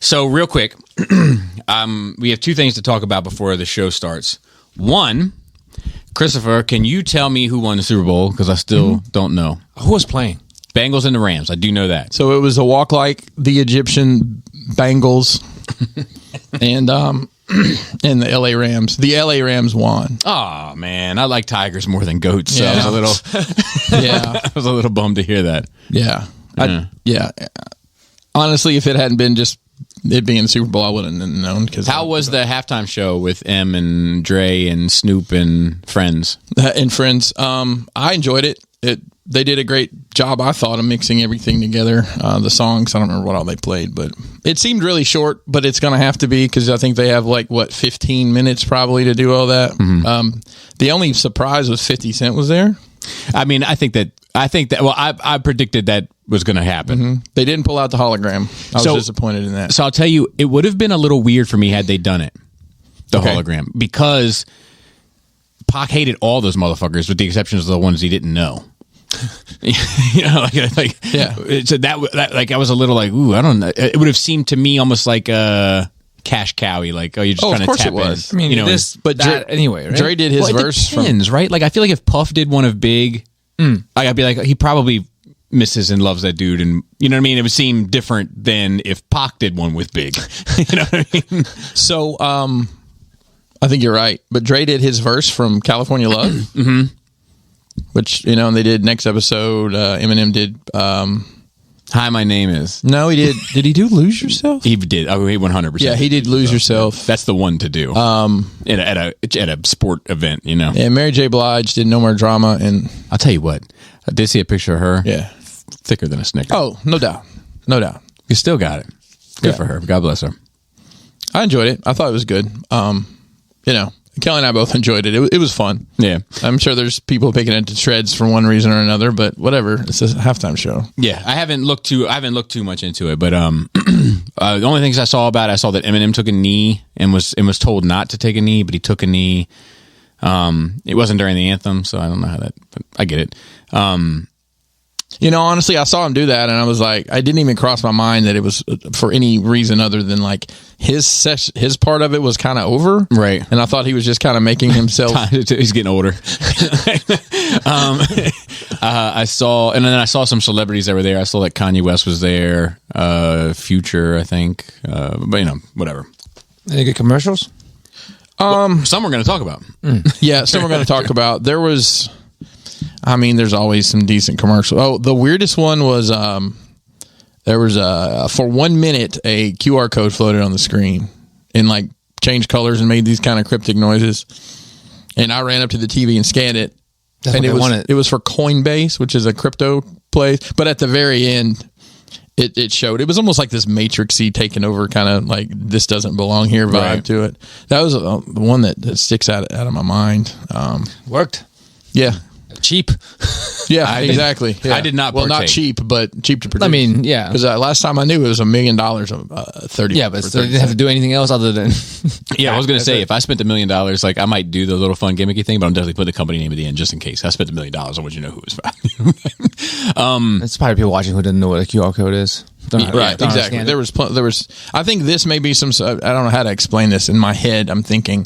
So real quick, we have two things to talk about before the show starts. One, Christopher, can you tell me who won the Super Bowl? Because I still don't know. Who was playing? Bengals and the Rams. I do know that. So it was a walk like the Egyptian Bengals and the LA Rams. The LA Rams won. Oh man, I like tigers more than goats. So I was a little I was a little bummed to hear that. Yeah. Honestly, if it hadn't been just it being the Super Bowl, I wouldn't have known. How was the halftime show with M and Dre and Snoop and Friends? I enjoyed it. They did a great job, I thought, of mixing everything together. The songs, I don't remember what all they played, but it seemed really short, but it's going to have to be because I think they have 15 minutes probably to do all that. Mm-hmm. The only surprise was 50 Cent was there. I mean, I think that, well, I predicted that was going to happen. Mm-hmm. They didn't pull out the hologram. I was disappointed in that. So I'll tell you, it would have been a little weird for me had they done it, the hologram, because Pac hated all those motherfuckers with the exception of the ones he didn't know. So that I was a little like, ooh, I don't know. It would have seemed to me almost like a cash cowy, like, oh, you're just trying to tap in. I mean, anyway, right? Dre did his verse. It depends, right? Like, I feel like if Puff did one of Big, I'd be like, he probably misses and loves that dude, and you know what I mean. It would seem different than if Pac did one with Big. You know what I mean? So, I think you're right, but Dre did his verse from California Love. Mm-hmm. Which, and they did next episode, Eminem did... Hi, my name is... No, he did... Did he do Lose Yourself? He did. Oh, he 100%. Yeah, he did Lose Yourself. That's the one to do. At a sport event, you know. Yeah, Mary J. Blige did No More Drama, and... I'll tell you what. I did see a picture of her. Yeah. Thicker than a Snicker. Oh, no doubt. No doubt. You still got it. Good for her. God bless her. I enjoyed it. I thought it was good. Kelly and I both enjoyed it. It was fun. Yeah. I'm sure there's people picking it to shreds for one reason or another, but whatever. It's a halftime show. Yeah. I haven't looked too much into it, but the only things I saw that Eminem took a knee and was told not to take a knee, but he took a knee. It wasn't during the anthem, so I don't know how that, but I get it. Honestly, I saw him do that, and I was like, I didn't even cross my mind that it was for any reason other than like his part of it was kind of over, right? And I thought he was just kind of making himself. He's getting older. I saw some celebrities that were there. I saw that Kanye West was there, Future, I think, but whatever. Any good commercials? Some we're going to talk about. Yeah, some we're going to talk about. There's always some decent commercials. Oh, the weirdest one was there was for 1 minute a QR code floated on the screen and like changed colors and made these kind of cryptic noises. And I ran up to the TV and scanned it. That's and it was for Coinbase, which is a crypto place. But at the very end, it showed it was almost like this Matrixy taking over, kind of like this doesn't belong here vibe to it. That was the one that sticks out of my mind. Worked. Yeah. Cheap. Yeah, exactly. Yeah. I did not. Well, not cheap, but cheap to produce. I mean, yeah. Because last time I knew it was $1 million, 30. Yeah, but so they didn't have to do anything else other than. Yeah, I was going to say, if I spent $1 million, like I might do the little fun gimmicky thing, but I'm definitely putting the company name at the end just in case. I spent $1 million. I want you to know who it was. It's probably people watching who didn't know what a QR code is. Right, exactly. There was. I think this may be some. I don't know how to explain this. In my head, I'm thinking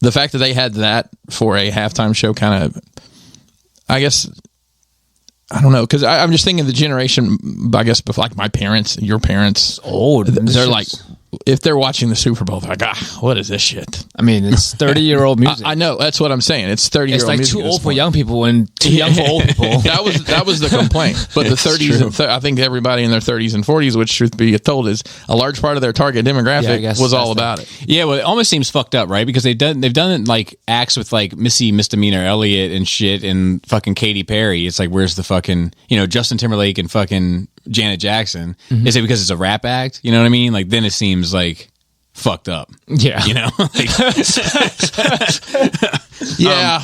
the fact that they had that for a halftime show kind of. I guess, I don't know, because I'm just thinking the generation, I guess, like my parents, your parents, old. They're like, if they're watching the Super Bowl, they're like, what is this shit? I mean, it's 30-year-old music. I know, that's what I'm saying. It's 30-year-old music. It's like too old for young people and too young for old people. That was the complaint. But the 30s, I think everybody in their 30s and 40s, which truth be told is a large part of their target demographic was all about it. Yeah, well, it almost seems fucked up, right? Because they've done like acts with like Missy Misdemeanor Elliott and shit and fucking Katy Perry. It's like, where's the fucking, Justin Timberlake and fucking Janet Jackson? Mm-hmm. Is it because it's a rap act? You know what I mean? Like, then it seems like fucked up. Yeah. Yeah.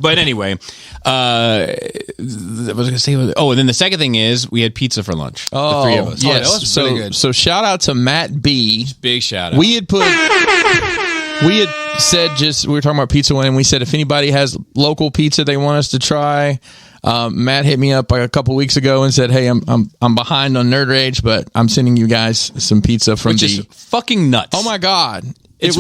But anyway, I was going to say, and then the second thing is we had pizza for lunch. Oh, the three of us. Yes. That was really good. So shout out to Matt B. Big shout out. We had said we were talking about pizza one, and we said if anybody has local pizza they want us to try, Matt hit me up like a couple weeks ago and said, "Hey, I'm behind on Nerd Rage, but I'm sending you guys some pizza from Which is fucking nuts. Oh my god. It's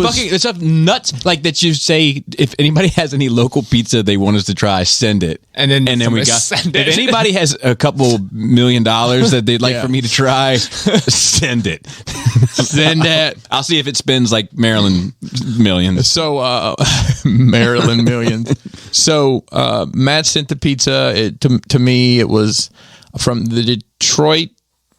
nuts. Like that you say, if anybody has any local pizza they want us to try, send it. And then we got. Send If it. anybody has a couple $1 million that they'd like for me to try, send it. Send it. I'll see if it spins like Maryland Millions. So Maryland Millions. So Matt sent the pizza. To me, it was from the Detroit.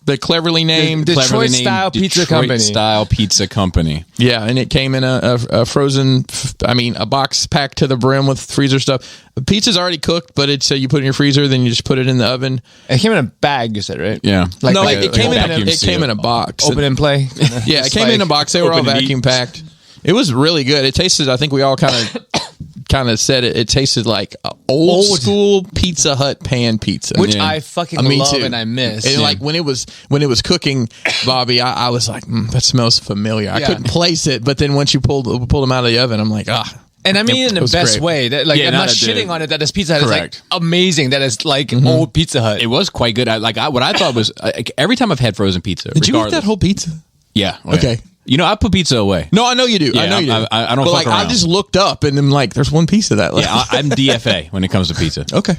The cleverly named Detroit style pizza company. Style pizza company. Yeah, and it came in a frozen. A box packed to the brim with freezer stuff. The pizza's already cooked, but it's you put it in your freezer, then you just put it in the oven. It came in a bag, you said, right? Yeah. It came in a box. Open and play. Yeah, it came in a box. They were all vacuum packed. It was really good. It tasted. I think we all kind of said it. It tasted like old school Pizza Hut pan pizza, which I fucking love too. And I miss. And like when it was cooking, Bobby, I was like, that smells familiar. I couldn't place it, but then once you pulled them out of the oven, I'm like, And I mean in the best way. That, I'm not shitting on it. That this Pizza Hut is like amazing. That is like old Pizza Hut. It was quite good. What I thought was every time I've had frozen pizza. Did you eat that whole pizza? Yeah. Okay. You know, I put pizza away. No, I know you do. Yeah, I know you do. I don't. But fuck around. I just looked up and I'm like, there's one piece of that left. Yeah, I'm DFA when it comes to pizza. Okay.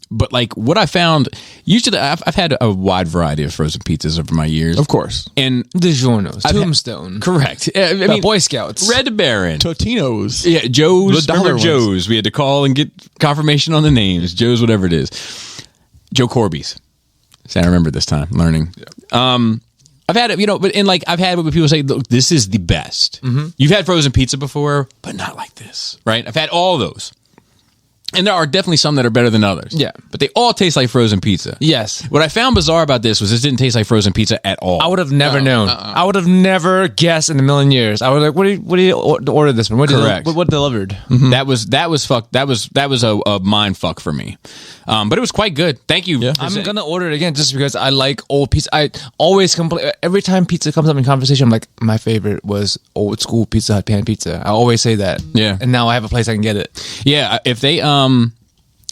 But like what I found, usually I've had a wide variety of frozen pizzas over my years. Of course. And DiGiorno's, Tombstone. Correct. I mean, Boy Scouts. Red Baron. Totino's. Yeah, Joe's. The Remember dollar Joe's. We had to call and get confirmation on the names. Joe's, whatever it is. Joe Corby's. See, I remember this time learning. I've had it, but I've had what people say, look, this is the best. Mm-hmm. You've had frozen pizza before, but not like this, right? I've had all those. And there are definitely some that are better than others. Yeah. But they all taste like frozen pizza. Yes. What I found bizarre about this was this didn't taste like frozen pizza at all. I would have never known. I would have never guessed in a million years. I was like, what do you order this one? What delivered? Mm-hmm. That was fuck. That was a mind fuck for me. But it was quite good. Thank you. Yeah. I'm going to order it again just because I like old pizza. I always complain. Every time pizza comes up in conversation, I'm like, my favorite was old school Pizza Hut pan pizza. I always say that. Yeah. And now I have a place I can get it. Yeah. If they,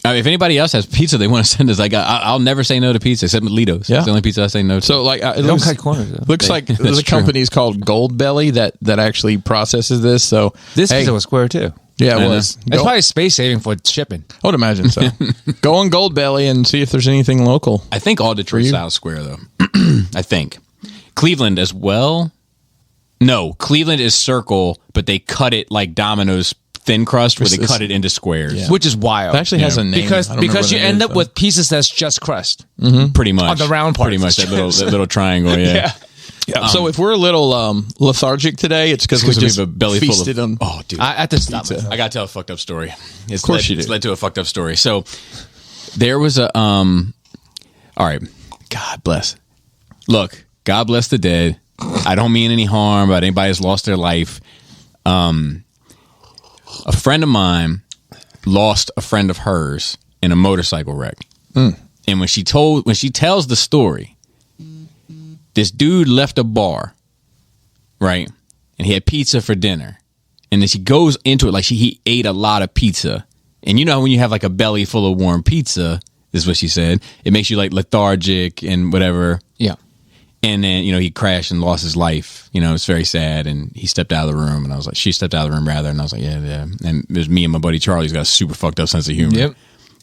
if anybody else has pizza they want to send us, I'll never say no to pizza except Lido's. Yeah. It's the only pizza I say no to. So it don't cut corners. Looks like there's a company's called Goldbelly that actually processes this. So this pizza was square too. Yeah, it was. It's probably space saving for shipping. I would imagine so. Go on Goldbelly and see if there's anything local. I think all Detroit style square though. I think Cleveland as well. No, Cleveland is circle, but they cut it like Domino's thin crust where they cut it into squares, which is wild. It actually has a name because you end up with pieces that's just crust, pretty much on the round part. Pretty much that little triangle. Yeah. So if we're a little lethargic today, it's because we just have a belly feasted full of. them. Oh, dude, I have to stop it. I got to tell a fucked up story. Of course you do. It's led to a fucked up story. So there was a all right. God bless. Look, God bless the dead. I don't mean any harm about anybody who's lost their life. A friend of mine lost a friend of hers in a motorcycle wreck. And when she tells the story, this dude left a bar, right? And he had pizza for dinner. And then she goes into it like he ate a lot of pizza. And you know when you have like a belly full of warm pizza, this is what she said, it makes you like lethargic and whatever. Yeah. And then, he crashed and lost his life. It's very sad. And he stepped out of the room. And I was like, she stepped out of the room rather. And I was like, yeah. And it was me and my buddy Charlie who's got a super fucked up sense of humor. Yep.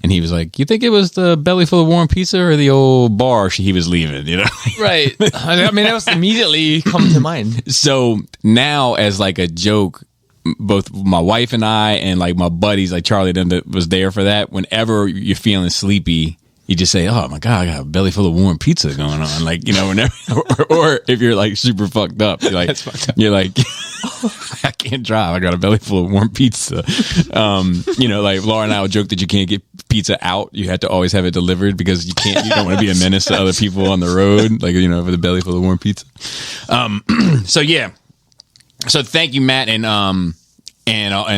And he was like, you think it was the belly full of warm pizza or the old bar he was leaving? Right. I mean, that was immediately come to mind. So now as like a joke, both my wife and I and like my buddies, like Charlie them that was there for that, whenever you're feeling sleepy, you just say, oh my God, I got a belly full of warm pizza going on. Like, whenever, or if you're like super fucked up, you're like, I can't drive. I got a belly full of warm pizza. Like Laura and I would joke that you can't get pizza out. You had to always have it delivered because you don't want to be a menace to other people on the road. Like, with a belly full of warm pizza. So yeah. So thank you, Matt. And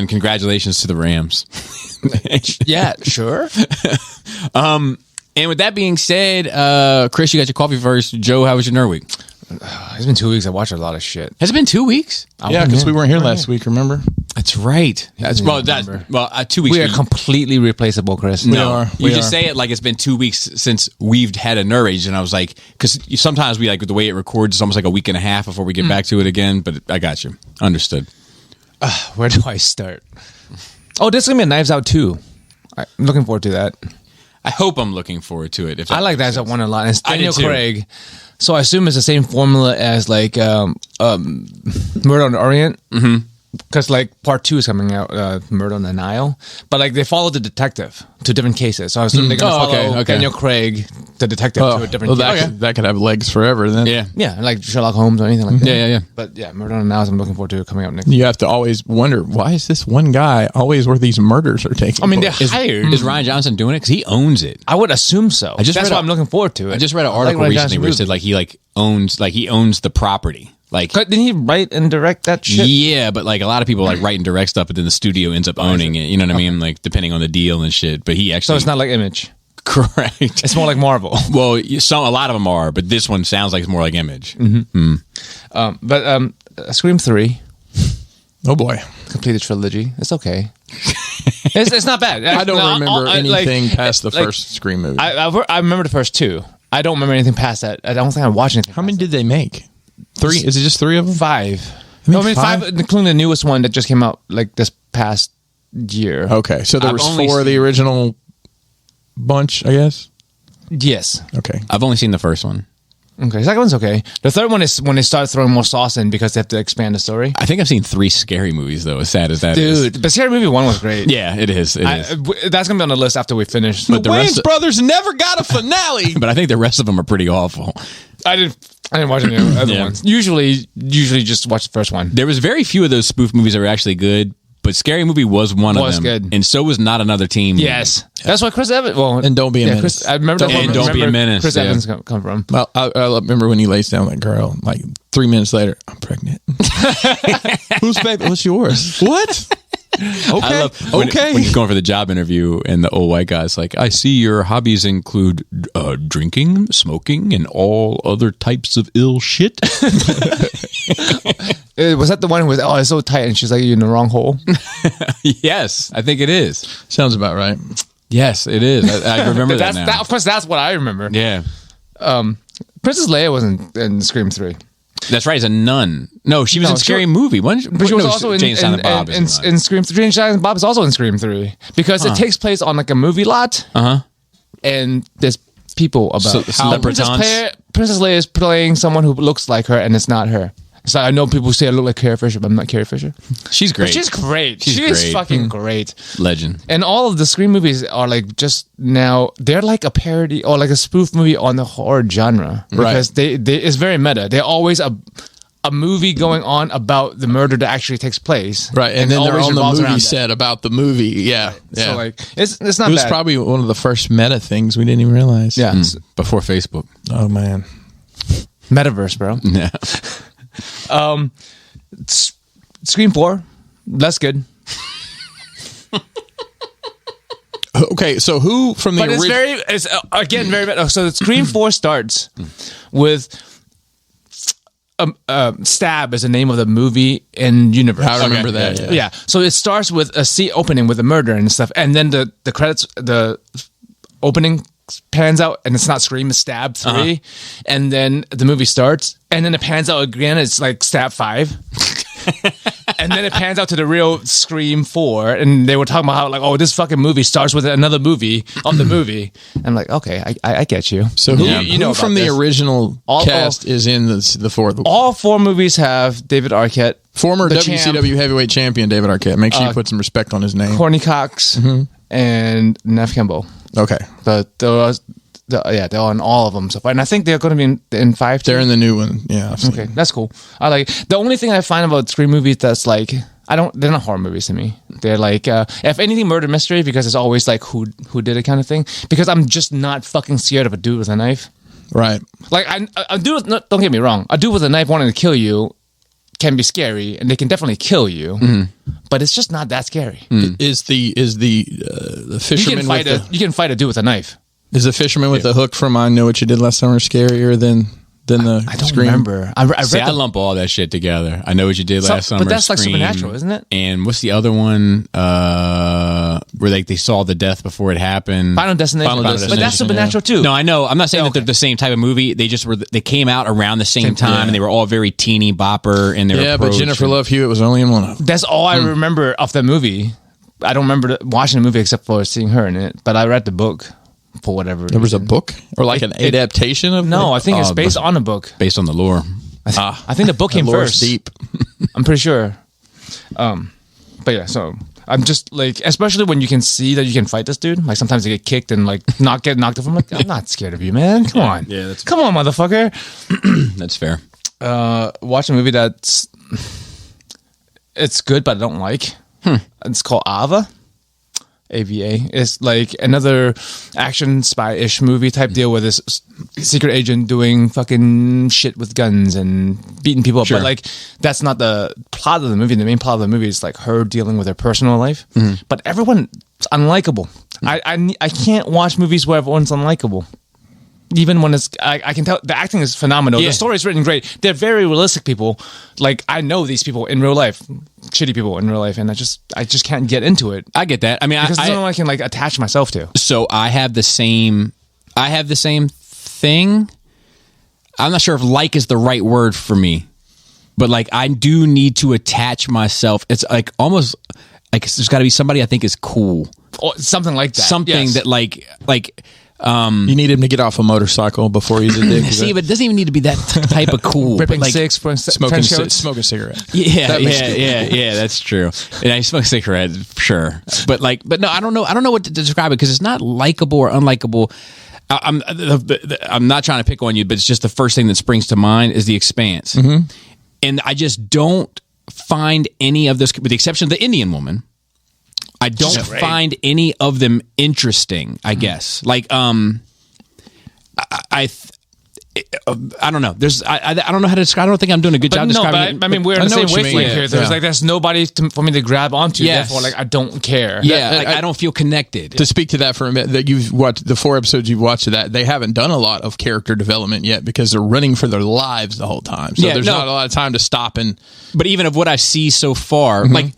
congratulations to the Rams. Yeah, sure. And with that being said, Chris, you got your coffee first. Joe, how was your nerd week? It's been 2 weeks. I watched a lot of shit. Has it been 2 weeks? Yeah, because we weren't here last week, remember? That's right. That's 2 weeks. We are completely replaceable, Chris. No, you just say it like it's been 2 weeks since we've had a nerve age, and I was like, because sometimes we like the way it records, it's almost like a week and a half before we get back to it again. But I got you, understood. Where do I start? Oh, this is gonna be a Knives Out 2. I'm looking forward to that. I hope I'm looking forward to it. If I like Knives Out 1 a lot. And it's Daniel too. Craig. So I assume it's the same formula as like Murder on the Orient. Mm-hmm. Because like part 2 is coming out, Murder on the Nile, but like they follow the detective to different cases. So I assume they're gonna follow Daniel Craig, the detective, to a different case. That could have legs forever. Then yeah, like Sherlock Holmes or anything like that. Yeah. But yeah, Murder on the Nile, I'm looking forward to it coming out next. You have to always wonder, why is this one guy always where these murders are taking? I mean, place? they're hired. Is Ryan Johnson doing it? Because he owns it. I would assume so. That's why I'm looking forward to it. I just read an article recently where it said he owns the property. Like, didn't he write and direct that shit? Yeah, but like a lot of people like write and direct stuff, but then the studio ends up owning it. You know what I mean? Like depending on the deal and shit. But he actually. So it's not like Image. Correct. It's more like Marvel. Well, a lot of them are, but this one sounds like it's more like Image. Scream 3. Oh boy, completed trilogy. It's okay. It's not bad. I don't remember anything past the first Scream movie. I remember the first 2. I don't remember anything past that. I don't think I watched anything. How many did they make? 3? Is it just 3 of them? 5. I mean 5, including the newest one that just came out like this past year. Okay, so there was 4 of the original bunch, I guess. Yes. Okay. I've only seen the first one. Okay, the second one's okay. The third one is when they start throwing more sauce in because they have to expand the story. I think I've seen 3 scary movies though. As sad as that is, dude. But Scary Movie 1 was great. Yeah, it is. That's gonna be on the list after we finish. But the Wayans brothers never got a finale. But I think the rest of them are pretty awful. I didn't watch any other ones. Usually just watch the first one. There was very few of those spoof movies that were actually good, but Scary Movie was one of them. Good. And so was Not Another Teen. Yes. That's why Chris Evans... Well, and Don't Be a Menace. I remember Don't Be a Menace. Chris Evans come from. Well, I remember when he lays down that girl, like 3 minutes later, I'm pregnant. Whose baby? What's yours? What? Okay. When he's going for the job interview and the old white guy's like, I see your hobbies include drinking, smoking, and all other types of ill shit. Was that the one who was, it's so tight and she's like, you're in the wrong hole? Yes, I think it is. Sounds about right. Yes, it is. I remember that now. Of course, that's what I remember. Yeah. Princess Leia was in Scream 3. That's right. As a nun. No, she was in Scary Movie. But she was also in Jane Silent Bob. In Scream 3. Jane Silent Bob is also in Scream 3 because it takes place on like a movie lot. And there's people about how Princess Leia is playing someone who looks like her, and it's not her. So I know people say I look like Carrie Fisher, but I'm not Carrie Fisher. She's great. But she's great. She's fucking great. Legend. And all of the Scream movies are like just now, they're like a parody or like a spoof movie on the horror genre. Because they it's very meta. They're always a movie going on about the murder that actually takes place. Right. And then they're on the movie set about the movie. Yeah. So like, it's not bad. It was probably one of the first meta things we didn't even realize. Yeah. Before Facebook. Oh, man. Metaverse, bro. Yeah. Scream 4, that's good. Okay, so who from the original? It's again very bad. So Scream 4 starts with Stab is the name of the movie and universe. I remember that. Yeah. So it starts with a scene opening with a murder and stuff, and then the credits, the opening pans out and it's not Scream, it's Stab 3, and then the movie starts and then it pans out again, it's like Stab 5. And then it pans out to the real Scream 4, and they were talking about how like, this fucking movie starts with another movie of the movie. I'm like, okay, I get you. So who from the original cast is in the fourth? All 4 movies have David Arquette, former WCW heavyweight champion David Arquette. Make sure you put some respect on his name. Courtney Cox and Neve Campbell. Okay. They're on all of them so far, and I think they're going to be in 5 too. They're in the new one. Yeah. Okay, that's cool. I like the only thing I find about Scream movies that's like they're not horror movies to me. They're like if anything murder mystery, because it's always like who did it kind of thing. Because I'm just not fucking scared of a dude with a knife. Right. Like a dude. Don't get me wrong. A dude with a knife wanting to kill you can be scary, and they can definitely kill you, but it's just not that scary. Is the fisherman you can fight a dude with a knife? Is the fisherman with the hook from I Know What You Did Last Summer scarier than than the I don't Scream? remember. I read See, I lump all that shit together. I Know What You Did Last Summer. But that's like Scream, Supernatural, isn't it? And what's the other one? Where they saw the death before it happened. Final Destination. But that's Supernatural too. No, I know. I'm not saying that they're the same type of movie. They just were. They came out around the same time, and they were all very teeny bopper in their approach. But Jennifer Love Hewitt was only in one of them. That's all I remember of the movie. I don't remember watching the movie except for seeing her in it. But I read the book for whatever. There was a book or like an adaptation of. No, I think it's based on a book. Based on the lore. I think the book came first. Deep. I'm pretty sure. But yeah, so I'm just like, especially when you can see that you can fight this dude. Like sometimes they get kicked and like get knocked off. I'm like, I'm not scared of you, man. Come on. Yeah, come on, motherfucker. That's fair. Watch a movie that's it's good, but I don't like. It's called Ava. AVA. It's like another action spy-ish movie type deal with this secret agent doing fucking shit with guns and beating people up. But like, that's not the plot of the movie. The main plot of the movie is like her dealing with her personal life. But everyone's unlikable. I can't watch movies where everyone's unlikable. Even when it's, I can tell the acting is phenomenal. The story is written great. They're very realistic people. Like, I know these people in real life, shitty people in real life, and I just can't get into it. I get that. I mean, because it's something I can like attach myself to. So I have the same thing. I'm not sure if like is the right word for me, but like I do need to attach myself. It's like almost like there's got to be somebody I think is cool, or something like that. Something that like. You need him to get off a motorcycle before he's a dick. See, but it doesn't even need to be that type of cool. Ripping like, six, smoking a cigarette. Yeah, that's true. And I smoke a cigarette, sure. But no, I don't know what to describe it because it's not likable or unlikable. I'm not trying to pick on you, but it's just the first thing that springs to mind is The Expanse. And I just don't find any of this, with the exception of the Indian woman, I don't find any of them interesting, I guess. Like, I don't know. I don't know how to describe. I don't think I'm doing a good job describing it. I mean, we're in the same wavelength here. There's nobody for me to grab onto. Yes. Therefore, like I don't care. Yeah, I don't feel connected. To speak to that for a minute, that you've watched the 4 episodes you've watched of that, they haven't done a lot of character development yet because they're running for their lives the whole time. So there's not a lot of time to stop and. But even of what I see so far, like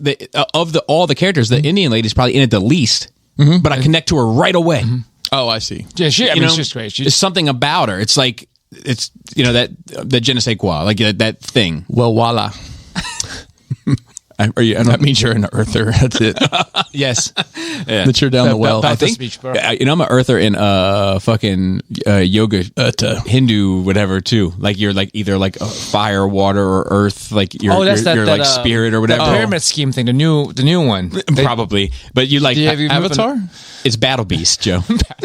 all the characters, the Indian lady's probably in it the least. But I connect to her right away. Oh, I see. Yeah, she's just great. There's something about her. It's like. It's that je ne sais quoi, like that thing. Well, voila. That means you're an earther. That's it. Yes, that you're down the well. I think I'm an earther in fucking yoga, Hindu, whatever too. Like you're like either like fire, water, or earth. Like you're like spirit or whatever. That pyramid scheme thing, the new one, probably. But you like Avatar. It's Battle Beast, Joe.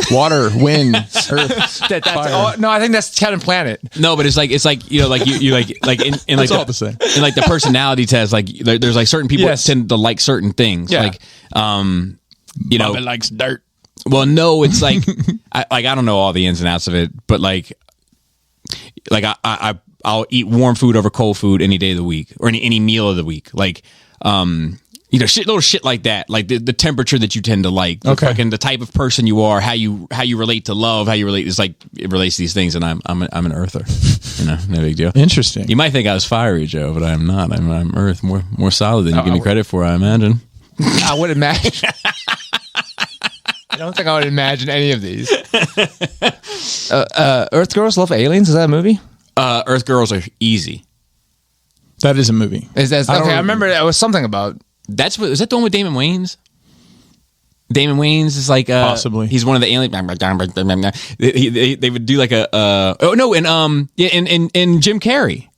Water, wind, earth. Fire. No, I think that's Captain Planet. No, but it's like you know, like you like in like all the same. In like the personality test, like there's like certain people tend to like certain things. Yeah. Like you know, Bobby likes dirt. Well, no, it's like I don't know all the ins and outs of it, but like I'll eat warm food over cold food any day of the week or any meal of the week. Like you know, little shit like that, like the temperature that you tend to like, fucking the type of person you are, how you relate to love, how you relate is like it relates to these things, and I'm an earther, you know, no big deal. Interesting. You might think I was fiery, Joe, but I'm not. I'm earth, more solid than you give me credit for, I imagine. I would imagine. I don't think I would imagine any of these. Earth Girls Love Aliens. Is that a movie? Earth Girls are easy. That is a movie. I remember there was something about. Is that the one with Damon Wayans? Damon Wayans is like possibly he's one of the aliens. They would do like and Jim Carrey.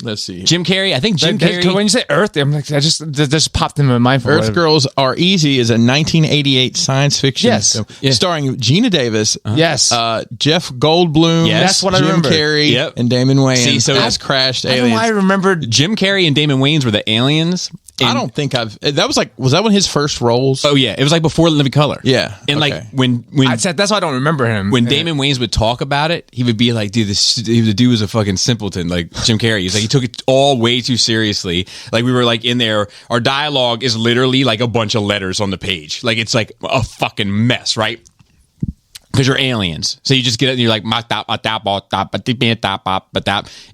Let's see. Jim Carrey. I think Jim Carrey. When you say Earth, I'm like, that just popped in my mind. Earth Girls Are Easy is a 1988 science fiction starring Gina Davis. Yes. Jeff Goldblum. Yes. That's what I remember. Jim Carrey and Damon Wayans as crashed aliens. I remembered Jim Carrey and Damon Wayans were the aliens. I don't think was that one of his first roles? Oh yeah, it was like before Living Color. Yeah, and like when that's why I don't remember him. When Damon Wayans would talk about it, he would be like, "Dude, the dude was a fucking simpleton." Like Jim Carrey, he's like he took it all way too seriously. Like we were like in there, our dialogue is literally like a bunch of letters on the page. Like it's like a fucking mess, right? because you're aliens. So you just get it and you're like,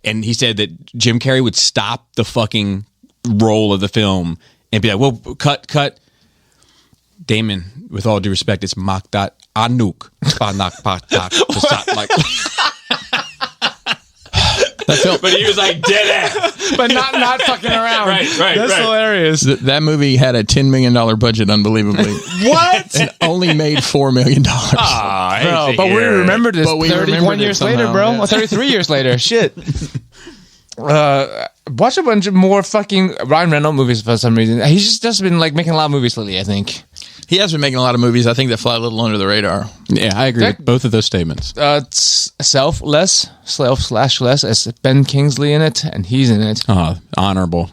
and he said that Jim Carrey would stop the fucking roll of the film and be like, well, cut. Damon, with all due respect, it's Makdat Anuk. Like, but he was like dead ass, but not fucking around. Right. That's hilarious. That movie had a $10 million budget, unbelievably. What? And only made $4 million. Bro, but we remember this 31 years later, bro. Yeah. Or 33 years later. Shit. Watch a bunch of more fucking Ryan Reynolds movies for some reason. He's just been like making a lot of movies lately, I think. He has been making a lot of movies, I think, that fly a little under the radar. Yeah, I agree with both of those statements. Self/less as Ben Kingsley in it, and he's in it. Honorable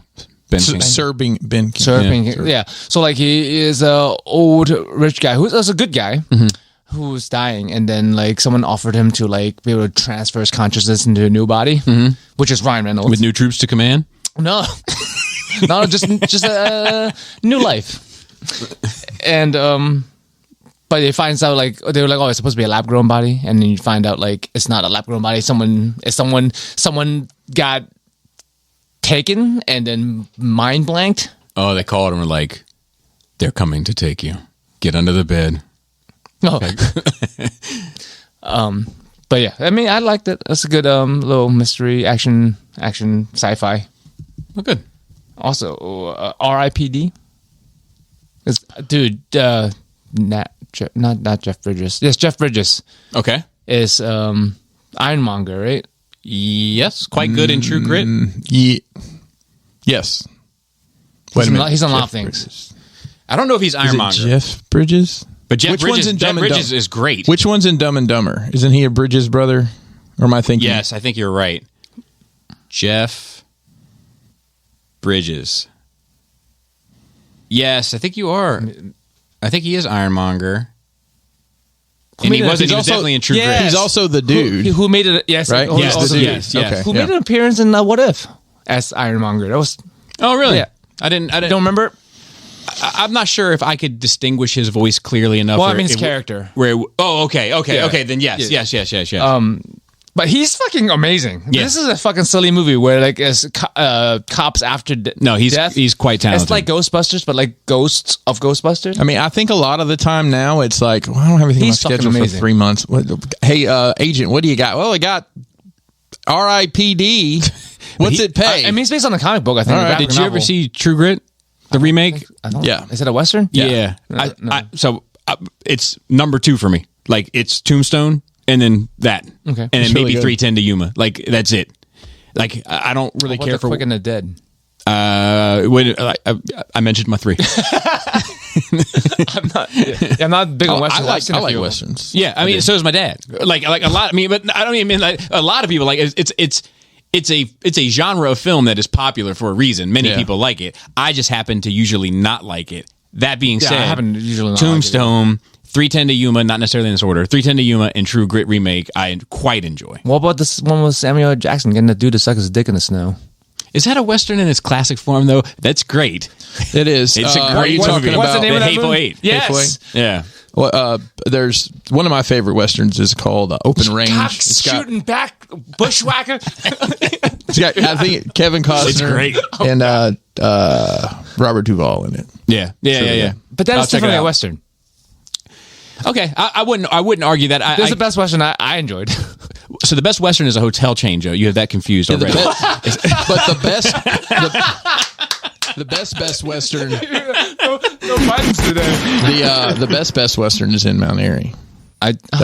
Ben Kingsley. Sir Ben Kingsley. Yeah. So like he is a old rich guy who's a good guy. Mm-hmm. Who's dying, and then like someone offered him to like be able to transfer his consciousness into a new body, which is Ryan Reynolds with new troops to command. No, just a new life. And but it finds out like they were like, oh, it's supposed to be a lab grown body, and then you find out like it's not a lab grown body. Someone got taken and then mind blanked. Oh, they called him and were like, they're coming to take you. Get under the bed. Oh. But yeah, I mean, I liked it. That's a good little mystery action sci-fi. Oh, good. Also, R.I.P.D. Dude, not Jeff Bridges. Yes, Jeff Bridges. Okay, is Ironmonger, right? Yes, quite good in True Grit. Yes. He's on a lot of things. Bridges. I don't know if he's Ironmonger. Jeff Bridges. But Jeff Bridges is great. Which one's in Dumb and Dumber? Isn't he a Bridges brother? Or am I thinking? Yes, I think you're right. Jeff Bridges. Yes, I think you are. I think he is Ironmonger. And he was definitely in True Grit. He's also the dude. Who made it? Yes, right? Yes. Okay. Who made an appearance in What If as Ironmonger? That was. Oh, really? Yeah. I didn't. Don't remember. I'm not sure if I could distinguish his voice clearly enough. Well, I mean his character. Okay. Then yes. But he's fucking amazing. Yeah. This is a fucking silly movie where like as cops after death. He's quite talented. It's like Ghostbusters, but like ghosts of Ghostbusters. I mean, I think a lot of the time now it's like, well, I don't have anything on my schedule for 3 months. Hey, agent, what do you got? Well, I got R.I.P.D. What's it pay? I mean, it's based on the comic book, I think. Right. Did you ever see True Grit? The remake? Yeah. Is it a Western? Yeah. So it's number 2 for me. Like, it's Tombstone and then that. Okay. And then maybe 310 to Yuma. Like, that's it. Like, I don't really care for... Quick and the Dead? I mentioned my 3. I'm not big on Westerns. I like Westerns. Yeah, I mean, so is my dad. Like a lot. I mean, but I don't even mean like a lot of people. Like it's a genre of film that is popular for a reason. Many people like it. I just happen to usually not like it. That being said, I happen to usually not Tombstone, like it. 310 to Yuma, not necessarily in this order. 310 to Yuma and True Grit remake, I quite enjoy. What about this one with Samuel L. Jackson getting the dude to suck his dick in the snow? Is that a Western in its classic form, though? That's great. It is. It's a great movie. What's the name of that Hateful movie? Eight. Yes. Hateful Eight. Yeah. Well, there's one of my favorite Westerns is called Open Range. Cops shooting back, bushwhacker. It's got, I think, Kevin Costner. It's great. And Robert Duvall in it. Yeah. But that is definitely a Western. Okay, I wouldn't argue that. This is the best Western I enjoyed. So the best Western is a hotel chain, Joe. You have that confused already. But the best Western. No buttons today. The best Western is in Mount Airy.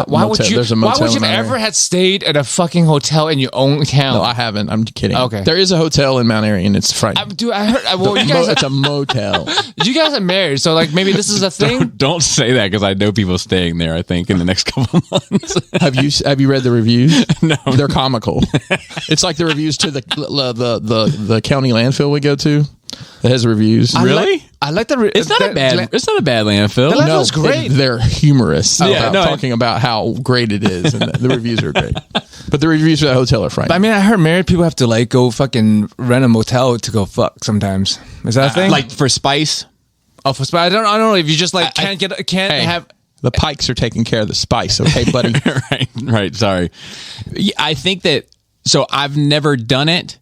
Why would you have ever had stayed at a fucking hotel in your own town? No, I haven't. I'm kidding. Okay. There is a hotel in Mount Airy, and it's frightening. Dude, I heard. Well, you guys, it's a motel. You guys are married, so like maybe this is a thing. Don't say that because I know people staying there. I think in the next couple months. Have you read the reviews? No, they're comical. It's like the reviews to the county landfill we go to. That has reviews. Really? I like the. It's not a bad landfill. The landfill's great. They're humorous talking about how great it is, and the reviews are great. But the reviews for that hotel are frightening. I mean, I heard married people have to like go fucking rent a motel to go fuck sometimes. Is that a thing? Like for spice? Oh, for spice. I don't know if you just like can't have. The Pikes are taking care of the spice, okay, buddy? Right. Sorry. Yeah, I think that. So I've never done it,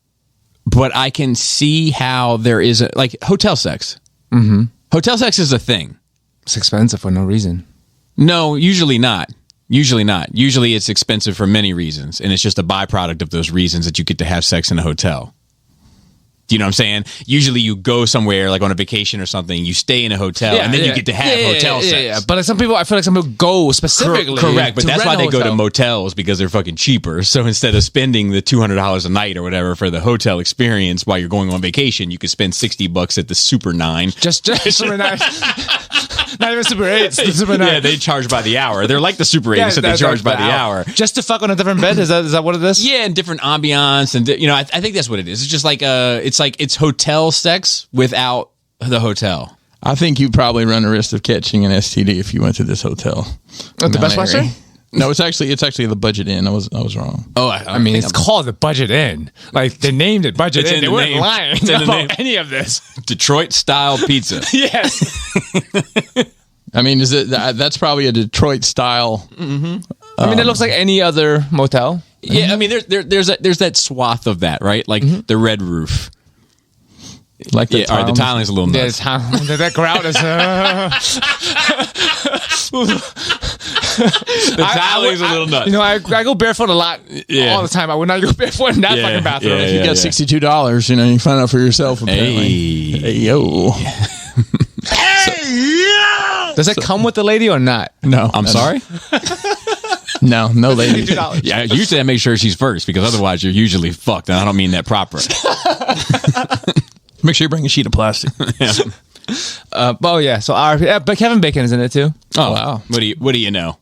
but I can see how there is hotel sex. Mm-hmm. Hotel sex is a thing. It's expensive for no reason. No, usually not. Usually it's expensive for many reasons, and it's just a byproduct of those reasons that you get to have sex in a hotel. Do you know what I'm saying? Usually you go somewhere like on a vacation or something, you stay in a hotel, and then you get to have hotel sex. Yeah. But some people, I feel like some people go specifically. Correct, but that's why they go to motels, because they're fucking cheaper. So instead of spending the $200 a night or whatever for the hotel experience while you're going on vacation, you could spend $60 at the Super 9. Just Super 9. Not even Super 8. Super 9. Yeah, they charge by the hour. They're like the Super 8, so they charge by the hour. Just to fuck on a different bed? Is that what it is? Yeah, and different ambiance, and I think that's what it is. It's just like it's hotel sex without the hotel. I think you probably run a risk of catching an STD if you went to this hotel. The Best Western? No, it's actually the Budget Inn. I was wrong. Oh, I mean, it's called the Budget Inn. Like, they named it Budget Inn. They weren't lying about any of this. Detroit style pizza. Yes. I mean, that's probably a Detroit style. Mm-hmm. I mean, it looks like any other motel. Yeah, I mean, there's that swath of that, right? Like the red roof. Like the the tiling's a little nuts. That grout is. The tiling's a little nuts. I go barefoot a lot all the time. I would not go barefoot in that fucking bathroom. If you got $62, you find out for yourself. Apparently. Hey yo. Does it come with the lady or not? No, I'm sorry. No lady. Yeah, usually I make sure she's first, because otherwise you're usually fucked, and I don't mean that proper. Make sure you bring a sheet of plastic. So but Kevin Bacon is in it too. Oh wow! What do you know?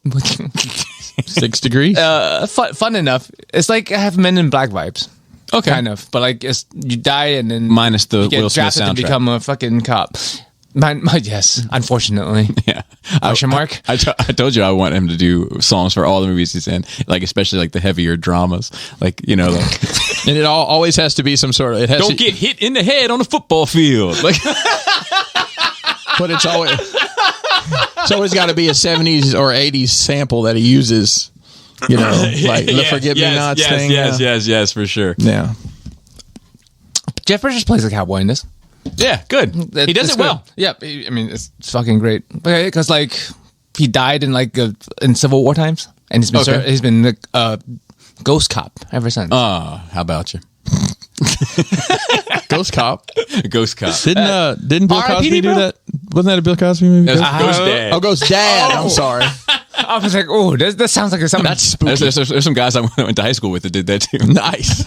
6 degrees. Fun enough. It's like I have Men in Black vibes. Okay, kind of. But like, you die and then minus the you get Will Smith drafted soundtrack to become a fucking cop. Yes, unfortunately. Yeah. Question mark? I told you I want him to do songs for all the movies he's in, like especially like the heavier dramas, like and it always has to be some sort of. Don't get hit in the head on a football field, like. But it's always got to be a 70s or 80s sample that he uses. Like the Forget Me Nots thing. Yes, for sure. Yeah. Jeff Bridges plays a cowboy in this. Yeah, good. He does it well. Yeah, I mean, it's fucking great. Because he died in Civil War times, and he's been a ghost cop ever since. Oh, how about you? Ghost cop. Didn't Bill Cosby do that? Wasn't that a Bill Cosby movie? Ghost Dad. Oh, Ghost Dad. I'm sorry. I was like, oh, that sounds like something. That's spooky. There's some guys I went to high school with that did that too. Nice.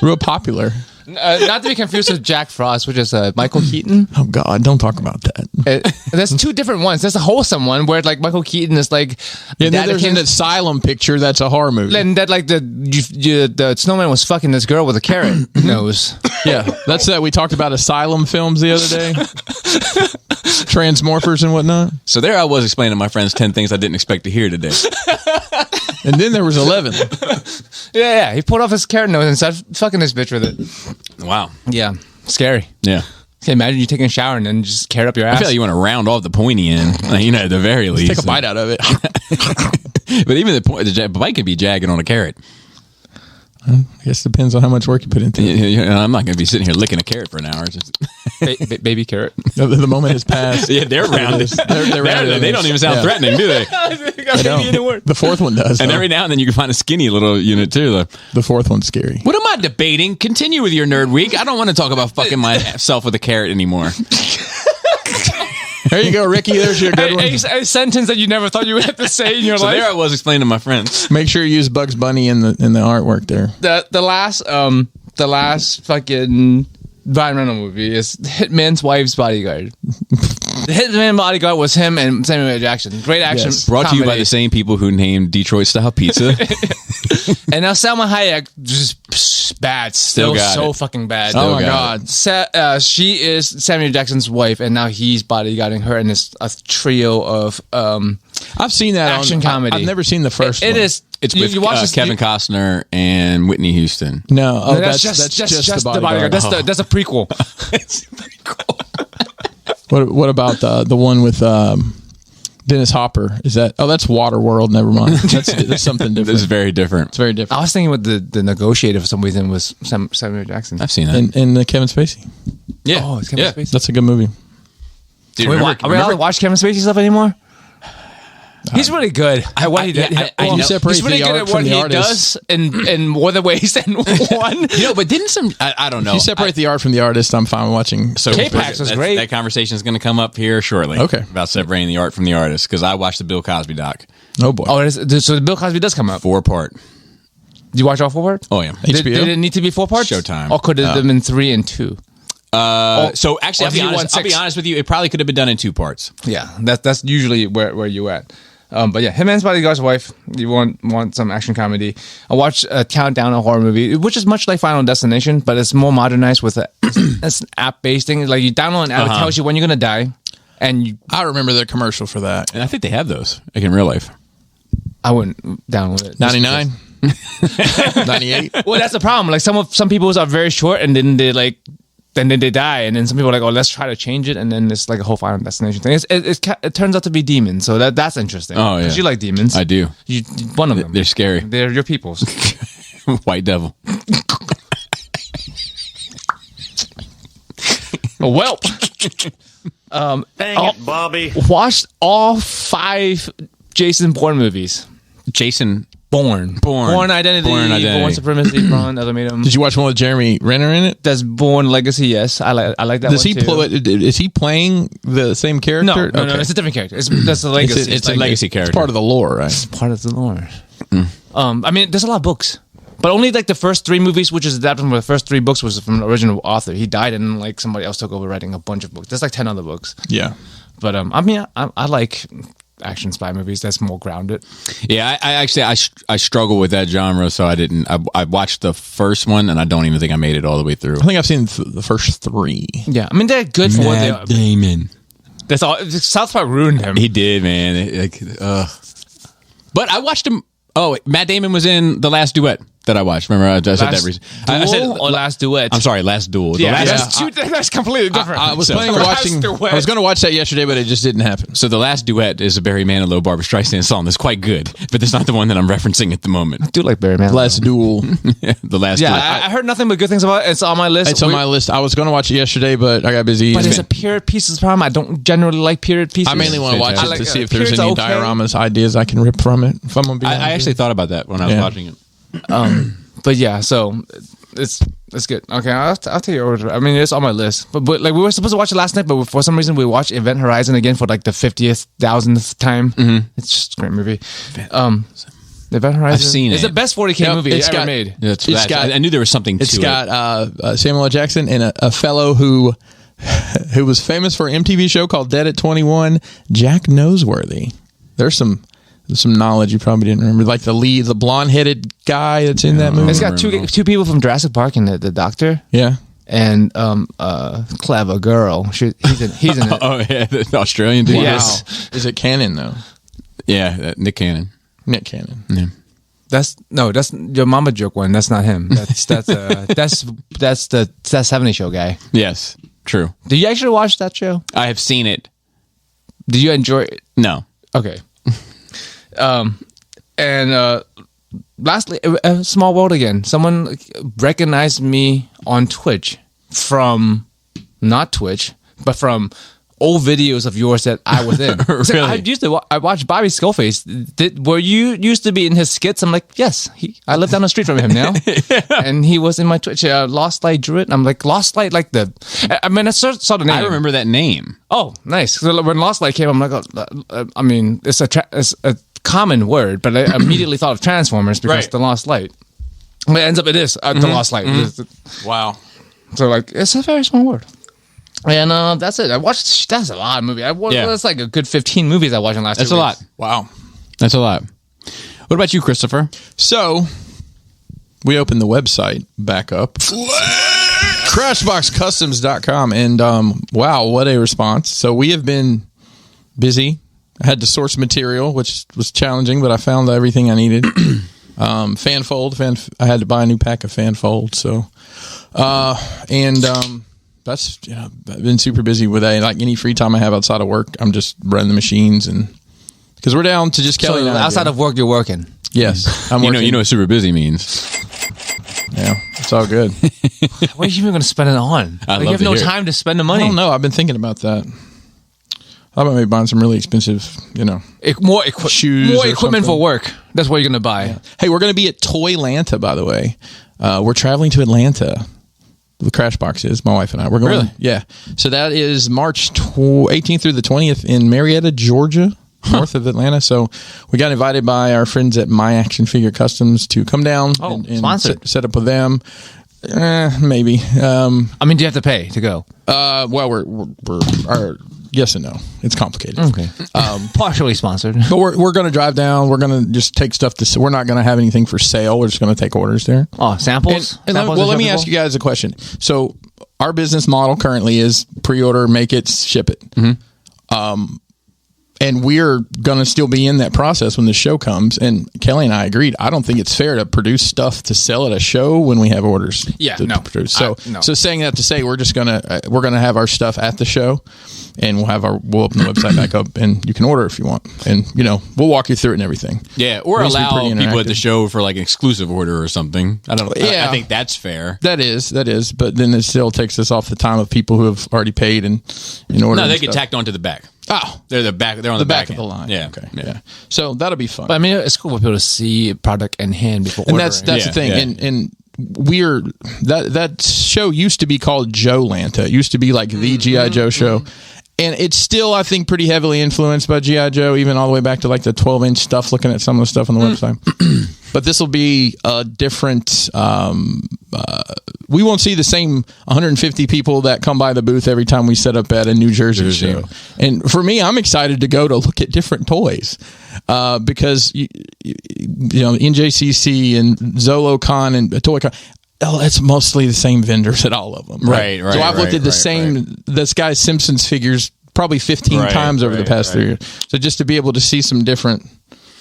Real popular. Not to be confused with Jack Frost, which is Michael Keaton. Oh God, don't talk about that. There's two different ones. There's a wholesome one where Michael Keaton is like. Yeah, then there's an Asylum picture that's a horror movie. And that the snowman was fucking this girl with a carrot nose. Yeah, that's that. We talked about Asylum films the other day. Transmorphers and whatnot. So there I was explaining to my friends 10 things I didn't expect to hear today. And then there was 11. Yeah. He pulled off his carrot nose and started fucking this bitch with it. Wow. Yeah. Scary. Yeah. Okay, imagine you taking a shower and then just carrot up your ass. I feel like you want to round off the pointy end, at the very least. Take a bite out of it. But even the bite could be jagged on a carrot. I guess it depends on how much work you put into it. I'm not going to be sitting here licking a carrot for an hour. Baby carrot. The moment has passed. Yeah, they're rounded. They're rounded. They don't even sound threatening, do they? They don't. The fourth one does. And every now and then you can find a skinny little unit too. The fourth one's scary. What am I debating? Continue with your nerd week. I don't want to talk about fucking myself with a carrot anymore. There you go, Ricky. There's your good one. A sentence that you never thought you would have to say in your life. So there I was explaining to my friends. Make sure you use Bugs Bunny in the artwork there. The last fucking Ryan Reynolds movie is Hitman's Wife's Bodyguard. The Hitman Bodyguard was him and Samuel L. Jackson. Great action. Yes. Brought to you by the same people who named Detroit Style Pizza. And now Salma Hayek, just bad. Still so fucking bad. Oh my God. She is Samuel Jackson's wife, and now he's bodyguarding her, and it's a trio of I've seen that action comedy. I've never seen the first one. It is. It's with Kevin Costner and Whitney Houston. No, that's just the Bodyguard. That's a prequel. It's a prequel. What about the one with Dennis Hopper? Is that? Oh, that's Waterworld. Never mind. That's something different. This is very different. It's very different. I was thinking with the Negotiator for some reason was Samuel Jackson. I've seen that. And Kevin Spacey. Yeah. Oh, it's Kevin Spacey. That's a good movie. Dude, Are we allowed to watch Kevin Spacey stuff anymore? He's really good at what he did. You separate He's really the good art at from what the he artist. does in more than ways than one. But didn't some? I don't know. If you separate the art from the artist, I'm fine watching. So K-Pax was great. That conversation is going to come up here shortly. Okay. About separating the art from the artist because I watched the Bill Cosby doc. Oh boy. Oh, so Bill Cosby does come up. 4-part. Did you watch all 4 parts? Oh yeah. HBO? Did it need to be 4 parts? Showtime. Or could it have been 3 and 2? So actually, or do you want I'll be 6? honest with you. It probably could have been done in 2 parts. Yeah, that's usually where you at. But yeah, him and his bodyguard's wife. You want some action comedy? I watched a Countdown, a horror movie, which is much like Final Destination, but it's more modernized with it's an app based thing. Like you download an app, it tells you when you're gonna die, and I remember the commercial for that. And I think they have those like in real life. I wouldn't download it. 99, 98. Well, that's the problem. Like some people's are very short, and then they die, and then some people are like, oh, let's try to change it, and then it's like a whole Final Destination thing. It turns out to be demons, so that's interesting. Oh yeah, because you like demons. I do. You one of them. They're scary. They're your peoples. White devil. Well, Dang it, Bobby. watched all 5 Jason Bourne movies. Jason Bourne Identity, Bourne Supremacy, Bourne Ultimatum. Did you watch one with Jeremy Renner in it? That's Bourne Legacy. Yes, I like that. Does one he too. is he playing the same character? No, it's a different character. That's a legacy. It's a legacy character. It's part of the lore, right? part of the lore. I mean, there's a lot of books, but only like the first 3 movies, which is adapted from the first 3 books, was from the original author. He died, and like somebody else took over writing a bunch of books. There's like 10 other books. Yeah. But I mean, I like action spy movies that's more grounded. Yeah, I struggle with that genre, so I didn't. I watched the first one, and I don't even think I made it all the way through. I think I've seen the first 3. Yeah, I mean they're good for what they are. Damon. That's all. South Park ruined him. He did, man. But I watched him. Oh, Matt Damon was in The Last Duet that I watched. Remember, I said that reason. I said Last Duet. I'm sorry, Last Duel. That's completely different. I was planning on watching. I was going to watch that yesterday, but it just didn't happen. So The Last Duet is a Barry Manilow, Barbra Streisand song that's quite good, but it's not the one that I'm referencing at the moment. I do like Barry Manilow. Last Duel. The Last Yeah, Duet. I heard nothing but good things about it. It's on my list. It's on my list. I was going to watch it yesterday, but I got busy. But it's a period piece is the problem. I don't generally like period pieces. I mainly want to watch it to see if there's periods any are okay. dioramas, ideas I can rip from it. If I'm gonna be honest I with actually thought about that when I was watching it. But yeah, so it's good. Okay, I'll take your order. I mean, it's on my list. But like we were supposed to watch it last night, but for some reason we watched Event Horizon again for like the 50,000th time. It's just a great movie. Event Horizon. I've seen It's it. the best 40K movie it's ever got- made. I knew there was something to It's it. got Samuel L. Jackson and a fellow who was famous for an MTV show called Dead at 21, Jack Noseworthy. There's some knowledge you probably didn't remember, like the blonde-headed guy that's in that movie. It's got two people from Jurassic Park and the doctor. Yeah. And clever girl. He's in it. Oh yeah, the Australian dude. Yes. Wow. Is it canon though? Yeah, Nick Cannon. Nick Cannon. Yeah. That's your mama joke one. That's not him. That's the 70 Show guy. Yes, true. Did you actually watch that show? I have seen it. Did you enjoy it? No. Okay. Lastly, a small world again. Someone recognized me on Twitch from not Twitch, but from old videos of yours that I was in. Really? I watched Bobby Skullface. Were you used to be in his skits? I'm like, yes. I live down the street from him now, and he was in my Twitch. Lost Light Druid. I'm like Lost Light, like the. I mean, I saw the name. I remember that name. Oh, nice. So when Lost Light came, I'm like, I mean, it's a common word, but I immediately thought of Transformers because Right. the Lost Light. But it ends up it is the Lost Light. Wow. So like, it's a very small word. And that's it. That's a lot of movies. That's like a good 15 movies I watched in the last 2 weeks. That's a lot. Wow. That's a lot. What about you, Christopher? So, we opened the website back up. Crashboxcustoms.com. And wow, what a response. So, we have been busy. I had to source material, which was challenging, but I found everything I needed. Fanfold. I had to buy a new pack of Fanfold. So, That's I've been super busy with that. Like any free time I have outside of work, I'm just running the machines, and because we're down to just Kelly. So and I, outside of work, you're working. Yes, I'm working. You know what super busy means. Yeah, it's all good. What are you even going to spend it on? You have no time to spend the money. I don't know. I've been thinking about that. I about maybe buying some really expensive, shoes, more equipment for work. That's what you're going to buy. Yeah. Hey, we're going to be at Toylanta, by the way. We're traveling to Atlanta. The Crash Box is my wife and I. We're going. Really? Yeah. So that is March 18th through the 20th in Marietta, Georgia. North of Atlanta. So we got invited by our friends at My Action Figure Customs to come down and set up with them. Maybe. I mean, do you have to pay to go? Well, we're yes and no. It's complicated. Okay. Partially sponsored. But we're going to drive down. We're going to just take stuff to. We're not going to have anything for sale. We're just going to take orders there. Oh, samples. Let me ask you guys a question. So our business model currently is pre-order, make it, ship it. Mm-hmm. And we're going to still be in that process when the show comes. And Kelly and I agreed. I don't think it's fair to produce stuff to sell at a show when we have orders. To produce. So saying that to say we're just going to have our stuff at the show, and we'll open the website back up, and you can order if you want. And we'll walk you through it and everything. Yeah, or allow people at the show for like an exclusive order or something. I don't know. Yeah, I think that's fair. That is. But then it still takes us off the time of people who have already paid and in order. No, they get tacked onto the back. Oh, they're on the back of the line. Yeah. Okay. Yeah. So that'll be fun. But I mean, it's cool for people to see a product in hand before and ordering. That's the thing. Yeah. And we're that show used to be called Joe Lanta. It used to be like the G.I. Joe show. And it's still, I think, pretty heavily influenced by G.I. Joe, even all the way back to like the 12-inch stuff, looking at some of the stuff on the website. But this will be a different... we won't see the same 150 people that come by the booth every time we set up at a New Jersey show. And for me, I'm excited to go to look at different toys because, NJCC and ZoloCon and Toy Con... Oh, it's mostly the same vendors at all of them. Right. So I've looked at the same, this guy's Simpsons figures probably 15 times over the past 3 years. So just to be able to see some different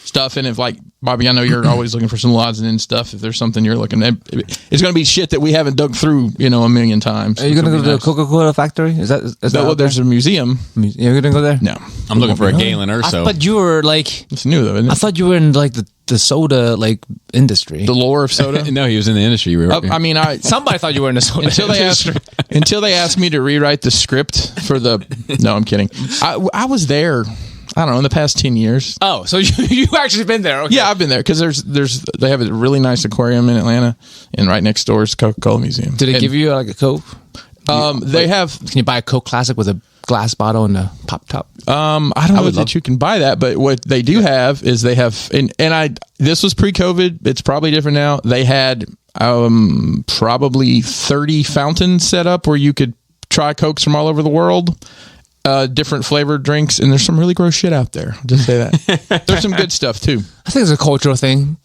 stuff. And if like, Bobby, I know you're always looking for some odds and ends stuff. If there's something you're looking at, it's going to be shit that we haven't dug through, a million times. Are you going to go to the Coca-Cola factory? Is that there's a museum. You're going to go there? No. I'm looking for a Galen Urso. But you were like... It's new though, isn't it? I thought you were in like the soda industry. The lore of soda? No, he was in the industry. Somebody thought you were in the soda industry. Until they asked me to rewrite the script for the... No, I'm kidding. I was there... I don't know, in the past 10 years. Oh, so you've actually been there? Okay. Yeah, I've been there because they have a really nice aquarium in Atlanta, and right next door is Coca-Cola Museum. Did they give you like a Coke? They have. Can you buy a Coke Classic with a glass bottle and a pop top? I don't know that you can buy that, but what they do have is they have, this was pre-COVID. It's probably different now. They had probably 30 fountains set up where you could try Cokes from all over the world. Different flavored drinks, and there's some really gross shit out there. I'll just say that. There's some good stuff too. I think it's a cultural thing.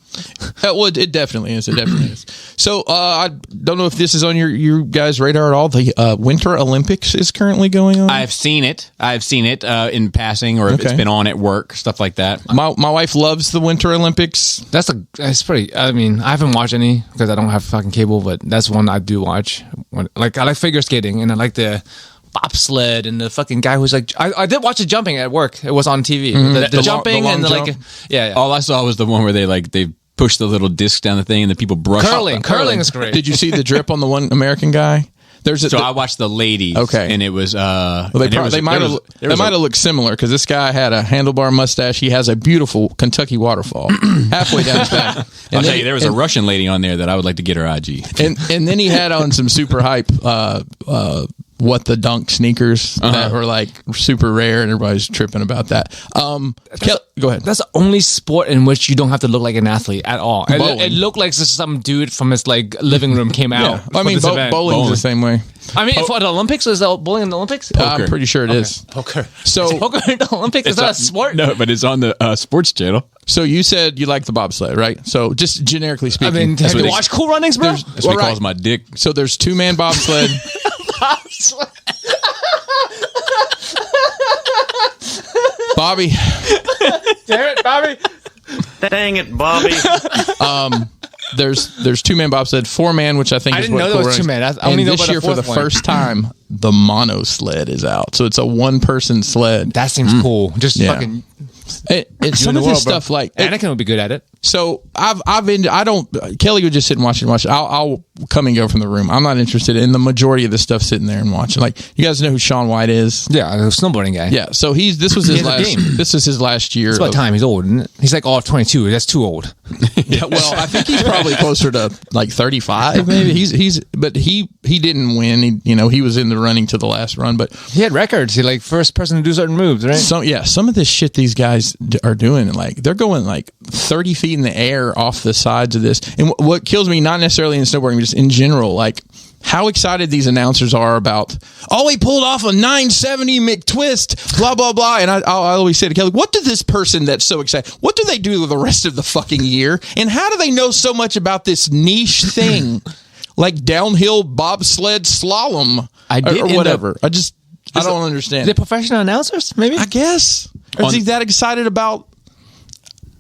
Well, it definitely is. It definitely is. So I don't know if this is on your guys' radar at all. The Winter Olympics is currently going on. I've seen it in passing, or if it's been on at work, stuff like that. My wife loves the Winter Olympics. That's pretty. I mean, I haven't watched any because I don't have fucking cable, but that's one I do watch. I like figure skating, and I like the bobsled and the fucking guy who's like, I did watch the jumping at work. It was on TV. The jumping and jump. Yeah. All I saw was the one where they push the little disc down the thing and the people brush. Curling is great. Did you see the drip on the one American guy? I watched the ladies. Okay, and it was they might have looked similar because this guy had a handlebar mustache. He has a beautiful Kentucky waterfall halfway down his back. I'll tell you, there was a Russian lady on there that I would like to get her IG. And then he had on some super hype What the Dunk sneakers that were like super rare, and everybody's tripping about that. Go ahead. That's the only sport in which you don't have to look like an athlete at all. It looked like some dude from his living room came out. I mean, bowling's the same way. I mean, for the Olympics, is that bowling in the Olympics? I'm pretty sure it is. Poker. So poker in the Olympics is that a sport? No, but it's on the sports channel. So you said you like the bobsled, right? So just generically speaking, I mean, have you watched Cool Runnings, bro? That's what he calls my dick. So there's 2-man bobsled. Bobby. Damn it, Bobby. Dang it, Bobby. there's two-man bobsled, four-man, which I think I is didn't what know there Cool was Runnings- two-man. I And only know this about the year, for the fourth one. first time, the mono sled is out. So it's a one-person sled. That seems cool. Just Yeah. fucking. It's some in of the this world, bro. stuff like Anakin would be good at it. So I've been, I don't, Kelly would just sit and watch it. I'll come and go from the room. I'm not interested in the majority of the stuff sitting there and watching. Like, you guys know who Shaun White is? Yeah, the snowboarding guy. Yeah. So this was his has a last, game. this is his last year. It's about of- time. He's old, isn't it? He's like all of 22. That's too old. Yeah, well, I think he's probably closer to like 35, maybe. But he didn't win. He was in the running to the last run, but He had records. He like first person to do certain moves, right? some of this shit these guys are doing, like they're going like 30 feet in the air off the sides of this. And what kills me, not necessarily in snowboarding, just in general, like how excited these announcers are about, he pulled off a 970 McTwist, blah, blah, blah. And I always say to Kelly, what did this person that's so excited, what do they do the rest of the fucking year? And how do they know so much about this niche thing? Like downhill bobsled slalom or whatever. I don't understand. They're professional announcers, maybe? I guess. Is he that excited about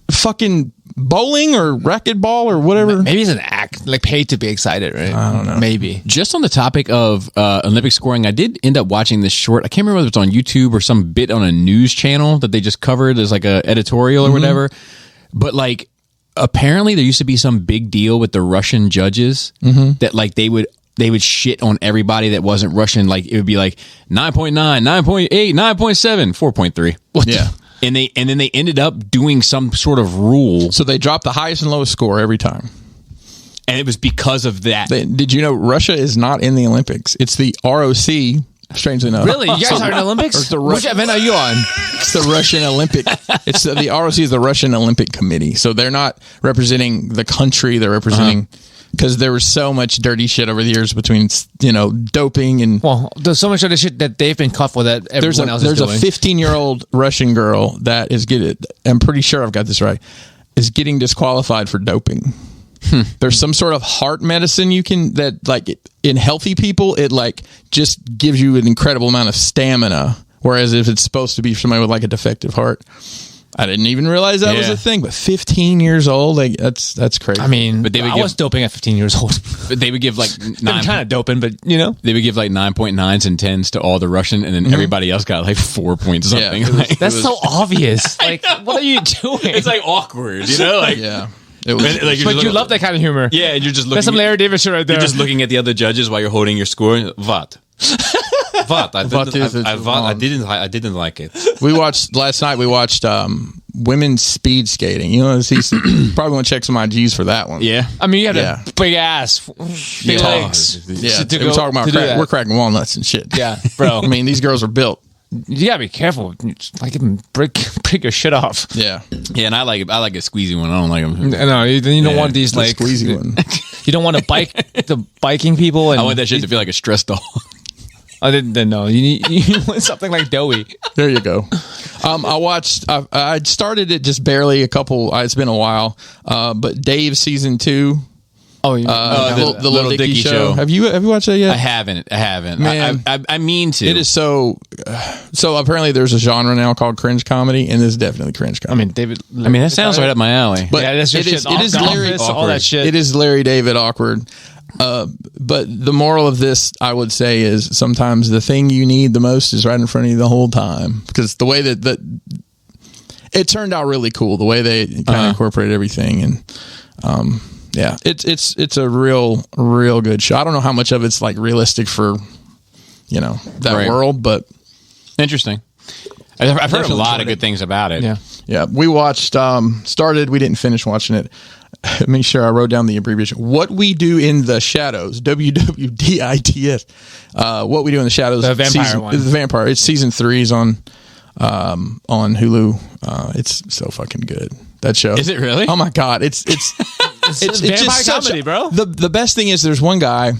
fucking bowling or racquetball or whatever? Maybe he's an act, like paid to be excited, right? I don't know. Maybe. Just on the topic of Olympic scoring, I did end up watching this short. I can't remember whether it's on YouTube or some bit on a news channel that they just covered as like a editorial or whatever. But like, apparently there used to be some big deal with the Russian judges that like they would shit on everybody that wasn't Russian. Like it would be like 9.9, 9.8, 9.7, 4.3. Yeah. And then they ended up doing some sort of rule. So they dropped the highest and lowest score every time. And it was because of that. Did you know Russia is not in the Olympics? It's the ROC, strangely enough. Really? You guys are in the Olympics? Which event are you on? It's the Russian Olympic. It's the ROC is the Russian Olympic Committee. So they're not representing the country. They're representing, because there was so much dirty shit over the years between, doping and. Well, there's so much other shit that they've been caught for that everyone else is doing. There's a 15-year-old Russian girl that is I'm pretty sure I've got this right, is getting disqualified for doping. There's some sort of heart medicine that like in healthy people, it like just gives you an incredible amount of stamina. Whereas if it's supposed to be somebody with like a defective heart, I didn't even realize that was a thing. But 15 years old, like that's crazy. I mean, but I was doping at 15 years old. But they would give like I'm kind of doping, but they would give like 9.9s and 10s to all the Russian, and then everybody else got like 4 points something. Yeah, that's so obvious. Like, what are you doing? It's like awkward, like yeah. It was, like but you love that kind of humor. Yeah, and you're just looking. That's some Larry David shit right there. You're just looking at the other judges while you're holding your score. What? What? I didn't like it. Last night we watched women's speed skating. Probably want to check some IGs for that one. Yeah. I mean, you had a big ass, big legs. Yeah, we're talking about we're cracking walnuts and shit. Yeah, bro. I mean, these girls are built. You gotta be careful. Like, break your shit off. Yeah, yeah, and I like a squeezy one. I don't like them. No, you don't want these like squeezy one. You don't want to bike the biking people. And I want that shit to feel like a stress doll. I didn't know. You want something like doughy. There you go. I started it just barely it's been a while. But Dave season 2. Oh, the Little Dicky show. Have you watched that yet? I haven't. Man, I mean to. It is so apparently there's a genre now called cringe comedy, and this is definitely cringe comedy. I mean, David. That sounds right up my alley. But yeah, that's your shit. It is Larry all that shit. It is Larry David awkward. But the moral of this, I would say, is sometimes the thing you need the most is right in front of you the whole time. Because the way that it turned out really cool, the way they kind of incorporated everything, and yeah, it's a real good show. I don't know how much of it's like realistic for that world, but interesting. I've heard a lot of good things about it. Yeah. We watched. We didn't finish watching it. Make sure I wrote down the abbreviation. What We Do in the Shadows, WWDITS. What We Do in the Shadows. The vampire one. The vampire. It's season 3 is on Hulu. It's so fucking good. That show. Is it really? Oh my God. It's vampire just comedy, bro. The best thing is there's one guy.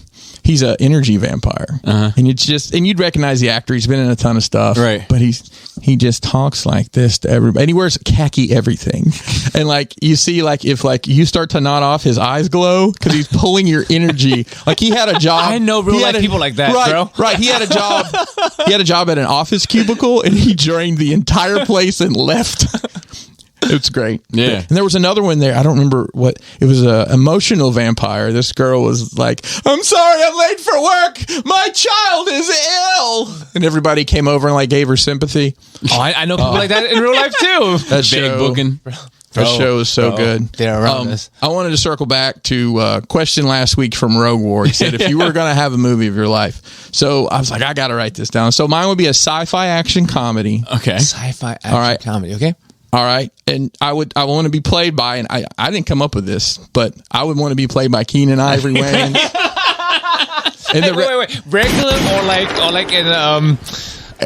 He's an energy vampire, and you'd recognize the actor. He's been in a ton of stuff, right? But he just talks like this to everybody, and he wears khaki everything, and like you see, like if like you start to nod off, his eyes glow because he's pulling your energy. Like he had a job. I know real life people like that, bro. Right? He had a job. He had a job at an office cubicle, and he drained the entire place and left. It's great. Yeah. And there was another one there. I don't remember what it was. A emotional vampire. This girl was like, "I'm sorry, I'm late for work. My child is ill," and everybody came over and like gave her sympathy. Oh, I know people like that in real life too. That show, booking. That show is so good. They're around this. I wanted to circle back to a question last week from Rogue War. He said, if you were going to have a movie of your life. So I was like, I got to write this down. So mine would be a sci-fi action comedy. Okay. Sci-fi action comedy. Okay. All right. And I want to be played by, and I didn't come up with this, but I would want to be played by Keenan Ivory Wayans. Wait. Regular or like in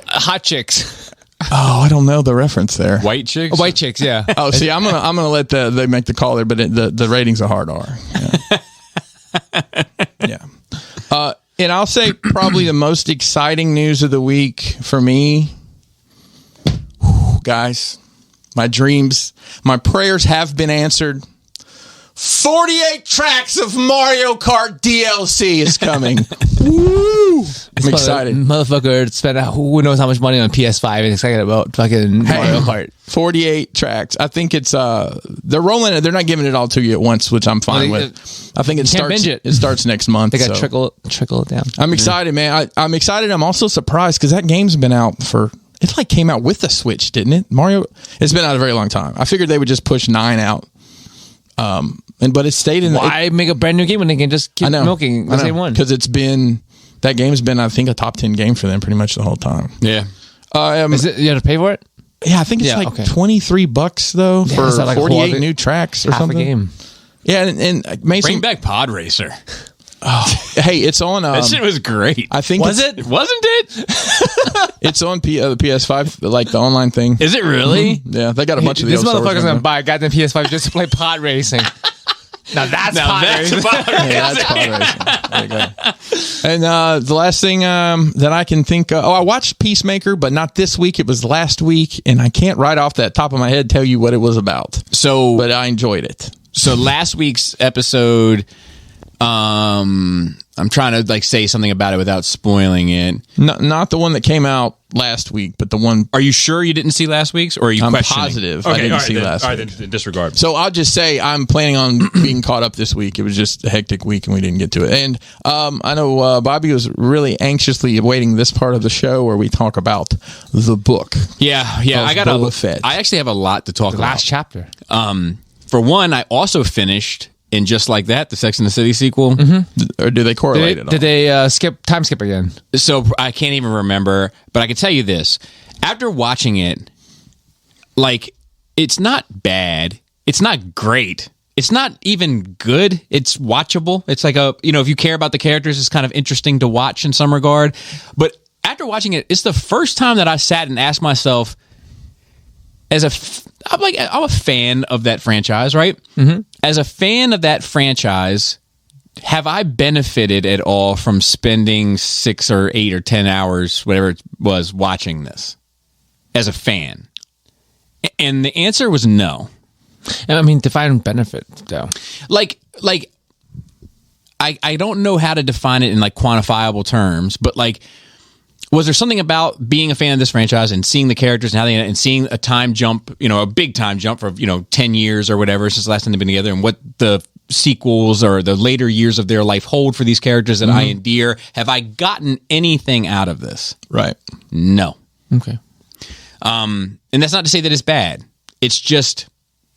Hot Chicks? Oh, I don't know the reference there. White chicks? White Chicks, yeah. Oh, see, I'm gonna let they make the call there, but the ratings a hard R. Yeah. And I'll say probably the most exciting news of the week for me, guys. My dreams, my prayers have been answered. 48 tracks of Mario Kart DLC is coming. Woo! I'm excited. Motherfucker spent who knows how much money on PS5 and excited about fucking Mario Kart. 48 tracks. I think it's they're rolling it. They're not giving it all to you at once, which I'm fine with. I think it starts. It starts next month. They got to trickle it down. I'm excited, man. I'm excited. I'm also surprised because that game's been out for. It like came out with the Switch, didn't it? Mario. It's been out a very long time. I figured they would just push 9 out. But it stayed in. Why make a brand new game when they can just keep milking the same one? Because that game's been, I think, a top 10 game for them pretty much the whole time. Yeah. Is it you have to pay for it? Yeah, I think it's $23 though for like 48 new tracks or half something. A game. Yeah, and Mason, bring back Pod Racer. Oh, hey, it's on. That shit was great. I think wasn't it? It's on the PS5, like the online thing. Is it really? Mm-hmm. Yeah, they got a bunch of these motherfuckers gonna buy a goddamn PS5 just to play pod racing. Now that's pod racing. Yeah, that's pod racing. There you go. And the last thing that I can think of, I watched Peacemaker, but not this week. It was last week, and I can't right off the top of my head tell you what it was about. But I enjoyed it. So last week's episode, I'm trying to say something about it without spoiling it. Not the one that came out last week, but the one. Are you sure you didn't see last week's, or are you questioning? I'm positive I didn't see last week. All right, then disregard. So I'll just say I'm planning on being caught up this week. It was just a hectic week, and we didn't get to it. And I know Bobby was really anxiously awaiting this part of the show where we talk about the book. Yeah. I got Boba Fett. I actually have a lot to talk about. Last chapter. For one, I also finished. And Just Like That, the Sex and the City sequel. Mm-hmm. Or do they correlate at all? Did they time skip again? So I can't even remember, but I can tell you this. After watching it, it's not bad. It's not great. It's not even good. It's watchable. It's like if you care about the characters, it's kind of interesting to watch in some regard. But after watching it, it's the first time that I sat and asked myself, I'm a fan of that franchise, right? Mm-hmm. As a fan of that franchise, have I benefited at all from spending 6 or 8 or 10 hours, whatever it was, watching this as a fan? And the answer was no. I mean, define benefit, though. I don't know how to define it in quantifiable terms, but was there something about being a fan of this franchise and seeing the characters and how they and seeing a time jump, a big time jump for 10 years or whatever since the last time they've been together, and what the sequels or the later years of their life hold for these characters that I endear? Have I gotten anything out of this? Right. No. Okay. And that's not to say that it's bad. It's just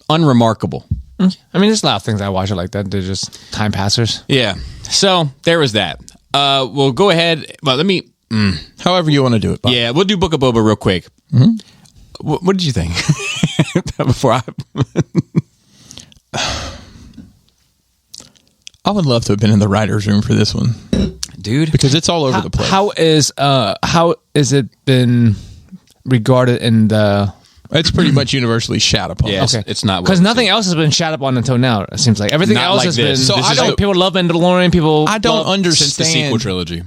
unremarkable. I mean, there's a lot of things I watch like that. They're just time passers. Yeah. So there was that. We'll go ahead. Well, let me. However you want to do it, Bob. Yeah, we'll do Book of Boba real quick. Mm-hmm. What did you think? Before I would love to have been in the writer's room for this one, dude, because it's all over the place. How is it been regarded in the? It's pretty much universally shat upon. Yes, okay. It's not because nothing else has been shat upon until now. It seems like everything else has been. So people love Mandalorian. I don't understand since the sequel trilogy.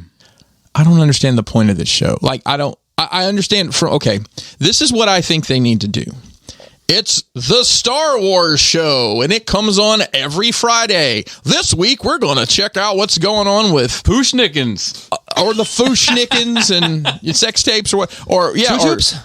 I don't understand the point of this show. I understand this is what I think they need to do. It's the Star Wars show, and it comes on every Friday. This week, we're going to check out what's going on with Pooshnickens. or the Fushnikins and sex tapes, or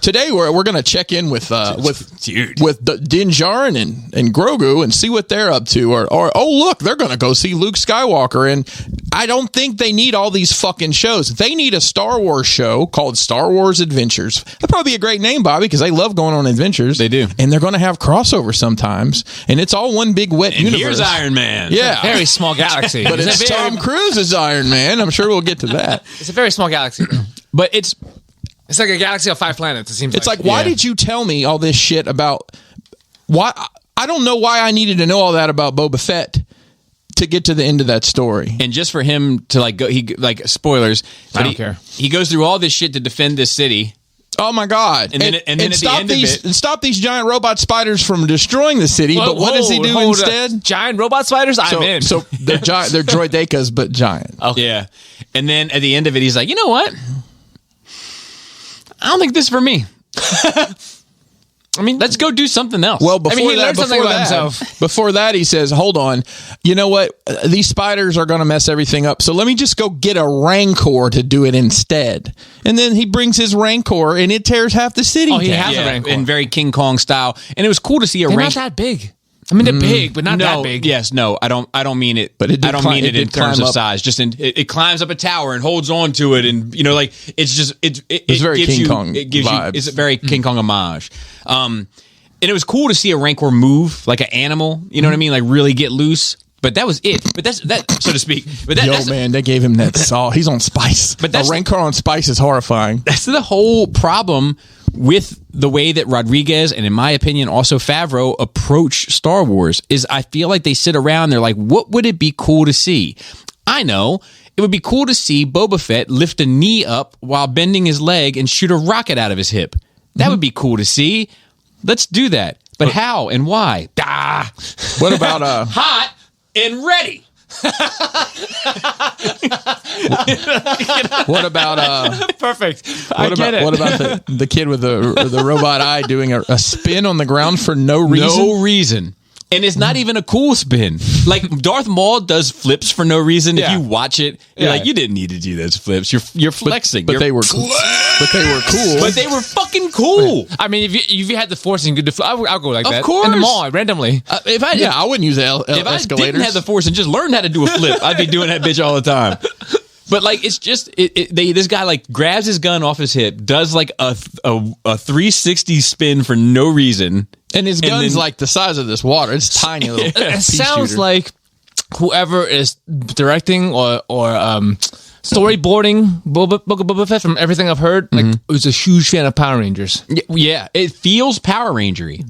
today we're going to check in with Din Djarin and Grogu and see what they're up to, or oh look, they're going to go see Luke Skywalker. And I don't think they need all these fucking shows. They need a Star Wars show called Star Wars Adventures. That'd probably be a great name, Bobby, because they love going on adventures. They do, and they're going to have crossover sometimes, and it's all one big wet universe. Here's Iron Man. Yeah, very small galaxy, but it's Tom Cruise's Iron Man. I'm sure we'll get to that. It's a very small galaxy, though. But it's like a galaxy of 5 planets. It seems it's like why did you tell me all this shit about why? I don't know why I needed to know all that about Boba Fett to get to the end of that story. And just for him to like go, he like spoilers. I don't care. He goes through all this shit to defend this city. Oh my God! And then at the end of it, stop these giant robot spiders from destroying the city. But what does he do instead? Giant robot spiders. I'm in. So they're giant. They're droidekas, but giant. Okay. Yeah. And then at the end of it, he's like, you know what? I don't think this is for me. I mean, let's go do something else. Well, before he learned something about himself. Before that, he says, hold on. You know what? These spiders are going to mess everything up. So let me just go get a Rancor to do it instead. And then he brings his Rancor and it tears half the city. Oh, he has a Rancor. In very King Kong style. And it was cool to see a Rancor. Not that big. I mean, they're big, but not that big. Yes, no, I don't mean it. But I don't mean it in terms of size. Just it climbs up a tower and holds on to it, and like it's just it's very King Kong. It gives vibes. you it's a very King Kong homage. And it was cool to see a Rancor move like an animal. You know what I mean? Like really get loose. But that was it. But that's so to speak. But man, they gave him that salt. He's on spice. But a Rancor on spice is horrifying. That's the whole problem with the way that Rodriguez and, in my opinion, also Favreau approach Star Wars. Is I feel like they sit around. They're like, what would it be cool to see? I know it would be cool to see Boba Fett lift a knee up while bending his leg and shoot a rocket out of his hip. That would be cool to see. Let's do that. But how and why? What about hot and ready? What about perfect? What about the kid with the robot eye doing a spin on the ground for no reason? No reason. And it's not even a cool spin. Like Darth Maul does flips for no reason. If you watch it, you're like, you didn't need to do those flips. You're flexing. But they were cool. But they were cool. But they were fucking cool. I mean, if you had the force and you could, I'll go like that. Of course. In the mall, randomly. I wouldn't use escalators. If I didn't have the force and just learned how to do a flip, I'd be doing that bitch all the time. But like, it's just this guy like grabs his gun off his hip, does like a 360 spin for no reason, and his gun's like the size of this water. It's tiny little. It sounds like whoever is directing or storyboarding Boba Fett, from everything I've heard, like was a huge fan of Power Rangers. Yeah, it feels Power Rangery.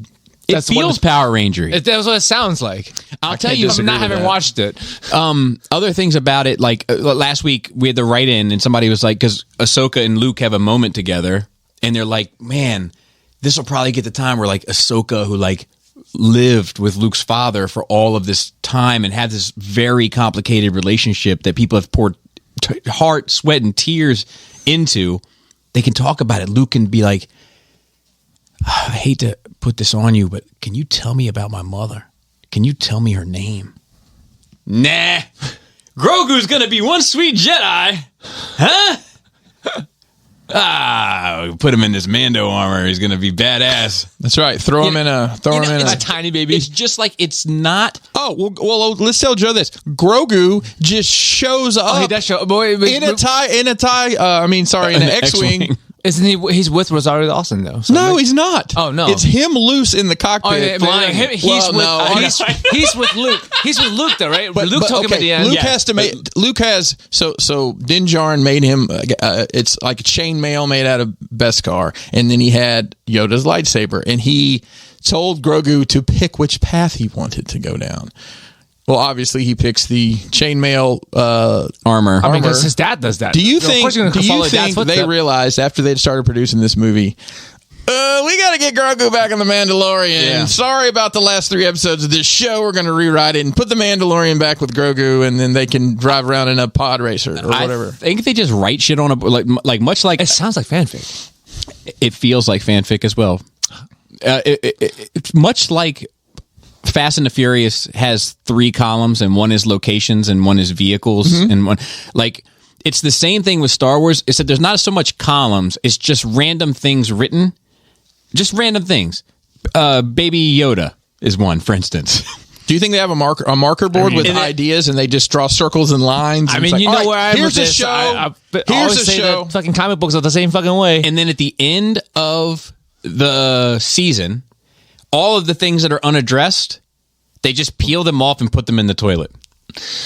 It feels Power Rangery. That's what it sounds like. I'll tell you, I'm not having watched it. Other things about it, like last week we had the write-in, and somebody was like, because Ahsoka and Luke have a moment together, and they're like, man, this will probably get the time where like Ahsoka, who like lived with Luke's father for all of this time and had this very complicated relationship that people have poured heart, sweat, and tears into, they can talk about it. Luke can be like, I hate to put this on you, but can you tell me about my mother? Can you tell me her name? Nah. Grogu's gonna be one sweet Jedi. Huh? Put him in this Mando armor. He's gonna be badass. That's right. Throw him in a tiny baby. It's just like, it's not. Oh well. Let's tell Joe this. Grogu just shows up. Oh, he does show up. Boy, in an X-wing. Isn't he? He's with Rosario Dawson though. So no, he's not. Oh no, it's him loose in the cockpit flying. He's with Luke. He's with Luke though, right? But Luke took him at the end. Luke has to make. Luke has so Din Djarin made him. It's like chainmail made out of Beskar, and then he had Yoda's lightsaber, and he told Grogu to pick which path he wanted to go down. Well, obviously, he picks the chainmail armor. I mean, because his dad does that. Do you think they realized after they'd started producing this movie, we got to get Grogu back in The Mandalorian. Yeah. Sorry about the last 3 episodes of this show. We're going to rewrite it and put The Mandalorian back with Grogu, and then they can drive around in a pod racer or whatever. I think they just write shit on a like much like it sounds like fanfic. It feels like fanfic as well. It's much like Fast and the Furious has 3 columns, and one is locations and one is vehicles, and one like it's the same thing with Star Wars. It's that there's not so much columns. It's just random things written. Just random things. Baby Yoda is one, for instance. Do you think they have a marker board with ideas and they just draw circles and lines? I mean, you know where I am with here's a this. show. Here's a show. Fucking comic books are the same fucking way. And then at the end of the season, all of the things that are unaddressed, they just peel them off and put them in the toilet.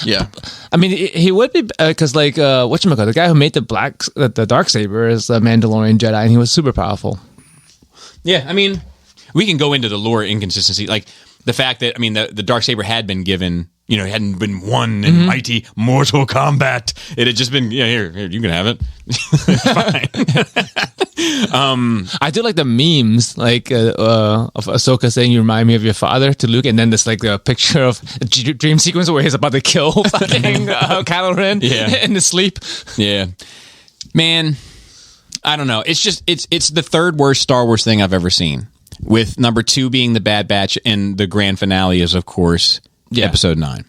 Yeah. I mean, he would be, because whatchamacallit, the guy who made the Darksaber is a Mandalorian Jedi, and he was super powerful. Yeah, I mean, we can go into the lore inconsistency. Like, the fact that, I mean, the Darksaber had been given, it hadn't been won in mighty Mortal Kombat. It had just been, here, you can have it. Fine. I do like the memes, like of Ahsoka saying, "You remind me of your father" to Luke, and then there's like a picture of a dream sequence where he's about to kill fucking Kylo Ren in his sleep. Yeah. Man, I don't know. It's just, it's the third worst Star Wars thing I've ever seen. With number 2 being the Bad Batch, and the grand finale is, of course, Episode 9.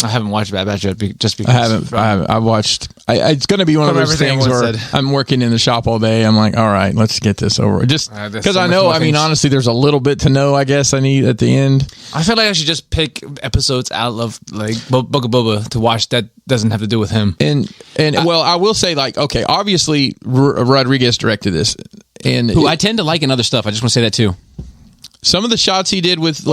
I haven't watched Bad Batch yet, just because. I haven't. I watched. It's going to be one of those things where I'm working in the shop all day. I'm like, all right, let's get this over. Just because I know. I mean, honestly, there's a little bit to know. I guess I need at the end. I feel like I should just pick episodes out of like Book of Boba to watch that doesn't have to do with him. And well, I will say, like, okay, obviously Rodriguez directed this, and who I tend to like in other stuff. I just want to say that too. Some of the shots he did with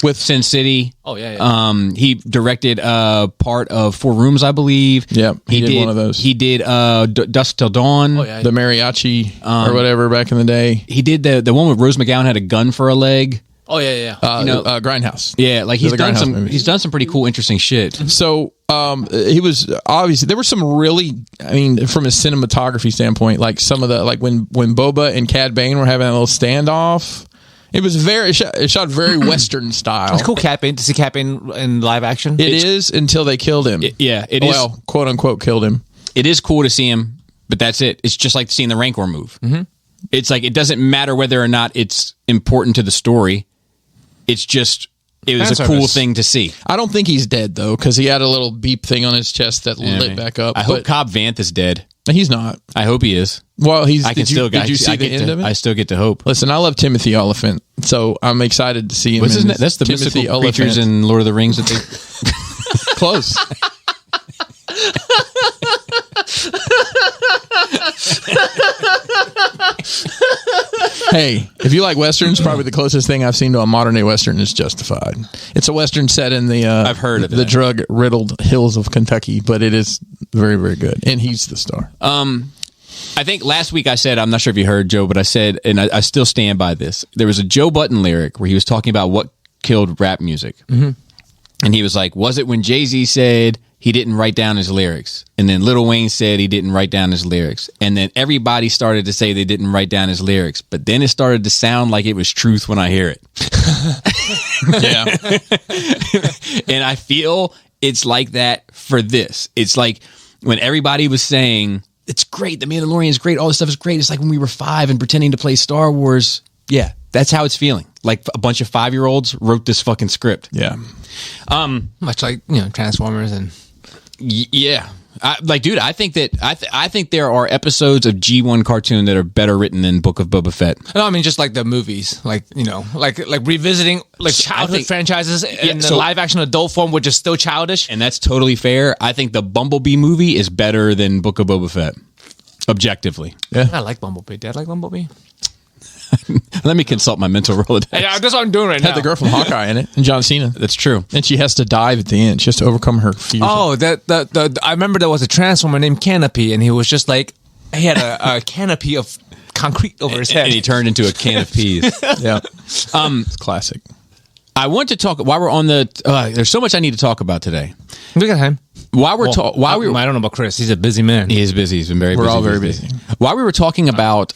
with Sin City. Oh yeah. He directed part of Four Rooms, I believe. Yeah, he did one of those. He did Dusk Till Dawn. Oh, yeah. The mariachi or whatever back in the day. He did the one where Rose McGowan had a gun for a leg. Oh yeah. Grindhouse. Yeah, like he's done some pretty cool, interesting shit. So he was obviously, there were some really, I mean, from a cinematography standpoint, like some of the, like when Boba and Cad Bane were having a little standoff. It was it shot very Western style. It's cool to see Cad Bane in live action. It is until they killed him. It is. Well, quote unquote, killed him. It is cool to see him, but that's it. It's just like seeing the Rancor move. Mm-hmm. It's like, it doesn't matter whether or not it's important to the story. It's just, it was a cool thing to see. I don't think he's dead, though, because he had a little beep thing on his chest that lit back up. I hope Cobb Vanth is dead. He's not. I hope he is. Well, did you see the end of it? I still get to hope. Listen, I love Timothy Oliphant, so I'm excited to see him. What's his name? That's the Timothy mystical creatures in Lord of the Rings that they... Close. Hey, if you like Westerns, probably the closest thing I've seen to a modern day Western is Justified. It's a Western set in the I've heard of the drug riddled hills of Kentucky, but it is very, very good, and he's the star. I think last week I said, I'm not sure if you heard, Joe, but I said, and I still stand by this, there was a Joe Budden lyric where he was talking about what killed rap music. Mm-hmm. And he was like, was it when Jay-Z said he didn't write down his lyrics? And then Lil Wayne said he didn't write down his lyrics. And then everybody started to say they didn't write down his lyrics. But then it started to sound like it was truth when I hear it. Yeah. And I feel it's like that for this. It's like when everybody was saying, it's great, The Mandalorian is great, all this stuff is great. It's like when we were 5 and pretending to play Star Wars. Yeah, that's how it's feeling. Like a bunch of 5-year-olds wrote this fucking script. Yeah. Much like, Transformers and... Yeah. Dude, I think that I think there are episodes of G1 cartoon that are better written than Book of Boba Fett. No, I mean just like the movies, like revisiting like childhood franchises in the live action adult form, which is still childish, and that's totally fair. I think the Bumblebee movie is better than Book of Boba Fett, objectively. Yeah, I like Bumblebee. Did I like Bumblebee? Let me consult my mental Rolodex. Yeah, that's what I'm doing right now. Had the girl from Hawkeye in it, and John Cena. That's true. And she has to dive at the end. She has to overcome her fears. Oh, I remember there was a Transformer named Canopy, and he was just like, he had a canopy of concrete over his head. And he turned into a can of peas. Yeah. It's classic. I want to talk, while we're on the, there's so much I need to talk about today. We got time. I don't know about Chris. He's a busy man. He is busy. He's been very busy. We're all very busy. While we were talking about,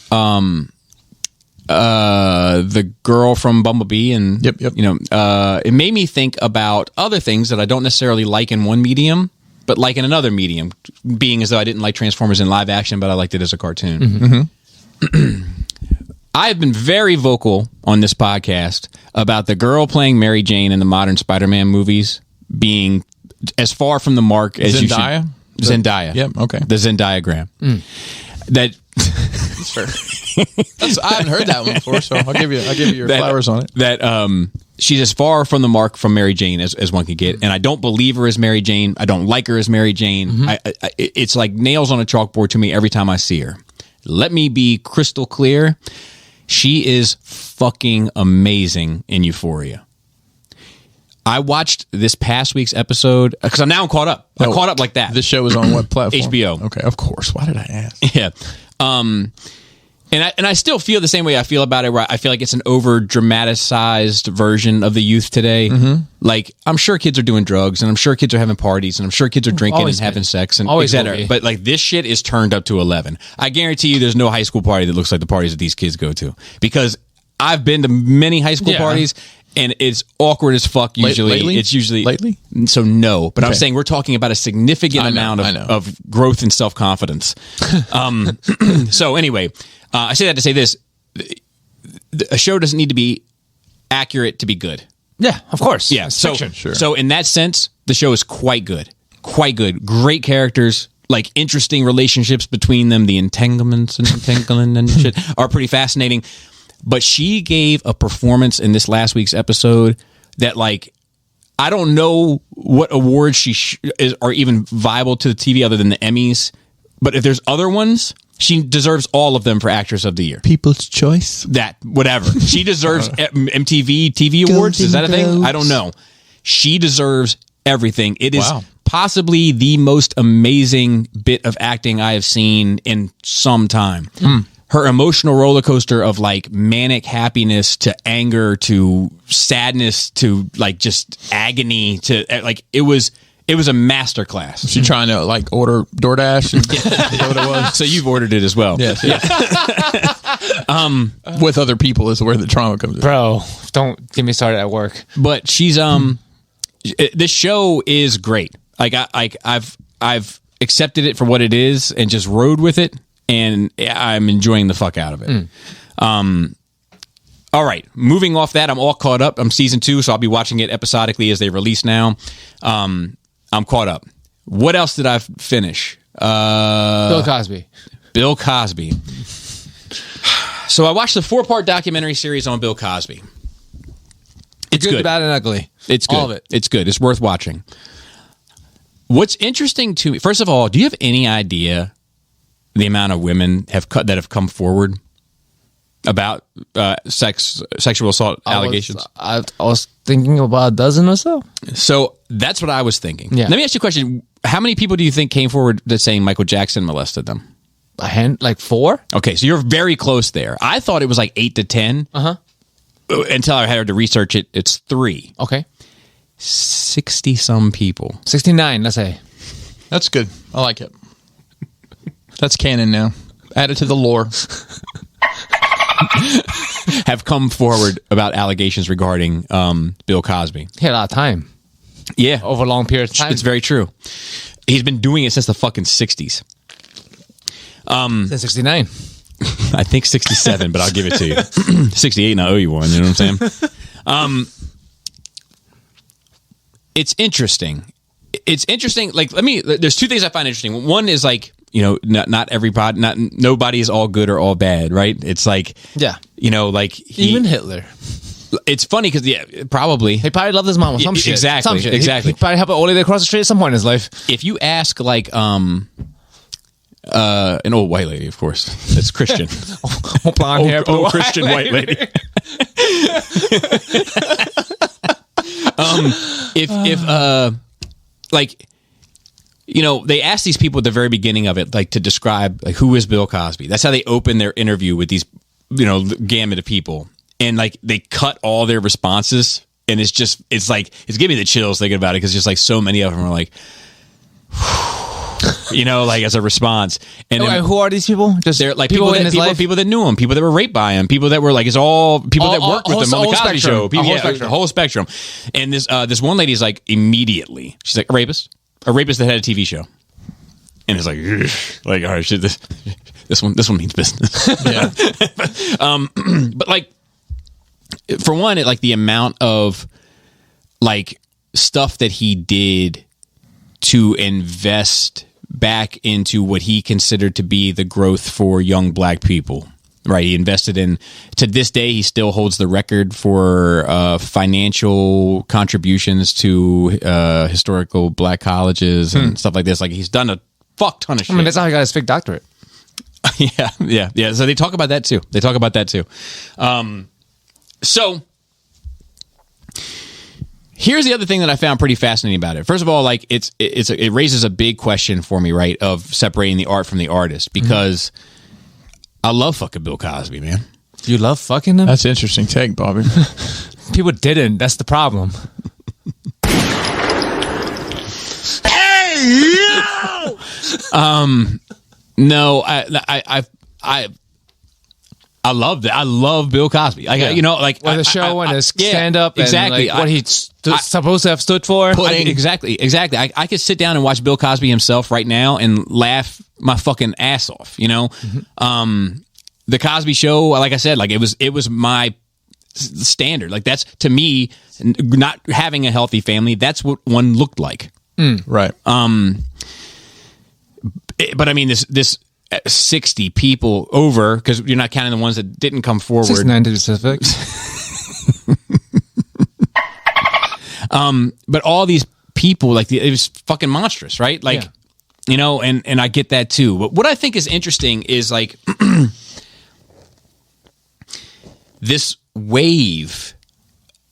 the girl from Bumblebee and yep. It made me think about other things that I don't necessarily like in one medium, but like in another medium, being as though I didn't like Transformers in live action, but I liked it as a cartoon. Mm-hmm. I have been very vocal on this podcast about the girl playing Mary Jane in the modern Spider-Man movies being as far from the mark as Zendaya? Zendaya. Yep. Okay. The Zendaya-Gram. That That's fair. I haven't heard that one before, so I'll give you your flowers on it. That she's as far from the mark from Mary Jane as one can get, and I don't believe her as Mary Jane. I don't like her as Mary Jane. It's like nails on a chalkboard to me every time I see her. Let me be crystal clear. She is fucking amazing in Euphoria. I watched this past week's episode because I'm now caught up. I'm caught up like that. This show is on what platform? HBO. Okay, of course. Why did I ask? Yeah. And I still feel the same way I feel about it, where I feel like it's an over dramatized version of the youth today. Like, I'm sure kids are doing drugs, and I'm sure kids are having parties, and I'm sure kids are drinking and having sex, and et cetera. But like, this shit is turned up to 11. I guarantee you there's no high school party that looks like the parties that these kids go to, because I've been to many high school parties, and it's awkward as fuck usually. Lately? It's usually... Lately? So no. But I'm saying we're talking about a significant amount of growth and self-confidence. So anyway, I say that to say this. A show doesn't need to be accurate to be good. Yeah, of course. Yeah. It's So, fiction. so in that sense, the show is quite good. Quite good. Great characters. Like, interesting relationships between them. The entanglements and entangling and shit are pretty fascinating. But she gave a performance in this last week's episode that, like, I don't know what awards she are even viable to the TV other than the Emmys. But if there's other ones, she deserves all of them for Actress of the Year. People's Choice? That, whatever. She deserves MTV TV Awards. Is that a thing? I don't know. She deserves everything. It is possibly the most amazing bit of acting I have seen in some time. Her emotional roller coaster of like manic happiness to anger to sadness to like just agony to like it was a masterclass. She trying to like order DoorDash? And, is that what it was? So you've ordered it as well. Yes. With other people is where the trauma comes in. Bro, don't get me started at work. But she's this show is great. Like I've accepted it for what it is and just rode with it. And I'm enjoying the fuck out of it. All right, moving off that, I'm all caught up. I'm season 2, so I'll be watching it episodically as they release now. I'm caught up. What else did I finish? Bill Cosby. Bill Cosby. So I watched the 4-part documentary series on Bill Cosby. It's good, bad, and ugly. It's good. All of it. It's good. It's worth watching. What's interesting to me, first of all, do you have any idea the amount of women that have come forward about sexual assault allegations? I was thinking about a dozen or so. So that's what I was thinking. Yeah. Let me ask you a question. How many people do you think came forward that saying Michael Jackson molested them? Like 4? Okay, so you're very close there. I thought it was like 8 to 10. Until I had to research it, it's 3. Okay. 60 some people. 69, let's say. That's good. I like it. That's canon now. Add it to the lore. Have come forward about allegations regarding Bill Cosby. He had a lot of time. Yeah. Over a long period of time. It's very true. He's been doing it since the fucking 60s. Since 69. I think 67, but I'll give it to you. 68 and I owe you one, you know what I'm saying? It's interesting. It's interesting. Like, there's 2 things I find interesting. One is like, you know, not everybody, nobody is all good or all bad, right? It's like, you know, like even Hitler. It's funny because probably he probably loved his mom or some shit. Exactly, exactly. He probably helped an old lady across the street at some point in his life. If you ask like an old white lady, of course, it's Christian, blonde hair, old Christian white lady. If like, you know, they ask these people at the very beginning of it, like, to describe, like, who is Bill Cosby? That's how they open their interview with these, you know, gamut of people. And, like, they cut all their responses. And it's just, it's like, it's giving me the chills thinking about it because just, like, so many of them are like, you know, like, as a response. And then, who are these people? Just they're like people that knew him, people that were raped by him, people that were like, it's all people that worked with him on the Cosby Show. People, the whole spectrum. And this one lady's like, immediately, she's like, a rapist that had a TV show. And it's like, all right, shit, this one means business. Yeah. But like, for one, it, like, the amount of like stuff that he did to invest back into what he considered to be the growth for young black people. Right, he invested in. To this day, he still holds the record for financial contributions to historical black colleges and stuff like this. Like, he's done a fuck ton of shit. I mean, that's how he got his fake doctorate. Yeah. So they talk about that too. So here's the other thing that I found pretty fascinating about it. First of all, like it raises a big question for me, right, of separating the art from the artist, because I love fucking Bill Cosby, man. You love fucking him? That's an interesting take, Bobby. People didn't. That's the problem. No, I love that. I love Bill Cosby. Like, you know, like the show and his stand up, exactly. And like what he's supposed to have stood for. Exactly. I could sit down and watch Bill Cosby himself right now and laugh my fucking ass off. You know, the Cosby Show. Like I said, like it was my standard. Like, that's, to me, not having a healthy family, that's what one looked like. Right. But I mean, this 60 people over, because you're not counting the ones that didn't come forward. 69 to Pacific. But all these people, like, it was fucking monstrous, right? Like, you know, and I get that too. But what I think is interesting is, like, this wave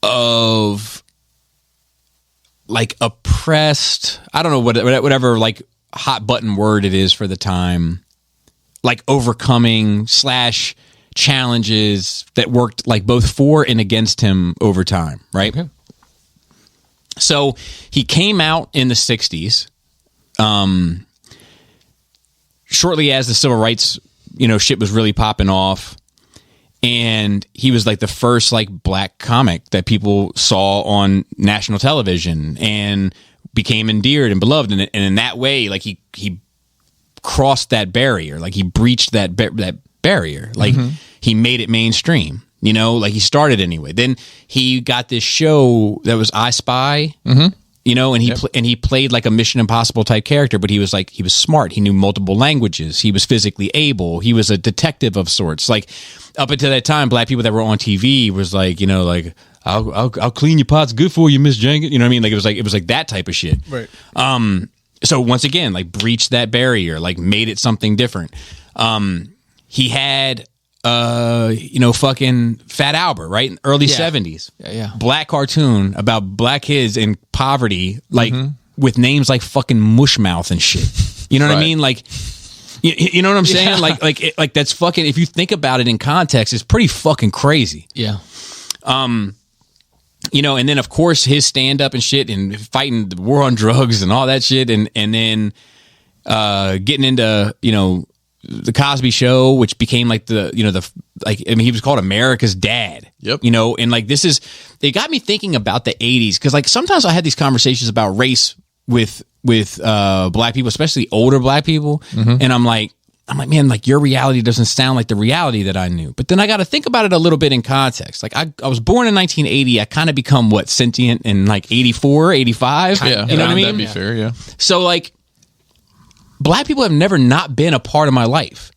of, like, oppressed, I don't know, whatever, like, hot button word it is for the time, like, overcoming / challenges that worked, like, both for and against him over time, right? Okay. So he came out in the 60s, shortly as the civil rights, you know, shit was really popping off. And he was, like, the first, like, black comic that people saw on national television and became endeared and beloved. And in that way, like, he crossed that barrier. Like, he breached that barrier. Like, he made it mainstream. You know, like, he started anyway. Then he got this show that was I Spy. You know, and he played like a Mission Impossible type character, but he was smart. He knew multiple languages. He was physically able. He was a detective of sorts. Like, up until that time, black people that were on TV was like, you know, like, I'll clean your pots good for you, Miss Jenkins. You know what I mean? Like, it was like that type of shit. Right. So once again, like, breached that barrier, like, made it something different. He had you know, fucking Fat Albert, right? Early 70s. Yeah. Black cartoon about black kids in poverty, like, with names like fucking Mushmouth and shit. You know what I mean? Like, you know what I'm saying? Like that's fucking, if you think about it in context, it's pretty fucking crazy. Yeah. You know, and then, of course, his stand-up and shit and fighting the war on drugs and all that shit, and then getting into, you know, the Cosby Show, which became like he was called America's dad. Yep. You know, and like, it got me thinking about the 80s, because, like, sometimes I had these conversations about race with black people, especially older black people, and I'm like, man, like, your reality doesn't sound like the reality that I knew. But then I got to think about it a little bit in context. Like, I was born in 1980. I kind of become sentient in like 84, 85. Yeah, you know what I mean? That'd be fair. Yeah. So, like, black people have never not been a part of my life.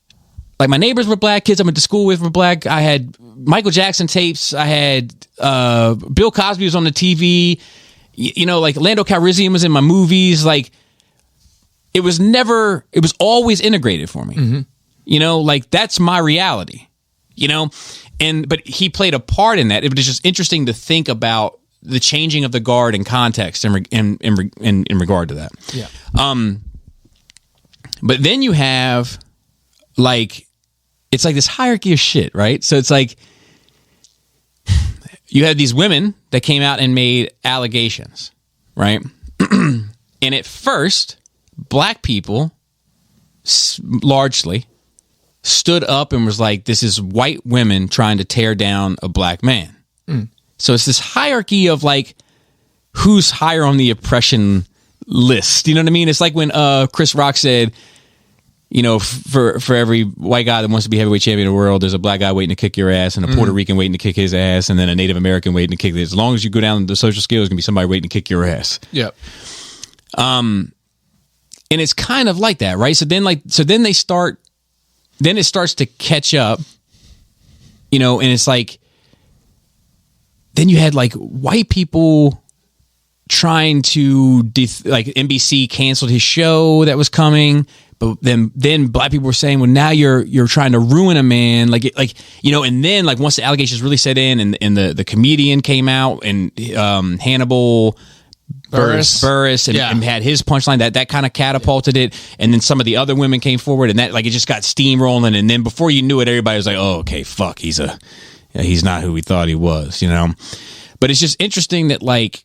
Like, my neighbors were black, kids I went to school with were black. I had Michael Jackson tapes. I had Bill Cosby was on the TV. You know, like, Lando Calrissian was in my movies. Like, it was always integrated for me. You know, like, that's my reality. You know, but he played a part in that. It was just interesting to think about the changing of the guard in context in regard to that. Yeah. But then you have, like, it's like this hierarchy of shit, right? So it's like, you had these women that came out and made allegations, right? And at first, black people largely stood up and was like, this is white women trying to tear down a black man. So it's this hierarchy of, like, who's higher on the oppression list. You know what I mean? It's like when Chris Rock said, you know, for every white guy that wants to be heavyweight champion of the world, there's a black guy waiting to kick your ass, and a Puerto Rican waiting to kick his ass, and then a Native American waiting to kick his. As long as you go down the social scale, there's gonna be somebody waiting to kick your ass. Yep. And it's kind of like that, right? So then it starts to catch up, you know, and it's like, then you had like white people trying to, like NBC canceled his show that was coming, but then black people were saying, well, now you're trying to ruin a man, like, you know, and then like once the allegations really set in and the comedian came out and Hannibal Buress and had his punchline that kind of catapulted it, and then some of the other women came forward, and that like it just got steamrolling, and then before you knew it, everybody was like, oh, okay, fuck, he's not who we thought he was, you know. But it's just interesting that like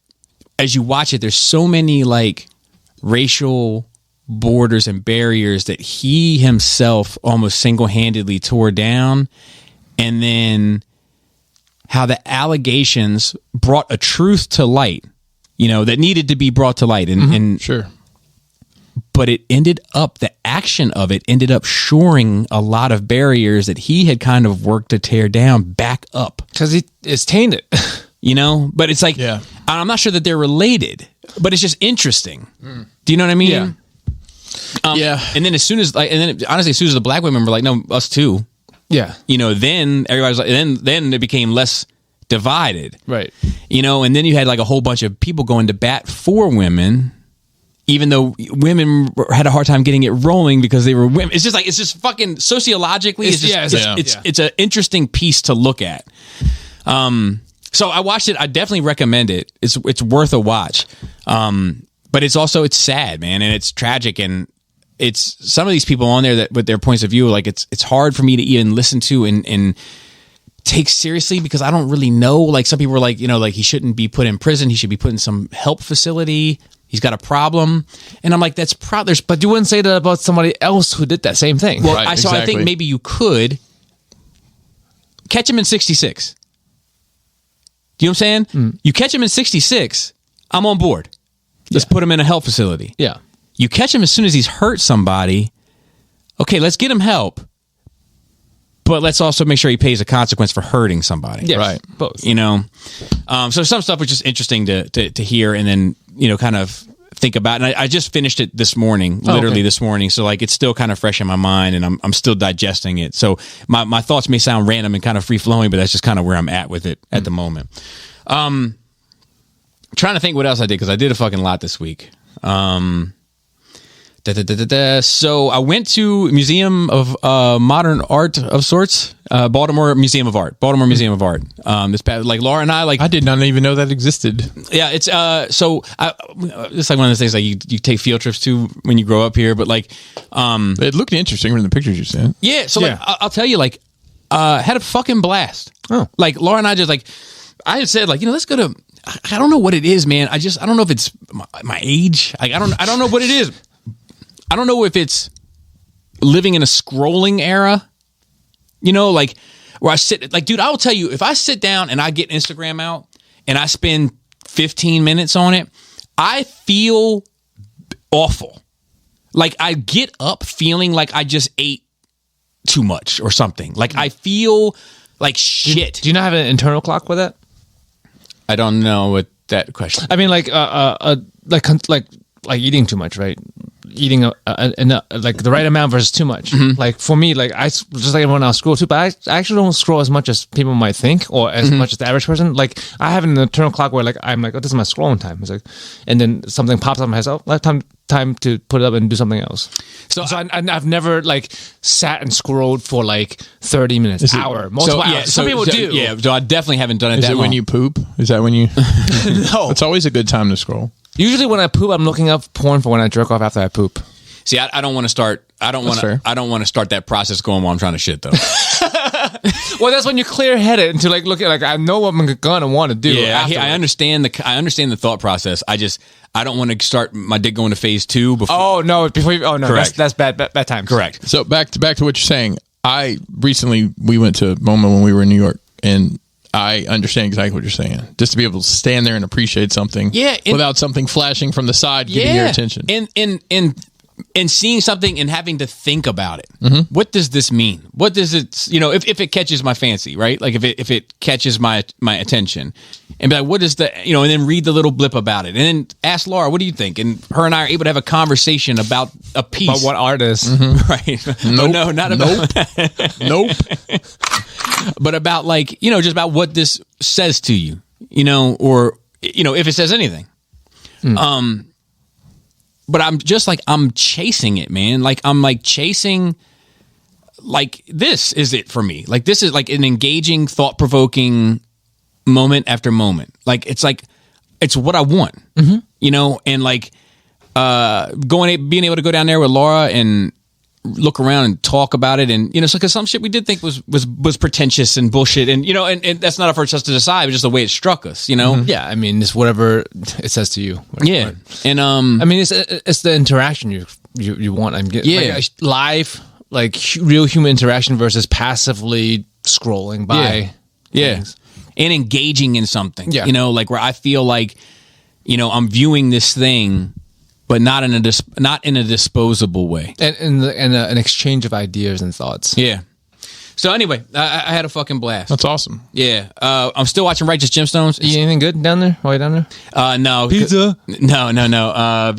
as you watch it, there's so many like racial borders and barriers that he himself almost single-handedly tore down, and then how the allegations brought a truth to light, you know, that needed to be brought to light. And sure. But the action of it ended up shoring a lot of barriers that he had kind of worked to tear down back up. Because it's tainted. You know? But it's like, I'm not sure that they're related, but it's just interesting. Do you know what I mean? Yeah. And then honestly, as soon as the black women were like, no, us too. Yeah. You know, then everybody's like, then it became less divided. Right. You know, and then you had like a whole bunch of people going to bat for women, even though women had a hard time getting it rolling because they were women. It's just fucking sociologically, it's an interesting piece to look at. So I watched it. I definitely recommend it. It's worth a watch. But it's sad, man, and it's tragic, and it's some of these people on there that with their points of view, like it's hard for me to even listen to and take seriously, because I don't really know. Like some people were like, you know, like he shouldn't be put in prison. He should be put in some help facility. He's got a problem. And I'm like, that's but you wouldn't say that about somebody else who did that same thing. Well, right, so I think maybe you could catch him in 66. Do you know what I'm saying? You catch him in 66, I'm on board. Let's put him in a help facility. Yeah. You catch him as soon as he's hurt somebody. Okay, let's get him help. But let's also make sure he pays a consequence for hurting somebody. Yes, right. Both. You know? So some stuff was just interesting to hear and then, you know, kind of think about. And I just finished it this morning, literally this morning. So like it's still kind of fresh in my mind and I'm still digesting it. So my thoughts may sound random and kind of free flowing, but that's just kind of where I'm at with it at the moment. Trying to think what else I did, because I did a fucking lot this week. So I went to Museum of Modern Art of sorts, Baltimore Museum of Art. This past, like Laura and I did not even know that existed. Yeah, it's it's like one of those things like you take field trips to when you grow up here, but like it looked interesting from the pictures you sent. Yeah, so like I'll tell you, like had a fucking blast. Oh, like Laura and I just like I had said like, you know, let's go to. I don't know what it is, man. I don't know if it's my age. Like I don't know what it is. I don't know if it's living in a scrolling era, you know, like where I sit, like, dude, I will tell you, if I sit down and I get Instagram out and I spend 15 minutes on it, I feel awful. Like I get up feeling like I just ate too much or something. Like I feel like shit. Do you not have an internal clock with it? I don't know what that question. I mean, like eating too much, right? Eating like the right amount versus too much. Mm-hmm. Like for me, like I just like everyone else scroll too, but I actually don't scroll as much as people might think, or as much as the average person. Like I have an internal clock where like I'm like, oh, this is my scrolling time. It's like, and then something pops up in my head. Oh, I have time to put it up and do something else. So I've never like sat and scrolled for like 30 minutes, hour, multiple hours. Some people do. Yeah, so I definitely haven't done it. Is it when you poop? Is that when you? No, it's always a good time to scroll. Usually when I poop, I'm looking up porn for when I jerk off after I poop. See, I don't want to start. I don't want to start that process going while I'm trying to shit though. Well, that's when you're clear headed and to like look at like I know what I'm gonna want to do. Yeah, I understand the thought process. I don't want to start my dick going to phase 2 before. Oh no! Correct. That's bad time. Correct. So back to what you're saying. We went to MoMA when we were in New York, and I understand exactly what you're saying. Just to be able to stand there and appreciate something, without something flashing from the side, getting your attention. And and seeing something and having to think about it. What does this mean? What does it, if it catches my fancy, right? Like if it catches my attention, and be like, what is the, and then read the little blip about it, and then ask Laura, what do you think? And her and I are able to have a conversation about a piece. But what artist? Right? Nope. No, not about. Nope. But about just about what this says to you, or if it says anything. But I'm just I'm chasing it, man. I'm chasing, this is it for me. This is an engaging, thought-provoking moment after moment. It's what I want, and being able to go down there with Laura and look around and talk about it, and because some shit we did think was pretentious and bullshit, and and that's not up for us to decide, but just the way it struck us, Yeah, I mean, it's whatever it says to you. Yeah, and I mean, it's the interaction you want. I'm getting live, real human interaction versus passively scrolling by. Yeah, and engaging in something. Yeah, where I feel I'm viewing this thing, but not in a disposable way, and an exchange of ideas and thoughts. Yeah. So anyway, I had a fucking blast. That's awesome. Yeah. I'm still watching Righteous Gemstones. You anything good down there? While you're down there? No. Pizza? No.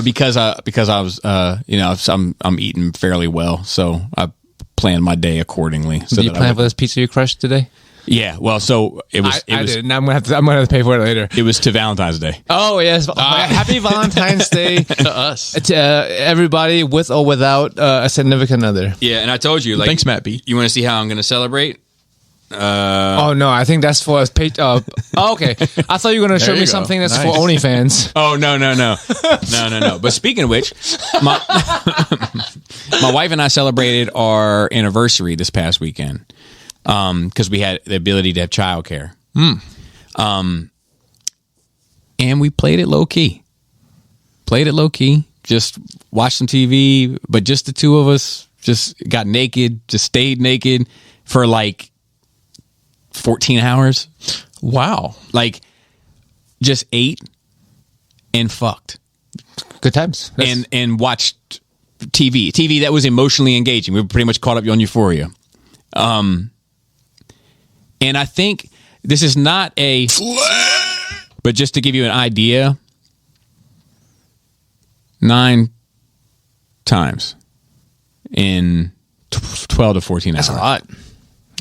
Because I was, I'm eating fairly well, so I planned my day accordingly. So Did you plan for this pizza you crushed today? Yeah, well, so it was. I did. Now I'm gonna have to pay for it later. It was to Valentine's Day. Oh yes, happy Valentine's Day to us, to everybody with or without a significant other. Yeah, and I told you, thanks, Matt B. You want to see how I'm going to celebrate? Oh no, I think that's for us. Okay, I thought you were going to show me something that's for OnlyFans. Oh no. But speaking of which, my wife and I celebrated our anniversary this past weekend. Because we had the ability to have childcare. And we played it low key. Just watched some TV, but just the two of us. Just got naked. Just stayed naked for 14 hours. Wow. Just ate and fucked. Good times. And watched TV that was emotionally engaging. We were pretty much caught up on Euphoria. And I think this is not but just to give you an idea, 9 times in 12 to 14 hours. That's a lot.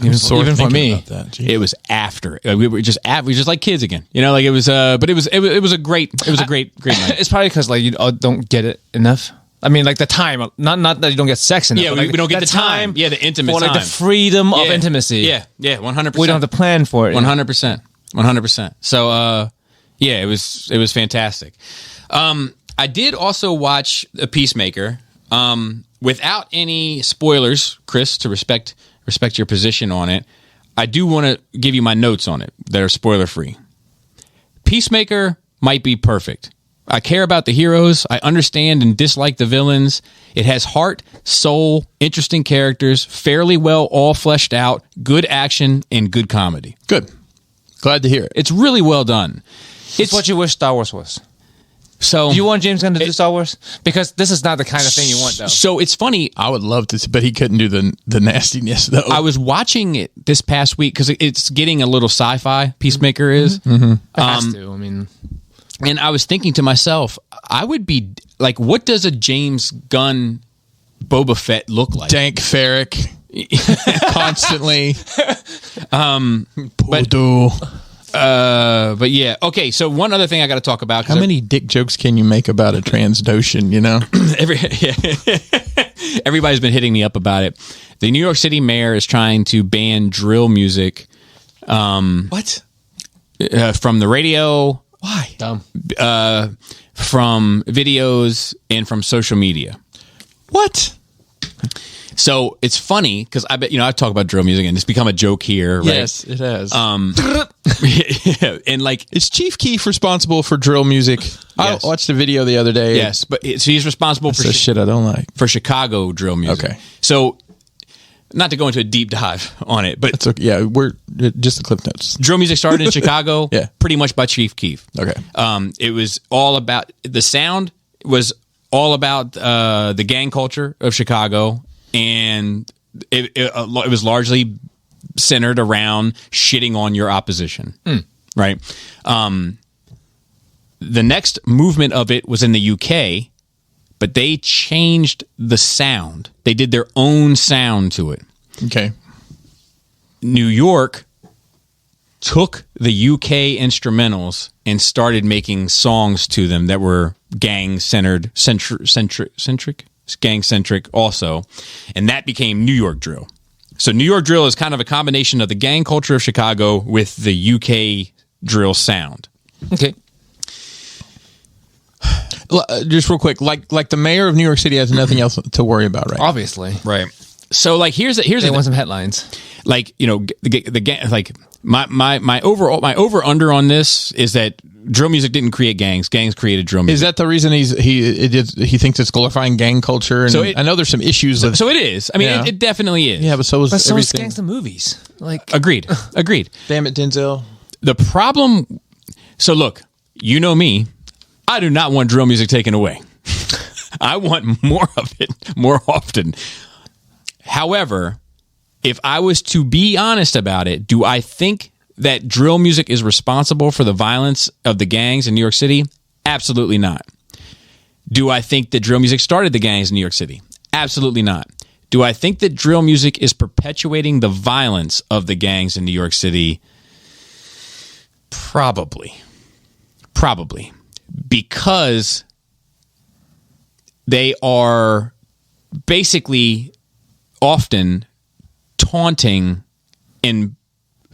Even for me, it was after we were just like kids again. It was. But it was a great night. It's probably because you don't get it enough. I mean, the time, not that you don't get sex enough. Yeah, we don't get the time. Yeah, the intimate time. The freedom of intimacy. Yeah, 100%. We don't have to plan for it. 100%. So, it was fantastic. I did also watch a Peacemaker without any spoilers, Chris, to respect your position on it. I do want to give you my notes on it that are spoiler free. Peacemaker might be perfect. I care about the heroes. I understand and dislike the villains. It has heart, soul, interesting characters, fairly well all fleshed out, good action, and good comedy. Good. Glad to hear it. It's really well done. It's what you wish Star Wars was. So, do you want James Gunn to do Star Wars? Because this is not the kind of thing you want, though. So it's funny. I would love to, but he couldn't do the nastiness, though. I was watching it this past week because it's getting a little sci-fi. Peacemaker is. It has to. I mean... And I was thinking to myself, I would be what does a James Gunn Boba Fett look like? Dank Ferrick, constantly. But yeah, okay. So one other thing I got to talk about. How many dick jokes can you make about a Transdoshan? Everybody's been hitting me up about it. The New York City mayor is trying to ban drill music. What? From the radio. Why? Dumb. From videos and from social media. What? So it's funny because I bet I've talked about drill music and it's become a joke here, right? Yes, it has. And is Chief Keef responsible for drill music? Yes. I watched a video the other day. Yes, but so he's responsible for shit I don't like for Chicago drill music. Okay, so. Not to go into a deep dive on it, but that's okay. Yeah, we're just the clip notes. Drill music started in Chicago, pretty much by Chief Keef. Okay, it was all about the sound was all about the gang culture of Chicago, and it was largely centered around shitting on your opposition, right? The next movement of it was in the UK, but they changed the sound. They did their own sound to it. Okay. New York took the UK instrumentals and started making songs to them that were gang-centered, gang-centric also, and that became New York drill. So New York drill is kind of a combination of the gang culture of Chicago with the UK drill sound. Okay. Just real quick, like the mayor of New York City has nothing else to worry about, right? Obviously. Right. So like here's They want some headlines. like, you know, the gang, like my over under on this is that drill music didn't create gangs. Gangs created drill music. Is that the reason he thinks it's glorifying gang culture? And So I know there's some issues with. So it is. I mean, Yeah. it definitely is. Yeah, but so is But so is everything. gangsta movies. Like, Agreed. Damn it, Denzel. The problem. So look, you know me. I do not want drill music taken away. I want more of it more often. However, if I was to be honest about it, do I think that drill music is responsible for the violence of the gangs in New York City? Absolutely not. Do I think that drill music started the gangs in New York City? Absolutely not. Do I think that drill music is perpetuating the violence of the gangs in New York City? Probably. Because they are basically often taunting, and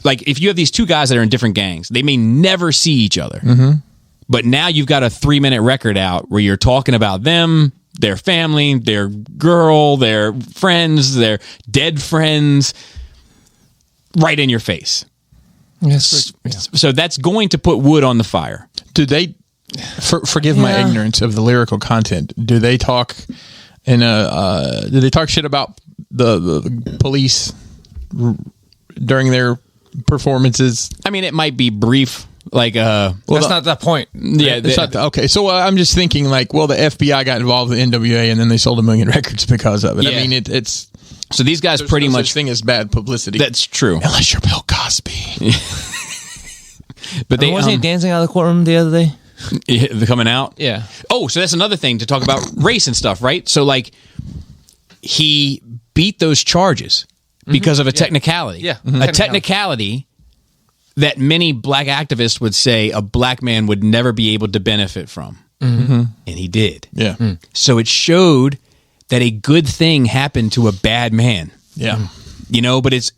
like if you have these two guys that are in different gangs, they may never see each other. But now you've got a 3-minute record out where you're talking about them, their family, their girl, their friends, their dead friends, right in your face. yes, So that's going to put wood on the fire. Do they? Forgive my ignorance of the lyrical content. Do they talk in a? Do they talk shit about the police during their performances? I mean, it might be brief, like that's not the point. yeah, It's not okay. So I'm just thinking like, well, the FBI got involved with NWA and then they sold 1 million records because of it. Yeah. I mean, it's so these guys pretty no much such thing as bad publicity. that's true. Unless you're Bill Cosby. But they Wasn't he dancing out of the courtroom the other day? they're coming out. Yeah. Oh, so that's another thing to talk about race and stuff, right? So like he beat those charges because of a technicality. Yeah. A technicality that many black activists would say a black man would never be able to benefit from. And he did. Yeah. So it showed that a good thing happened to a bad man. Yeah. You know, but it's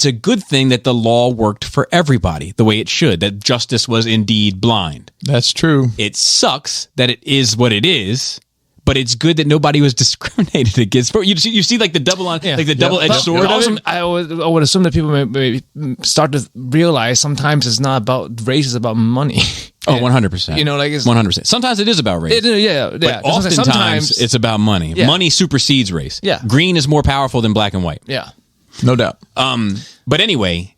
a good thing that the law worked for everybody the way it should, that justice was indeed blind. That's true. It sucks that it is what it is, but it's good that nobody was discriminated against. You see like the double-edged sword of Also, it? I would assume that people may start to realize sometimes it's not about race, it's about money. Oh, 100%. You know, like it's 100%. Sometimes it is about race. yeah. But oftentimes it's about money. Yeah. Money supersedes race. Yeah. Green is more powerful than black and white. yeah. No doubt. But anyway,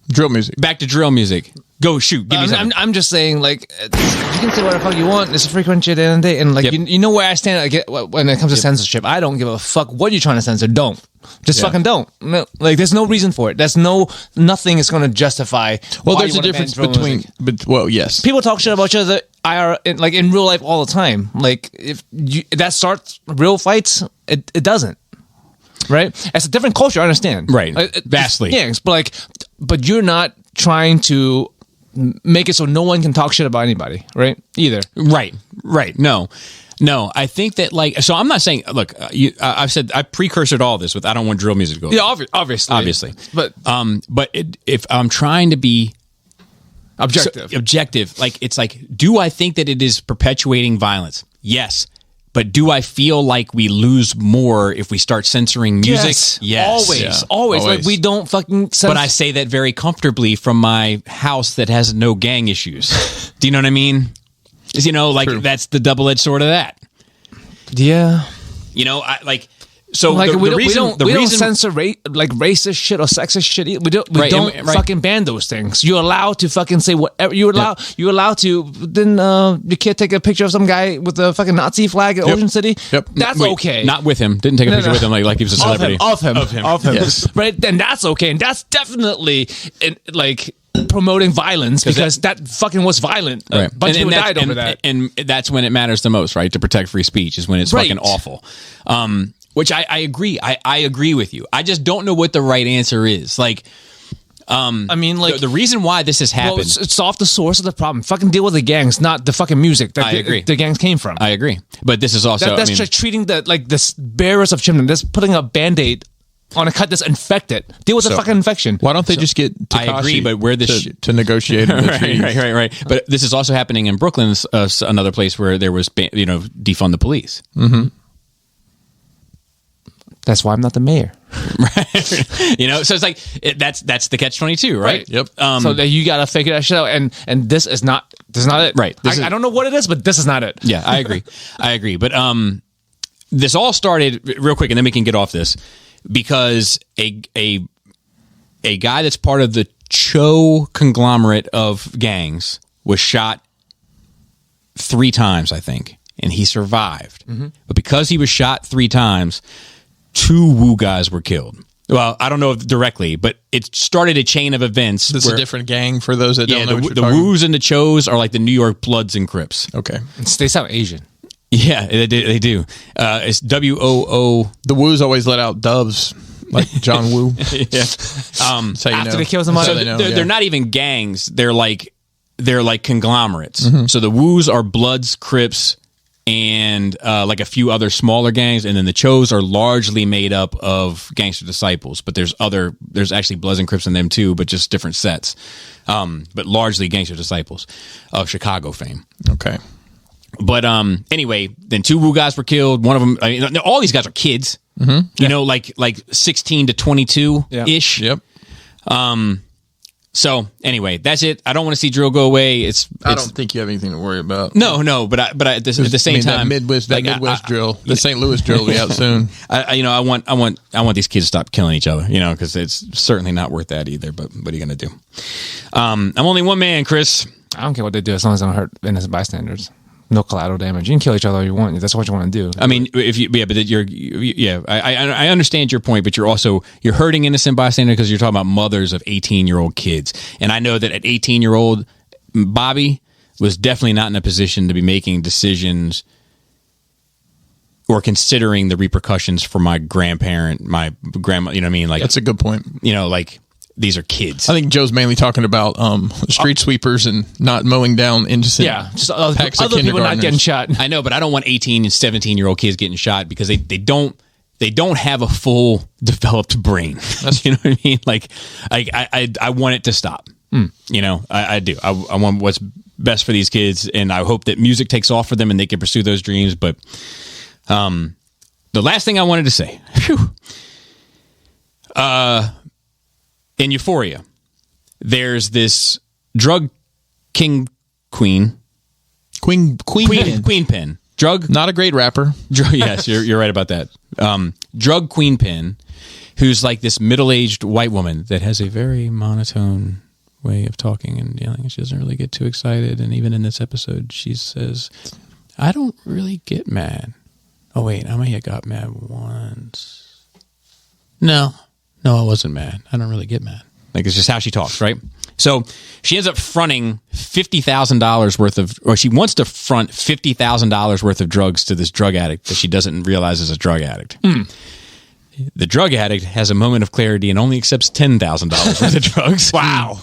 Drill music. back to drill music. Go shoot. Give me something. I'm just saying, like, you can say what the fuck you want. It's a free country at the end of the day, and like, Yep. you know where I stand when it comes to censorship. I don't give a fuck what you're trying to censor. Don't. Just fucking don't. No, like, there's no reason for it. Nothing is going to justify. Well, why there's you a wanna ban difference drill between. music. But well, yes. People talk shit about each other like in real life all the time. Like if that starts real fights, it doesn't. Right? It's a different culture. I understand. Right. Vastly. Yeah, but you're not trying to make it so no one can talk shit about anybody, right? Either. Right. No. I think that so I'm not saying. Look, I've said I precursored all this with I don't want drill music to go. Yeah, obviously. But if I'm trying to be objective, like it's like, do I think that it is perpetuating violence? Yes. But do I feel like we lose more if we start censoring music? Yes. Always. Like we don't fucking censor. But I say that very comfortably from my house that has no gang issues. Do you know what I mean? You know, like True. That's the double-edged sword of that. Yeah. You know, So like we reason, don't censor like racist shit or sexist shit. We don't fucking ban those things. You're allowed to fucking say whatever. You're allowed to. Then your kid take a picture of some guy with a fucking Nazi flag at Ocean City. Yep. That's okay. Not with him. Didn't take a picture with him like he was a celebrity. Of him. Yes. Right. Then that's okay, and that's definitely like promoting violence because that fucking was violent. Right. A bunch of people died over that. And that's when it matters the most, right? To protect free speech is when it's fucking awful. Which I agree. I agree with you. I just don't know what the right answer is. Like, I mean, like the reason why this has happened. Well, it's solve the source of the problem. Fucking deal with the gangs, not the fucking music that I agree. the gangs came from. I agree. But this is also that's just treating the bearers of children. That's putting a Band-Aid on a cut that's infected. Deal with the fucking infection. Why don't they just get Tekashi I agree, but where this to negotiate? right. But this is also happening in Brooklyn, another place where there was defund the police. Mm-hmm. That's why I'm not the mayor. Right. So it's like that's the catch-22, right? Yep. So that you gotta figure that shit out, and this is not it. Right. I don't know what it is, but this is not it. Yeah, I agree. But this all started real quick, and then we can get off this because a guy that's part of the Cho conglomerate of gangs was shot 3 times, I think, and he survived. Mm-hmm. But because he was shot 3 times, 2 Wu guys were killed. Well, I don't know if directly, but it started a chain of events. This is a different gang for those that don't know what you're the Wus and the Chos are like the New York Bloods and Crips. Okay. They sound Asian. Yeah, they do. It's WOO. The Wus always let out doves, like John Woo. Yeah. After they kill somebody. So they're not even gangs. They're like conglomerates. Mm-hmm. So the Wus are Bloods, Crips, and like a few other smaller gangs, and then the Chos are largely made up of gangster disciples. But there's actually Bloods and Crips in them too, but just different sets. But largely gangster disciples of Chicago fame. Okay. But anyway, then 2 Wu guys were killed. One of them, all these guys are kids. Mm-hmm. Like 16 to 22 ish. Yep. So anyway, that's it. I don't want to see drill go away. I don't think you have anything to worry about. No. But at the same time, that Midwest drill, the St. Louis drill will be out soon. I want these kids to stop killing each other. Because it's certainly not worth that either. But what are you gonna do? I'm only one man, Chris. I don't care what they do as long as they don't hurt innocent bystanders. No collateral damage. You can kill each other if you want. That's what you want to do. I mean, I understand your point, but you're hurting innocent bystanders because you're talking about mothers of 18-year-old kids. And I know that at 18-year-old, Bobby was definitely not in a position to be making decisions or considering the repercussions for my grandparent, my grandma. You know what I mean? Like, that's a good point. These are kids. I think Joe's mainly talking about street sweepers and not mowing down innocent. Yeah, just other people not getting shot. I know, but I don't want 18 and 17-year-old kids getting shot because they don't have a full developed brain. You know what I mean? Like, I want it to stop. I do. I want what's best for these kids, and I hope that music takes off for them and they can pursue those dreams. But the last thing I wanted to say. In Euphoria, there's this drug queen pen. Drug, not a great rapper. Yes, you're right about that. Drug queen pen, who's like this middle-aged white woman that has a very monotone way of talking and yelling. She doesn't really get too excited, and even in this episode, she says, "I don't really get mad." Oh wait, I may have got mad once. No, I wasn't mad. I don't really get mad. Like, it's just how she talks, right? So she ends up fronting $50,000 worth of, or she wants to front $50,000 worth of drugs to this drug addict that she doesn't realize is a drug addict. The drug addict has a moment of clarity and only accepts $10,000 worth of drugs. Wow.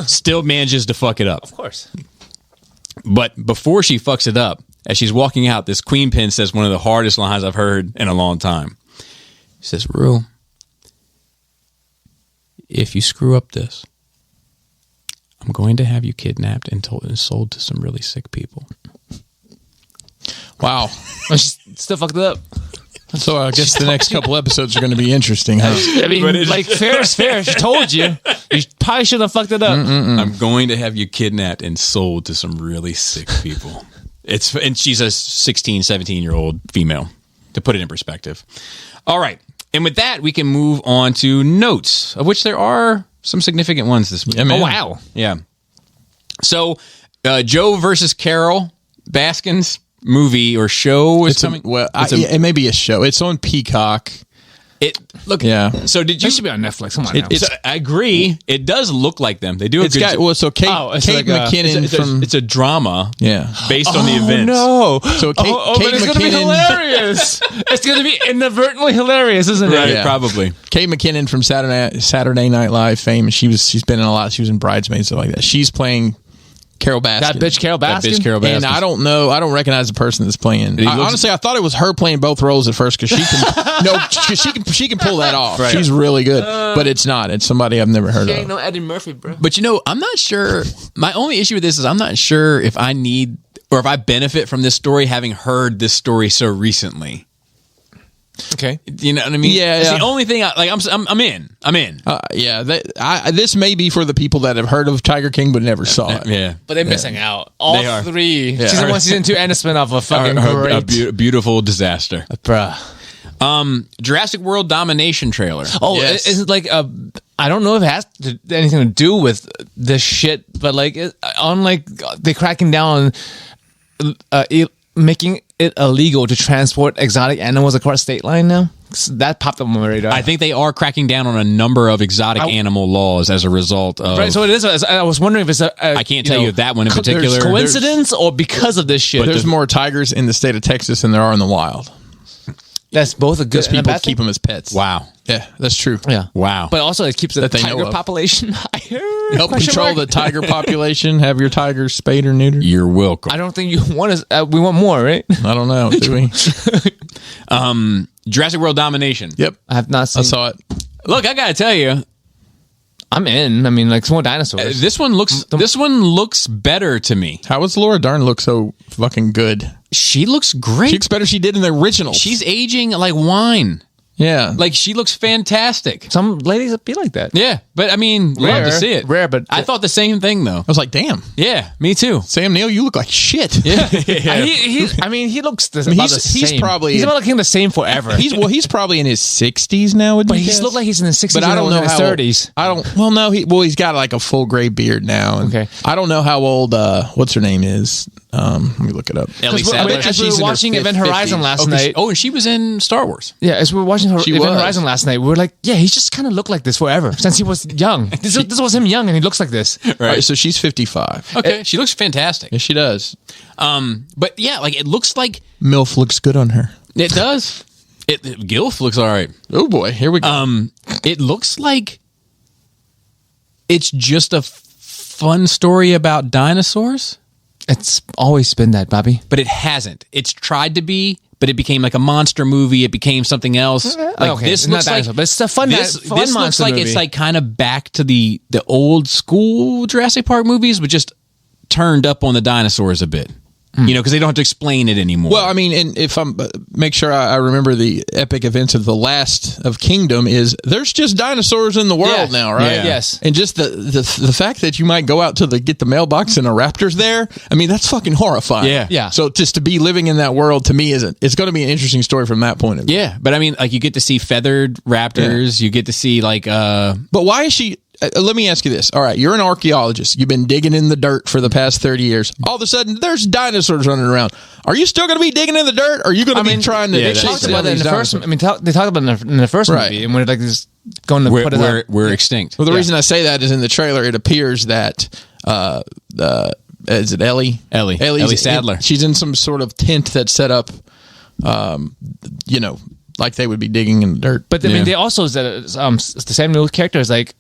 Still manages to fuck it up. Of course. But before she fucks it up, as she's walking out, this queen pin says one of the hardest lines I've heard in a long time. She says, "Rue, if you screw up this, I'm going to have you kidnapped and sold to some really sick people." Wow. She still fucked it up. So I guess the next couple episodes are going to be interesting, huh? I mean, like, fair is fair. She told you. You probably should have fucked it up. I'm going to have you kidnapped and sold to some really sick people. And she's a 16, 17-year-old female. to put it in perspective. All right. And with that, we can move on to notes, of which there are some significant ones this week. Yeah, man. Oh, wow. Yeah. So, Joe versus Carol Baskin's movie or show is coming. It may be a show. It's on Peacock. Yeah. So did you? It should be on Netflix. Come on now. I agree. It does look like them. They do. Kate McKinnon from. It's a drama. Yeah. Based on the events. No. So Kate it's going to be hilarious. It's going to be inadvertently hilarious, isn't it? Right. Yeah. Probably. Kate McKinnon from Saturday Night Live fame. She's been in a lot. She was in Bridesmaids, stuff like that. She's playing Carol Baskin. That bitch Carol Baskin. And I don't know. I don't recognize the person that's playing. Honestly, I thought it was her playing both roles at first because she can. No, she can pull that off. Right. She's really good, but it's not. It's somebody I've never heard of. Ain't no Eddie Murphy, bro. But I'm not sure. My only issue with this is I'm not sure if I need or if I benefit from this story having heard this story so recently. Okay, you know what I mean? Yeah, it's the only thing. I'm in. This may be for the people that have heard of Tiger King but never saw it. Yeah, but they're missing out. All They are. three. Yeah. Season 1, Season 2, and a spinoff of fucking great. a beautiful disaster. Bruh. Jurassic World Domination trailer. Oh, Yes. is it like I don't know if it has anything to do with this shit, but like they're cracking down on making it illegal to transport exotic animals across state line now. That popped up on my radar. I think they are cracking down on a number of exotic animal laws as a result of. Right, so it is. I was wondering if it's I can't tell you that one in particular. There's coincidence or because of this shit. But there's more tigers in the state of Texas than there are in the wild. That's both a good Because and a people bad keep them as pets. Wow. Yeah, that's true. Yeah. Wow. But also it keeps the they know tiger of. population higher. Help control the tiger population. Have your tigers spayed or neutered. You're welcome. I don't think you want us. We want more, right? I don't know. Do we? Jurassic World Domination. Yep. I have not seen. I saw it. Look, I gotta tell you, I'm in. I mean, like some more dinosaurs. this one looks better to me. How does Laura Dern look so fucking good? She looks great. She looks better than she did in the original. She's aging like wine. Yeah. Like she looks fantastic. Some ladies be like that. Yeah, but I mean, love to see it. Rare, but I thought the same thing though. I was like, damn. Yeah, me too. Sam Neill, you look like shit. Yeah. He looks about the same. He's about looking the same forever. He's probably in his 60s now. But he looked like he's in his 60s. But I don't know in his how 30s. I don't. Well, no. He's got like a full gray beard now. And okay. I don't know how old. What's her name is? Let me look it up. Ellie Sattler. As we were watching Event Horizon last night. Oh, and she was in Star Wars. Yeah, as we were watching Event Horizon last night, we were like, yeah, he's just kind of looked like this forever since he was young. This was him young, and he looks like this. Right. All right, so she's 55. Okay, she looks fantastic. Yeah, she does. But yeah, like it looks like MILF looks good on her. It does. Gilf looks all right. Oh boy, here we go. It looks like it's just a fun story about dinosaurs. It's always been that, Bobby. But it hasn't. It's tried to be, but it became like a monster movie. It became something else. Like okay, this it's looks not like dinosaur, but it's a fun this monster looks like movie. it's like kind of back to the old school Jurassic Park movies, but just turned up on the dinosaurs a bit. You know, because they don't have to explain it anymore. Well, I mean, and if I'm make sure I remember the epic events of the Last of Kingdom is there's just dinosaurs in the world now, right? Yeah. Yes. And just the fact that you might go out to get the mailbox and a raptor's there, I mean, that's fucking horrifying. Yeah. Yeah. So just to be living in that world to me it's going to be an interesting story from that point of view. yeah, but I mean, like you get to see feathered raptors. You get to see like But why is she? Let me ask you this. All right, you're an archaeologist. You've been digging in the dirt for the past 30 years. All of a sudden, there's dinosaurs running around. Are you still going to be digging in the dirt? Or are you going to be trying to? yeah, They talked about that it in the first. I mean, they talked about it in the first Right. movie, and we're like just going to put it out. we're extinct. Well, the reason I say that is in the trailer, it appears that is it Ellie? Ellie Sattler. She's in some sort of tent that's set up, like they would be digging in the dirt. But I mean, they also said the Sam Neill character is like,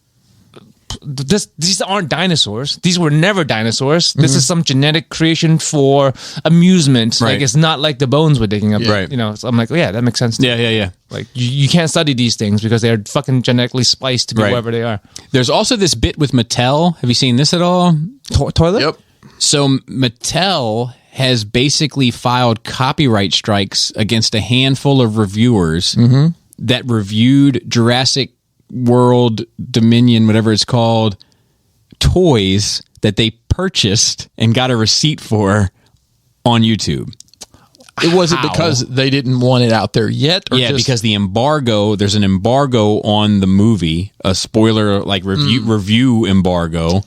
these aren't dinosaurs. These were never dinosaurs. This is some genetic creation for amusement. Right. Like it's not like the bones we're digging up. Yeah. Right. You know, so I'm like, yeah, that makes sense. Yeah. Like you can't study these things because they're fucking genetically spliced to be Right. wherever they are. There's also this bit with Mattel. Have you seen this at all? Toilet? Yep. So Mattel has basically filed copyright strikes against a handful of reviewers that reviewed Jurassic World Dominion, whatever it's called, toys that they purchased and got a receipt for on YouTube. Was it because they didn't want it out there yet? Or because the embargo, there's an embargo on the movie, a spoiler review embargo,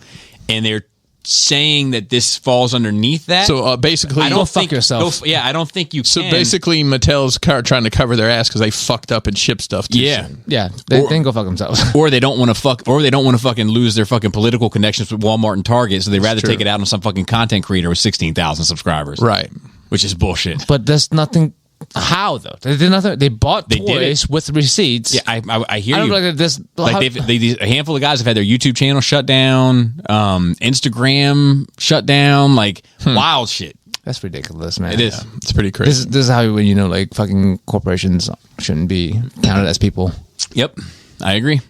and they're saying that this falls underneath that. So basically, I don't think yourself. I don't think you So can. basically, Mattel's trying to cover their ass because they fucked up and shipped stuff too soon. Yeah, they can go fuck themselves. Or they don't want to fucking lose their fucking political connections with Walmart and Target, so they'd rather take it out on some fucking content creator with 16,000 subscribers. Right. Which is bullshit. But there's nothing. How though? They did nothing. They bought toys with receipts. Yeah, I hear I don't you. know, like this. Like a handful of guys have had their YouTube channel shut down, Instagram shut down, like wild shit. That's ridiculous, man. It is. Yeah, it's pretty crazy. This is how like fucking corporations shouldn't be counted as people. Yep, I agree.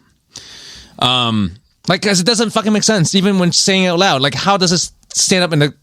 Like, because it doesn't fucking make sense, even when saying it out loud. Like, how does it stand up in the?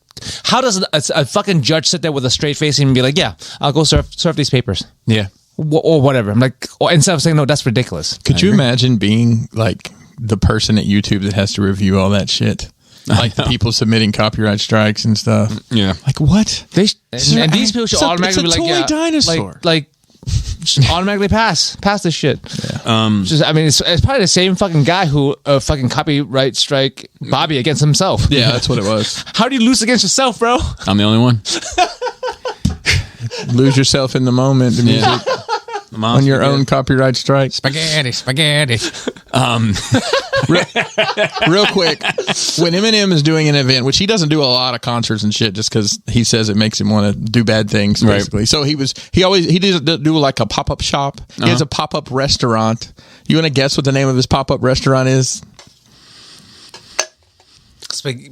How does a fucking judge sit there with a straight face and be like, "Yeah, I'll go surf these papers," Yeah. or whatever? I'm like, or instead of saying, "No, that's ridiculous." Could you imagine being like the person at YouTube that has to review all that shit? Like the people submitting copyright strikes and stuff. Yeah. Like what? And these people should automatically be like, toy dinosaur. like just automatically pass this shit. Yeah. I mean, it's probably the same fucking guy who fucking copyright strike Bobby against himself. Yeah, that's what it was. How do you lose against yourself, bro? I'm the only one. Lose yourself in the moment. The music. On your own copyright strike. Spaghetti. Real quick, when Eminem is doing an event, which he doesn't do a lot of concerts and shit, just because he says it makes him want to do bad things, basically. Right. So he did do like a pop up shop. He has a pop up restaurant. You want to guess what the name of his pop up restaurant is?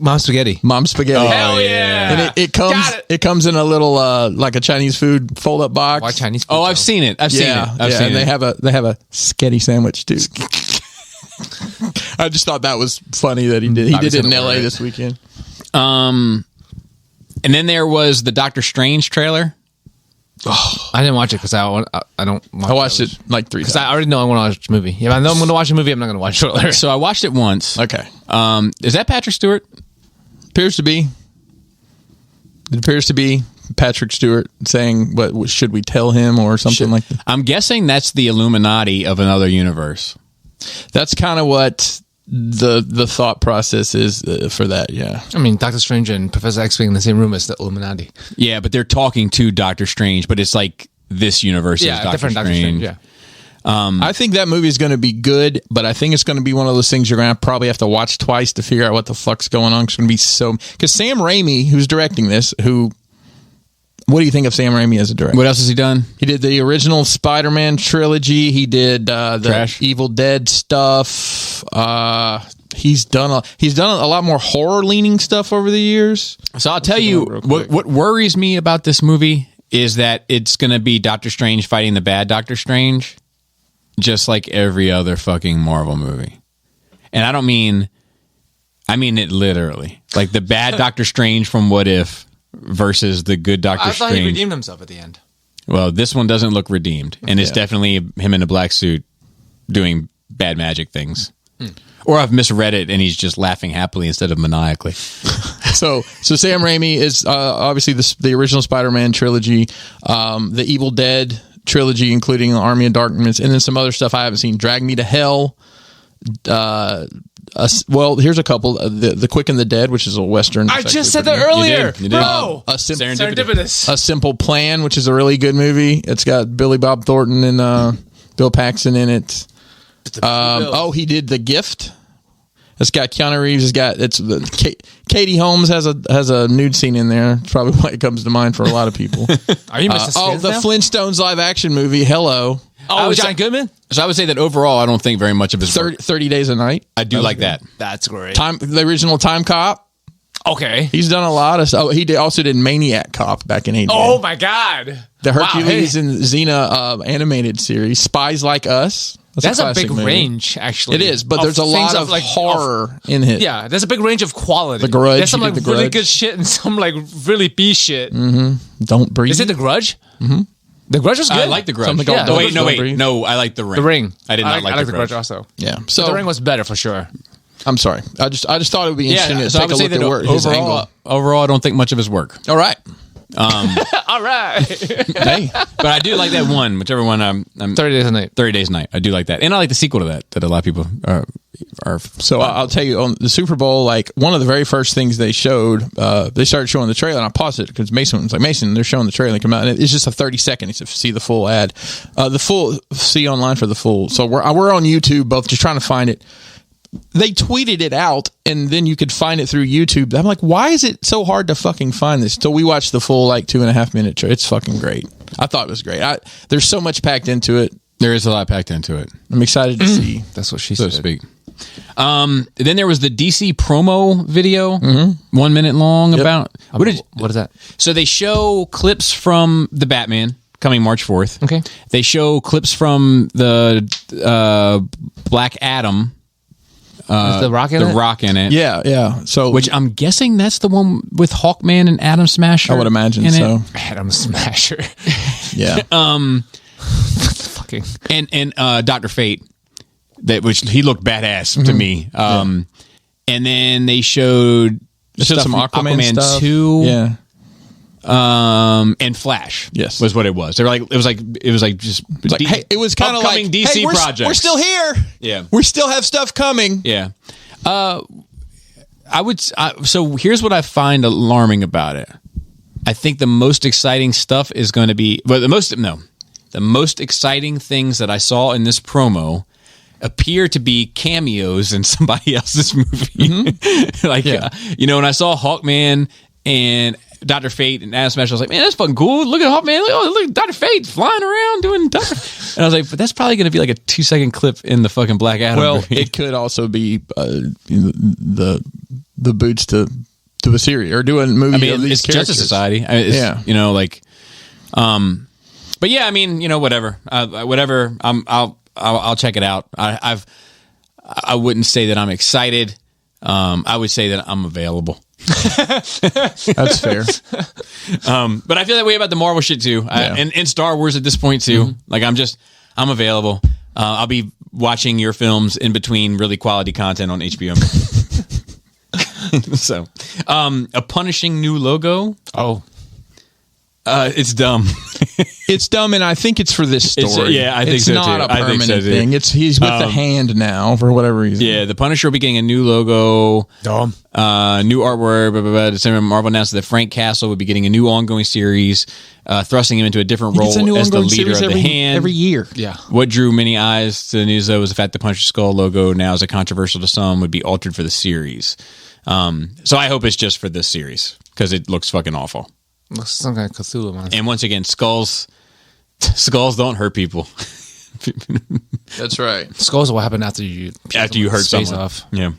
Mom's Spaghetti. Mom's Spaghetti. Oh, hell yeah! And it comes in a little like a Chinese food fold up box. Why Chinese food? Oh, I've seen it. I've seen it. And they have a sketty sandwich too. I just thought that was funny that he did. He did it in LA this weekend. And then there was the Doctor Strange trailer. Oh, I didn't watch it because I don't. I watched it like 3 times. Because I already know I'm going to watch the movie. If I know I'm going to watch a movie, I'm not going to watch it later. So I watched it once. Okay. Is that Patrick Stewart? Appears to be. It appears to be Patrick Stewart saying, "What should we tell him?" or something like that. I'm guessing that's the Illuminati of another universe. That's kind of what the thought process is for that. Yeah. I mean, Doctor Strange and Professor X being in the same room as the Illuminati. Yeah, but they're talking to Doctor Strange, but it's like this universe is Doctor different Strange. Doctor Strange. Yeah. I think that movie is going to be good, but I think it's going to be one of those things you're going to probably have to watch twice to figure out what the fuck's going on. It's going to be because Sam Raimi, who's directing this, what do you think of Sam Raimi as a director? What else has he done? He did the original Spider-Man trilogy. He did the Trash. Evil Dead stuff. He's done a lot more horror leaning stuff over the years. So I'll tell you what worries me about this movie is that it's going to be Doctor Strange fighting the bad Doctor Strange, just like every other fucking Marvel movie. And I mean it literally. Like the bad Doctor Strange from What If versus the good Doctor Strange. I thought he redeemed himself at the end. Well, this one doesn't look redeemed, and it's definitely him in a black suit doing bad magic things. Or I've misread it, and he's just laughing happily instead of maniacally. So Sam Raimi is obviously the original Spider-Man trilogy, the Evil Dead trilogy, including Army of Darkness, and then some other stuff I haven't seen. Drag Me to Hell. Well, here's a couple. The Quick and the Dead, which is a Western. I just said that earlier. You did. Bro. Serendipitous. A Simple Plan, which is a really good movie. It's got Billy Bob Thornton and Bill Paxton in it. He did The Gift. It's got Keanu Reeves. Katie Holmes has a nude scene in there. It's probably why it comes to mind for a lot of people. Are you Mr. The Flintstones live action movie, Hello. Oh, John Goodman? So I would say that overall, I don't think very much of his work. 30 Days a Night. I do like that. That's great. The original Time Cop. Okay. He's done a lot of stuff. He also did Maniac Cop back in 88. Oh, my God. The Hercules and Xena animated series. Spies Like Us. That's a big range, actually. It is, but there's a lot of horror in it. Yeah, there's a big range of quality. The Grudge. There's some like really good shit and some like really B shit. Mm-hmm. Don't Breathe. Is it The Grudge? Mm-hmm. The Grudge was good. I like The Grudge. No, I like The Ring. The Ring. I did not like The Grudge also. Yeah. So The Ring was better for sure. I'm sorry. I just thought it would be interesting to take a look at his angle. Overall, I don't think much of his work. All right. All right. Hey, But I do like that one, whichever one I'm 30 Days a Night. 30 Days a Night. I do like that. And I like the sequel to that a lot of people are so I'll tell you, on the Super Bowl, like one of the very first things they showed, they started showing the trailer, and I paused it because Mason was like, Mason, they're showing the trailer, and they come out, and it's just a 30-second. He said, see the full ad, see online for the full. So we're on YouTube, both just trying to find it. They tweeted it out, and then you could find it through YouTube. I'm like, why is it so hard to fucking find this? So we watched the full 2.5 minute trailer. It's fucking great. I thought it was great. There's so much packed into it. There is a lot packed into it. I'm excited to see. That's what she So said. to speak. Then there was the DC promo video, 1 minute long about What is that? So they show clips from the Batman coming March 4th. Okay. They show clips from the Black Adam. Is the Rock in it? The Rock in it. Yeah. So Which I'm guessing that's the one with Hawkman and Atom Smasher. I would imagine in so. it. Adam Smasher. Yeah. Fucking. And Dr. Fate, which he looked badass to me. And then they showed Some from Aquaman stuff. 2. Yeah. And Flash. Yes. was what it was. They were like, it was like just Hey, it was kind of like, upcoming DC hey, projects. we're still here. Yeah. We still have stuff coming. Yeah. So here's what I find alarming about it. I think the most exciting stuff is going to be, the most exciting things that I saw in this promo appear to be cameos in somebody else's movie. When I saw Hawkman and Dr. Fate and Adam Smash, I was like, man, that's fucking cool. Look at Hawkman. Look, Dr. Fate flying around doing Dr. And I was like, but that's probably going to be like a 2-second clip in the fucking Black Adam movie. It could also be the boots to a series or do a movie. I mean, of these it's characters. Justice Society. But yeah, I mean, whatever. Whatever. I'll check it out. I wouldn't say that I'm excited. I would say that I'm available. That's fair. But I feel that way about the Marvel shit too, and Star Wars at this point too. Like I'm available. I'll be watching your films in between really quality content on HBO. So, a punishing new logo. Oh. It's dumb. It's dumb, and I think it's for this story. I think it's so not too. a permanent thing. He's with the hand now for whatever reason. Yeah, the Punisher will be getting a new logo. Dumb. New artwork. December, Marvel announced that Frank Castle would be getting a new ongoing series, thrusting him into a different role as the leader of the hand every year. Yeah. What drew many eyes to the news, though, was the fact the Punisher Skull logo now is a controversial to some, would be altered for the series. So I hope it's just for this series because it looks fucking awful. Looks some kind of Cthulhu monster. And once again, skulls don't hurt people. That's right. Skulls are what happened after you hurt someone. off. Yeah.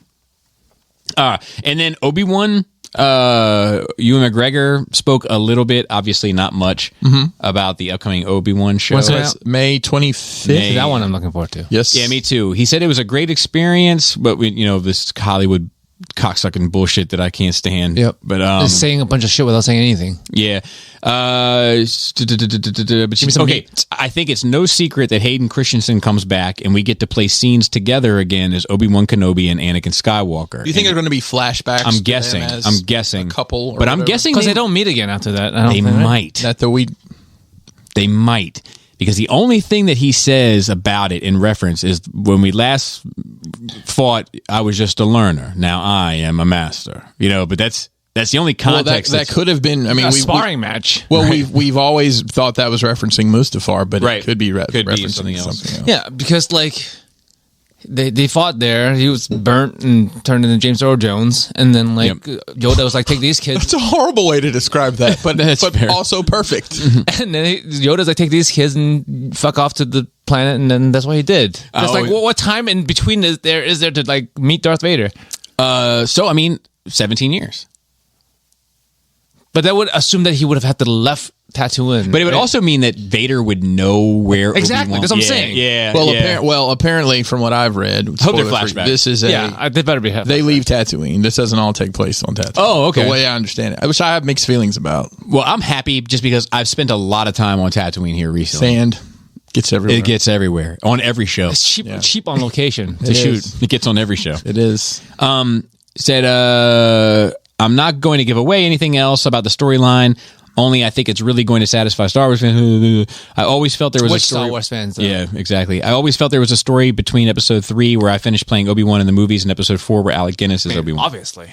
And then Obi-Wan, Ewan McGregor spoke a little bit, obviously not much, about the upcoming Obi-Wan show. When's it out? May 25th. May. That one I'm looking forward to. Yes. Yeah, me too. He said it was a great experience, but this Hollywood cocksucking bullshit that I can't stand. Yep. But Just saying a bunch of shit without saying anything. yeah. But okay, I think it's no secret that Hayden Christensen comes back and we get to play scenes together again as Obi-Wan Kenobi and Anakin Skywalker. Do you think they're going to be flashbacks? I'm to guessing. them as I'm guessing. a couple, or but I'm whatever? guessing Because they don't meet again after that. they might. They might. Because the only thing that he says about it in reference is when we last fought, I was just a learner. Now I am a master. But that's the only context. That could have been. I mean, a sparring match. Well, we've always thought that was referencing Mustafar, but Right. it could be Could be referencing something else. Yeah, because they fought there. He was burnt and turned into James Earl Jones, and then Yoda was like, "Take these kids." It's a horrible way to describe that, but fair. also perfect. And then Yoda's like, "Take these kids and fuck off to the planet," and then that's what he did. It's what time in between is there to meet Darth Vader? So, I mean, 17 years. But that would assume that he would have had to left Tatooine. But it would also mean that Vader would know where Exactly, Obi-Wan. that's what I'm saying. Yeah. Well, apparently, from what I've read, Hope they're spoiler free, flashbacks. this is they better be. they leave Tatooine. This doesn't all take place on Tatooine. Oh, okay. The way I understand it, which I have mixed feelings about. Well, I'm happy just because I've spent a lot of time on Tatooine here recently. Sand gets everywhere. It gets everywhere on every show. It's cheap on location to It shoot. is. It gets on every show. It is. Said, I'm not going to give away anything else about the storyline. Only I think it's really going to satisfy Star Wars fans. I always felt there was a story. Star Wars fans, though? Yeah, exactly. I always felt there was a story between episode 3 where I finished playing Obi-Wan in the movies and episode 4 where Alec Guinness is Obi-Wan. Obviously.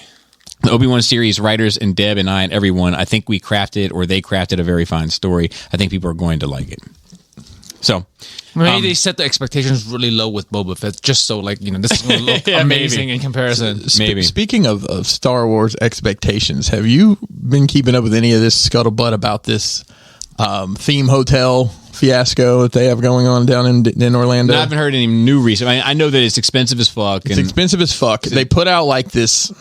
The Obi-Wan series writers and Deb and I and everyone, I think we crafted or they crafted a very fine story. I think people are going to like it. So maybe they set the expectations really low with Boba Fett, just so this is going to look amazing in comparison. Maybe. Speaking of Star Wars expectations, have you been keeping up with any of this scuttlebutt about this theme hotel fiasco that they have going on down in Orlando? No, I haven't heard any new reason. I know that it's expensive as fuck. It's expensive as fuck. They put out this,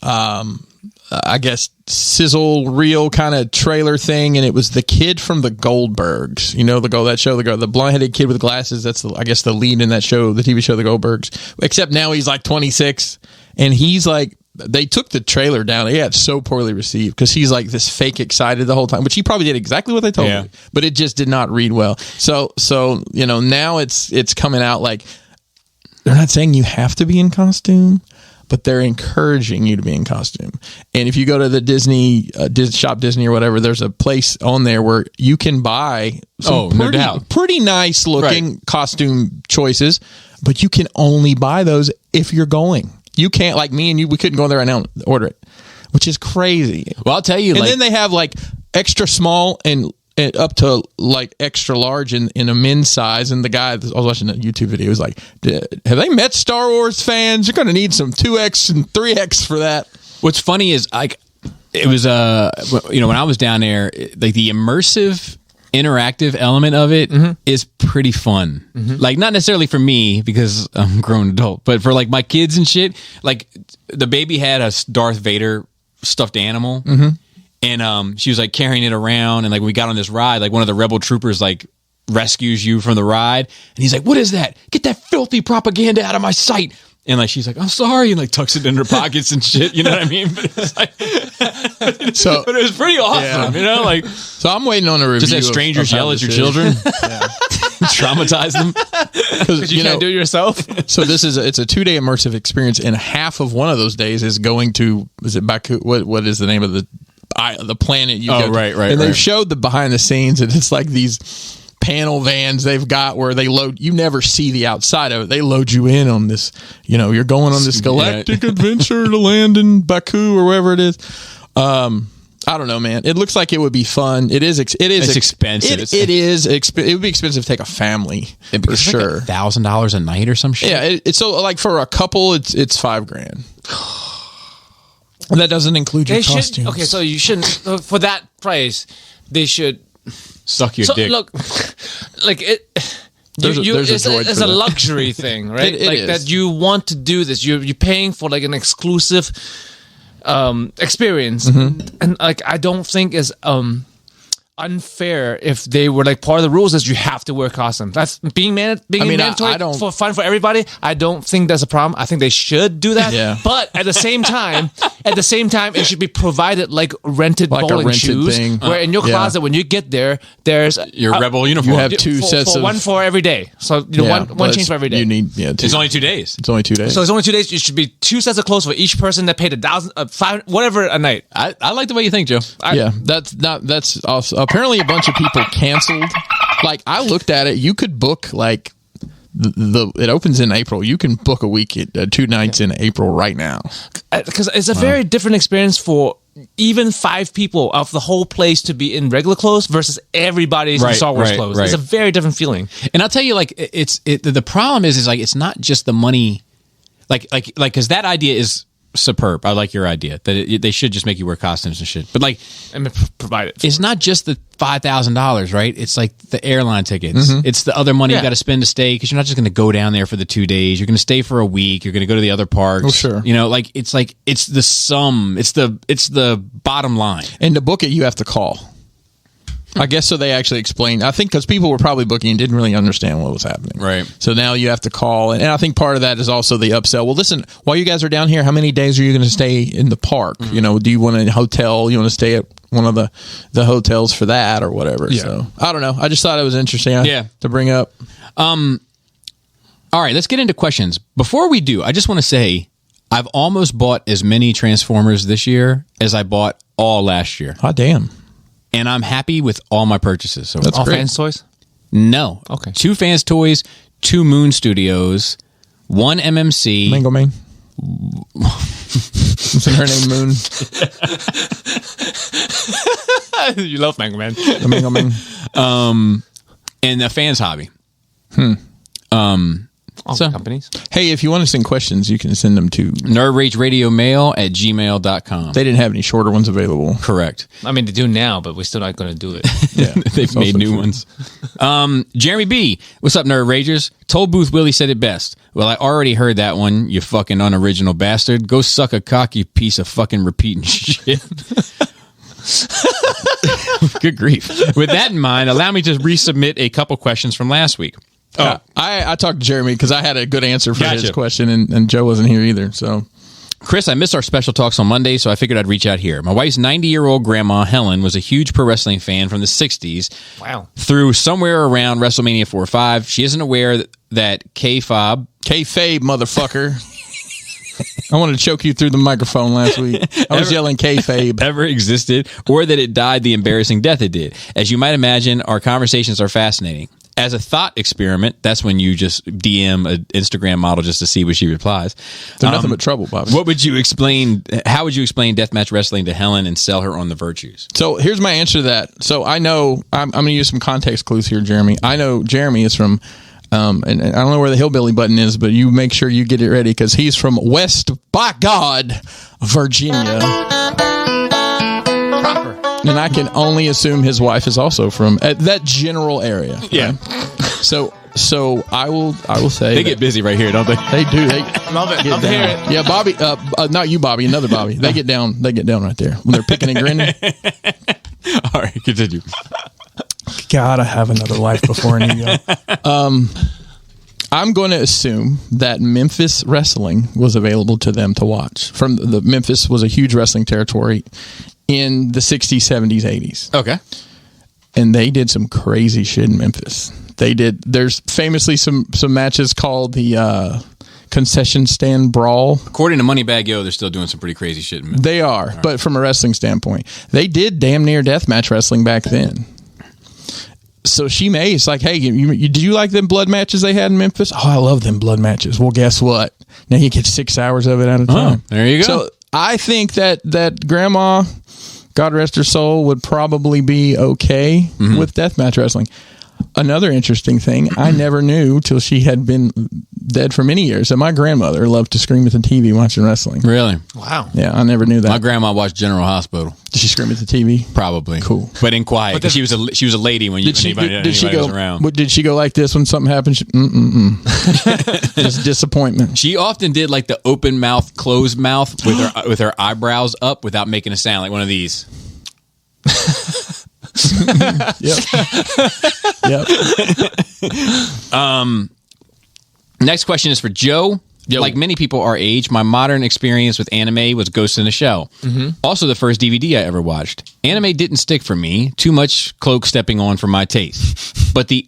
I guess, sizzle reel kind of trailer thing, and it was the kid from the Goldbergs. The blonde-headed kid with glasses. That's I guess the lead in that show, the TV show, The Goldbergs. Except now he's 26, and he's they took the trailer down. It got so poorly received because he's this fake excited the whole time, which he probably did exactly what they told him, but it just did not read well. So now it's coming out they're not saying you have to be in costume, but they're encouraging you to be in costume. And if you go to the Disney, Shop Disney or whatever, there's a place on there where you can buy some pretty nice looking costume choices, but you can only buy those if you're going. You can't, like me and you, we couldn't go there right now and order it, which is crazy. Well, I'll tell you. And then they have extra small and up to extra large in a men's size. And the guy, I was watching a YouTube video, he was like, have they met Star Wars fans? You're going to need some 2X and 3X for that. What's funny is it was when I was down there, the immersive interactive element of it is pretty fun. Not necessarily for me because I'm a grown adult, but for my kids and shit. The baby had a Darth Vader stuffed animal. And she was carrying it around, and we got on this ride, one of the rebel troopers rescues you from the ride, and he's like, "What is that? Get that filthy propaganda out of my sight!" And she's like, "I'm sorry," and tucks it in her pockets and shit. You know what I mean? But it's but it was pretty awesome. Yeah. So I'm waiting on a review. Just have strangers yell at your children, traumatize them because you can't do it yourself. So it's a 2-day immersive experience, and half of one of those days is going to Baku. What is the name of the planet you go to? Right. And they've showed the behind the scenes, and it's these panel vans they've got where they load, you never see the outside of it. They load you in on this, you're going on this galactic adventure to land in Baku or wherever it is. I don't know, man. It looks like it would be fun. It's expensive. It would be expensive to take a family for sure. $1,000 a night or some shit. Yeah. It's so for a couple, it's $5,000. That doesn't include your costumes. Okay, so you shouldn't, for that price, they should suck your dick. Look, it's a luxury thing, right? It is. That you want to do this. You're paying for an exclusive experience, and I don't think is unfair if they were part of the rules is you have to wear costumes. That's being mandatory for fun for everybody. I don't think that's a problem. I think they should do that. Yeah. But at the same time, it should be provided rented bowling shoes, thing. where in your closet when you get there, there's your rebel uniform. You have two sets of one for every day. So one change for every day. You need It's only 2 days. It's only 2 days. So it's only 2 days. It should be 2 sets of clothes for each person that paid $1,000, whatever a night. I like the way you think, Joe. That's also. Apparently, a bunch of people canceled. I looked at it. You could book it opens in April. You can book a week, 2 nights in April right now. Because it's a very different experience for even 5 people of the whole place to be in regular clothes versus everybody's in Star Wars clothes. Right. It's a very different feeling. And I'll tell you, the problem is it's not just the money, because that idea is superb. I like your idea that they should just make you wear costumes and shit. But and provide it. It's not just the $5,000, right? It's the airline tickets. It's the other money you got to spend to stay because you're not just going to go down there for the 2 days. You're going to stay for a week. You're going to go to the other parks. Oh, sure. It's the sum. It's the bottom line. And to book it, you have to call. I guess so. They actually explained. I think because people were probably booking and didn't really understand what was happening. Right. So now you have to call, and I think part of that is also the upsell. Well, listen, while you guys are down here, how many days are you going to stay in the park? Do you want a hotel? You want to stay at one of the hotels for that or whatever? Yeah. So I don't know. I just thought it was interesting. To bring up. All right, let's get into questions. Before we do, I just want to say I've almost bought as many Transformers this year as I bought all last year. Hot damn. and I'm happy with all my purchases. So That's All great. fans toys. no, Okay. 2 Fans Toys, 2 Moon Studios, 1 MMC. Mango Man. Isn't her name Moon? You love Mango Man. The Mango Man. And the Fans Hobby. All So- companies. Hey, if you want to send questions, you can send them to. nerdrageradiomail@gmail.com. They didn't have any shorter ones available. Correct. I mean, they do now, but we're still not going to do it. Yeah, They've made new ones. Jeremy B. What's up, Nerd Ragers? Told Booth Willie said it best. Well, I already heard that one, you fucking unoriginal bastard. Go suck a cock, you piece of fucking repeating shit. Good grief. With that in mind, allow me to resubmit a couple questions from last week. I talked to Jeremy because I had a good answer for his Gotcha. question, and Joe wasn't here either. So Chris, I missed our special talks on Monday, so I figured I'd reach out here. My wife's 90-year-old grandma, Helen, was a huge pro wrestling fan from the 60s. Wow. Through somewhere around WrestleMania 4 or 5. She isn't aware that K-Fob, motherfucker. I wanted to choke you through the microphone last week. I was yelling kayfabe. ever existed, or that it died the embarrassing death it did. As you might imagine, our conversations are fascinating. As a thought experiment, that's when you just DM an Instagram model just to see what she replies. They're nothing but trouble, Bobby. What would you explain? How would you explain deathmatch wrestling to Helen and sell her on the virtues? So here's my answer to that. So I know I'm going to use some context clues here, Jeremy. I know Jeremy is from, and I don't know where the hillbilly button is, but you make sure you get it ready because he's from West, by God, Virginia. Proper. And I can only assume his wife is also from that general area. Yeah. So I will say They get busy right here, don't they? they do. They Love it. get Love to hear down. it. Yeah, Bobby. Not you, Bobby. Another Bobby. They get down. They get down right there when they're picking and grinning. All right, continue. Gotta have another life before New York. I'm going to assume that Memphis wrestling was available to them to watch. From the Memphis was a huge wrestling territory in the 60s, 70s, 80s. Okay. And they did some crazy shit in Memphis. They did. There's famously some matches called the concession stand brawl. According to Moneybag Yo, they're still doing some pretty crazy shit. In They are, but from a wrestling standpoint, they did damn near deathmatch wrestling back then. So she may. It's like, hey, did you like them blood matches they had in Memphis? Oh, I love them blood matches. Well, guess what? Now you get 6 hours of it at a time. there you go. So I think that Grandma, God rest her soul, would probably be okay with deathmatch wrestling. Another interesting thing, I never knew till she had been dead for many years that my grandmother loved to scream at the TV watching wrestling. Really? Wow. Yeah, I never knew that. My grandma watched General Hospital. Did she scream at the TV? Probably. Cool. But in quiet. 'Cause she was a lady when anybody Did she go? was around. Did she go like this when something happened? Just disappointment. She often did like the open mouth, closed mouth with her eyebrows up without making a sound, like one of these. Yep. Next question is for Joe. Like many people our age, my modern experience with anime was Ghost in the Shell. Also the first DVD I ever watched. Anime didn't stick for me. Too much cloak stepping on for my taste. But the...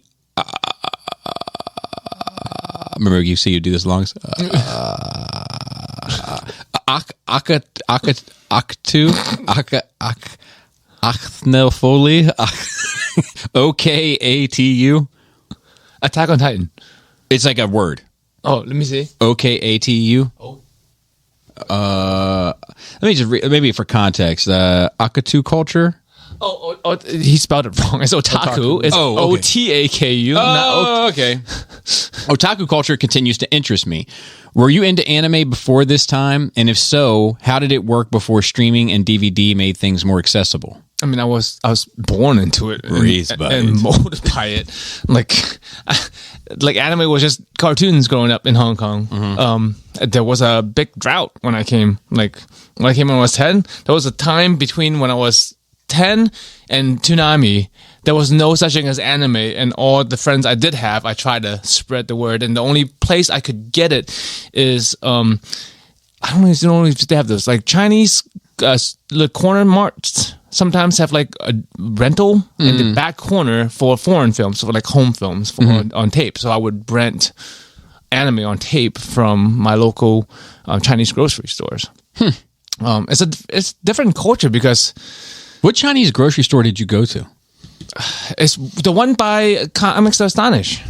remember you see you do this long... Achnelfolie. OKATU. Attack on Titan. It's like a word. Oh, let me see. OKATU. Let me just maybe for context. Akatu culture. Oh, he spelled it wrong. It's otaku. It's okay. OTAKU. Oh, okay. Otaku culture continues to interest me. Were you into anime before this time? And if so, how did it work before streaming and DVD made things more accessible? I mean, I was born into it and molded by it. Like anime was just cartoons growing up in Hong Kong. There was a big drought when I came. Like when I came when I was 10, there was a time between when I was 10 and Toonami. There was no such thing as anime, and all the friends I did have, I tried to spread the word, and the only place I could get it is I don't know if they have those like Chinese the corner marts sometimes have like a rental in the back corner for foreign films, for like home films on tape. So I would rent anime on tape from my local Chinese grocery stores. It's different culture because What Chinese grocery store did you go to? It's the one by Comics to Astonish.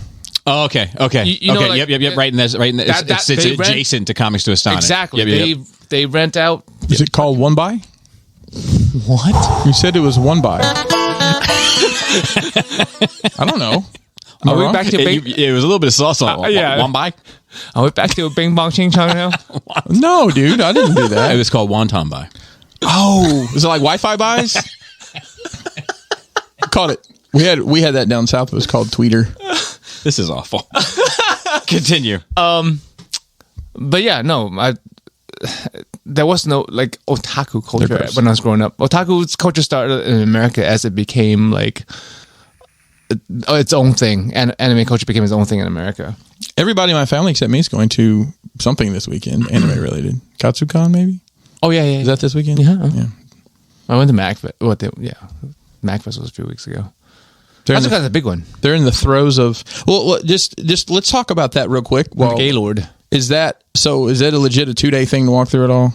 Oh, okay. You know, okay. like, Yep. Right in this. Right in this. It's adjacent to Comics to Astonish. Exactly. Yep. They rent out. Is it called One Buy? What? You said it was One Buy. I don't know. Are we back to it was a little bit of sauce on it. Yeah. One Buy? Are we back to Bing Bong Ching Chong now? No, dude, I didn't do that. It was called Wonton Buy. Oh, is it like Wi-Fi buys? Caught it. We had that down south. It was called Tweeter. This is awful. Continue. But yeah, no, there was no like otaku culture when I was growing up. Otaku culture started in America as it became like its own thing, and anime culture became its own thing in America. Everybody in my family except me is going to something this weekend, anime related. Katsucon, maybe? Oh yeah. Is that this weekend? Yeah. I went to MacFest. MacFest was a few weeks ago. Katsucon's a big one. They're in the throes of. Well, just let's talk about that real quick. Well, Gaylord. Is that a legit a 2-day thing to walk through it all?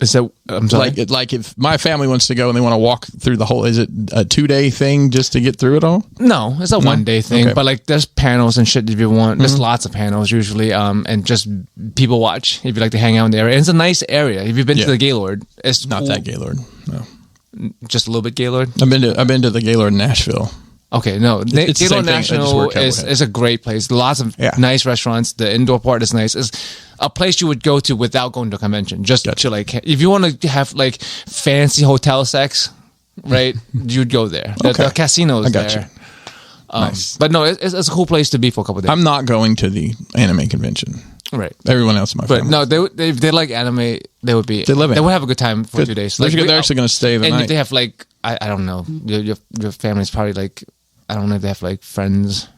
Is that I'm sorry? Like if my family wants to go and they want to walk through the whole, is it a 2-day thing just to get through it all? No, it's a 1-day thing. Okay. But like there's panels and shit if you want. There's lots of panels usually, and just people watch if you like to hang out in the area. And it's a nice area. If you've been to the Gaylord, it's not cool. that Gaylord. No, just a little bit Gaylord. I've been to the Gaylord in Nashville. Okay, no, it's the same Gaylord thing. I just National work out is a great place. Lots of nice restaurants. The indoor part is nice. It's a place you would go to without going to a convention. Just to like, if you want to have like fancy hotel sex, right? You'd go there. The casino is there. Nice. But no, it's a cool place to be for a couple of days. I'm not going to the anime convention. Right. Everyone else in my family. But no, they like anime. They would have a good time for 2 days. They're actually going to stay the night. And they have like I don't know. Your family's probably like I don't know if they have like friends,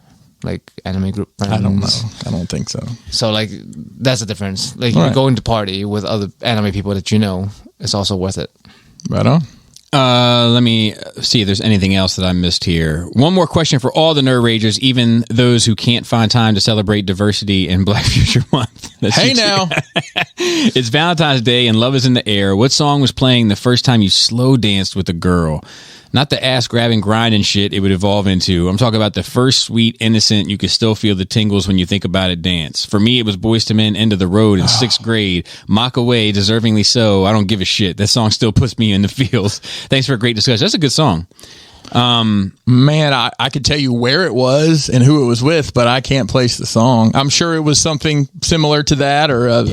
like anime group friends. I don't know. I don't think so. So like that's the difference. Like you're going to party with other anime people that you know. It's also worth it. Right on. Let me see if there's anything else that I missed here. One more question for all the Nerd Ragers, even those who can't find time to celebrate diversity in Black Future Month. Hey now. It's Valentine's Day and love is in the air. What song was playing the first time you slow danced with a girl? Not the ass grabbing grind and shit it would evolve into. I'm talking about the first sweet, innocent, you could still feel the tingles when you think about it dance. For me, it was Boyz II Men, End of the Road in 6th grade. Mock Away, deservingly so. I don't give a shit. That song still puts me in the feels. Thanks for a great discussion. That's a good song. Man, I could tell you where it was and who it was with, but I can't place the song. I'm sure it was something similar to that, or I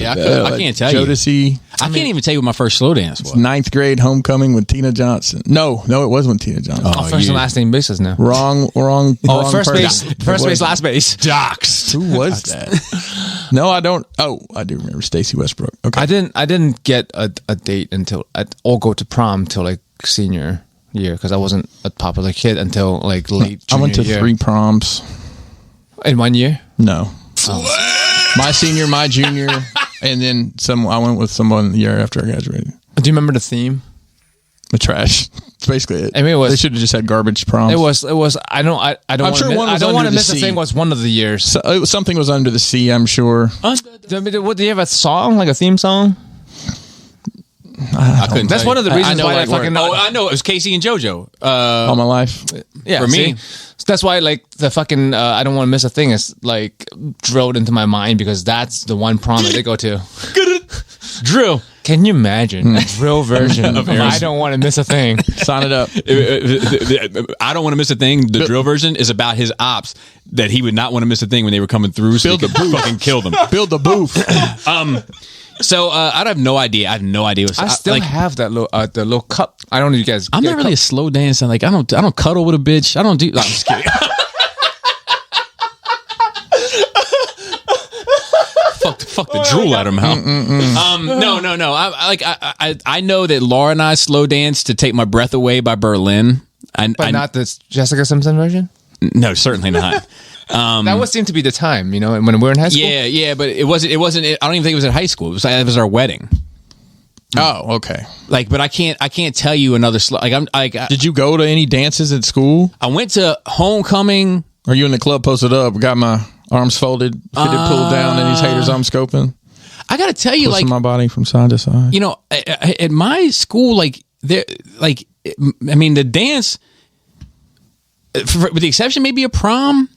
can't tell you. Jodeci. I can't even tell you what my first slow dance was. 9th grade homecoming with Tina Johnson. No, it wasn't Tina Johnson. First and last name basis now. Wrong. First person. base, last base. Doxed. Who was that? No, I don't. Oh, I do remember Stacey Westbrook. Okay, I didn't get a date until or go to prom till like senior year because I wasn't a popular kid until like late junior I went to year. 3 proms. In 1 year? No. My senior, my junior, and then I went with someone the year after I graduated. Do you remember the theme? The trash. That's basically it. I mean, they should have just had garbage proms. It was. I don't want to miss the thing. Was one of the years. So, something was under the sea. I'm sure. Do you have a song, like a theme song? I couldn't. That's one of the reasons why I fucking know. I know it was Casey and JoJo. All my life. Yeah, for me. That's why like the fucking I don't want to miss a thing is like drilled into my mind because that's the one prom that they go to. Drill. Can you imagine a drill version of I don't want to miss a thing? Sign it up. I don't want to miss a thing. The drill version is about his ops that he would not want to miss a thing when they were coming through. So he could fucking kill them. Build the booth. So I have no idea. I have no idea. I still have that little the little cup. I don't know you guys. I'm not really a slow dancer. Like I don't cuddle with a bitch. I don't do. I'm just kidding. Fuck the drool out of my mouth. No. I know that Laura and I slow danced to Take My Breath Away by Berlin. But not this Jessica Simpson version? No, certainly not. That would seem to be the time, when we were in high school. Yeah, but it wasn't. I don't even think it was at high school. It was our wedding. Oh, okay. But I can't tell you another. Did you go to any dances at school? I went to homecoming. Are you in the club posted up? Got my arms folded, fitted, pulled down, and these haters I'm scoping. I got to tell you, twisting my body from side to side. At my school, I mean, the dance, with the exception maybe of prom,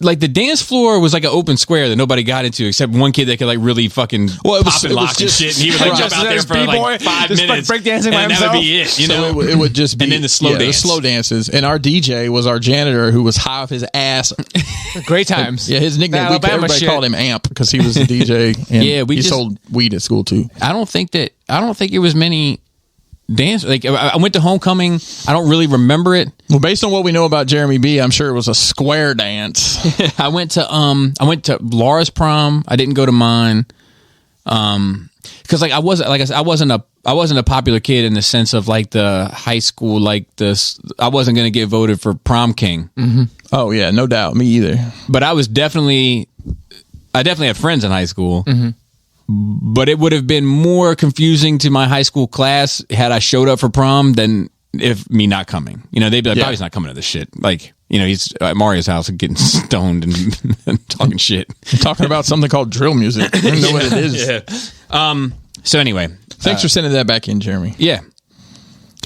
like the dance floor was like an open square that nobody got into except one kid that could like really fucking pop and lock and shit, and he would like jump out there for like 5 minutes, breakdancing by and himself. that would be it. You know, it would just be and then the slow dance, the slow dances. And our DJ was our janitor, who was high off his ass. Great times. Yeah, his nickname, everybody called him Amp because he was a DJ. And he sold weed at school too. I don't think it was many dance. Like I went to homecoming. I don't really remember it. Well, based on what we know about Jeremy B, I'm sure it was a square dance. I went to Laura's prom. I didn't go to mine. Because like I wasn't a popular kid in the sense of like the high school, like this. I wasn't going to get voted for prom king. Mm-hmm. Oh yeah, no doubt, me either. But I definitely had friends in high school. Mm-hmm. But it would have been more confusing to my high school class had I showed up for prom than if me not coming. You know, they'd be like, "Bobby's not coming to this shit." Like, you know, he's at Mario's house and getting stoned and talking shit, talking about something called drill music. I don't know what it is. Yeah. So anyway, thanks for sending that back in, Jeremy. Yeah.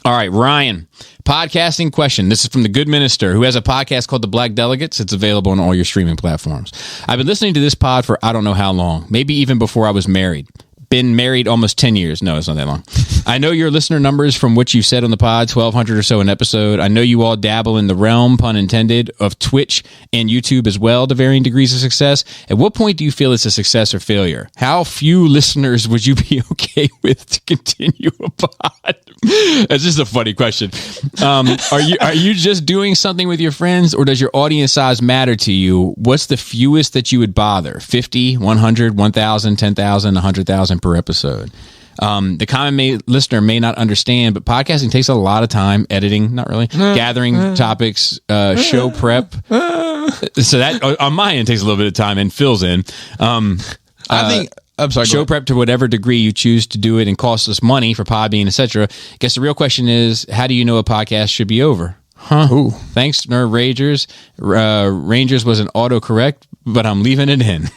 All right, Ryan. Podcasting question. This is from the Good Minister, who has a podcast called The Black Delegates. It's available on all your streaming platforms. I've been listening to this pod for I don't know how long, maybe even before I was married. Been married almost 10 years. No, it's not that long. I know your listener numbers from what you said on the pod, 1,200 or so an episode. I know you all dabble in the realm, pun intended, of Twitch and YouTube as well to varying degrees of success. At what point do you feel it's a success or failure? How few listeners would you be okay with to continue a pod? That's just a funny question. Are you just doing something with your friends, or does your audience size matter to you? What's the fewest that you would bother? 50, 100, 1,000, 10,000, 100,000 per episode? The common listener may not understand, but podcasting takes a lot of time, editing, not really, gathering topics, show prep. So that on my end takes a little bit of time and fills in. I think. I'm sorry. Show prep to whatever degree you choose to do it and costs us money for Podbean, etc. I guess the real question is, how do you know a podcast should be over? Huh? Ooh. Thanks, Nerd Rangers. Rangers was an autocorrect, but I'm leaving it in.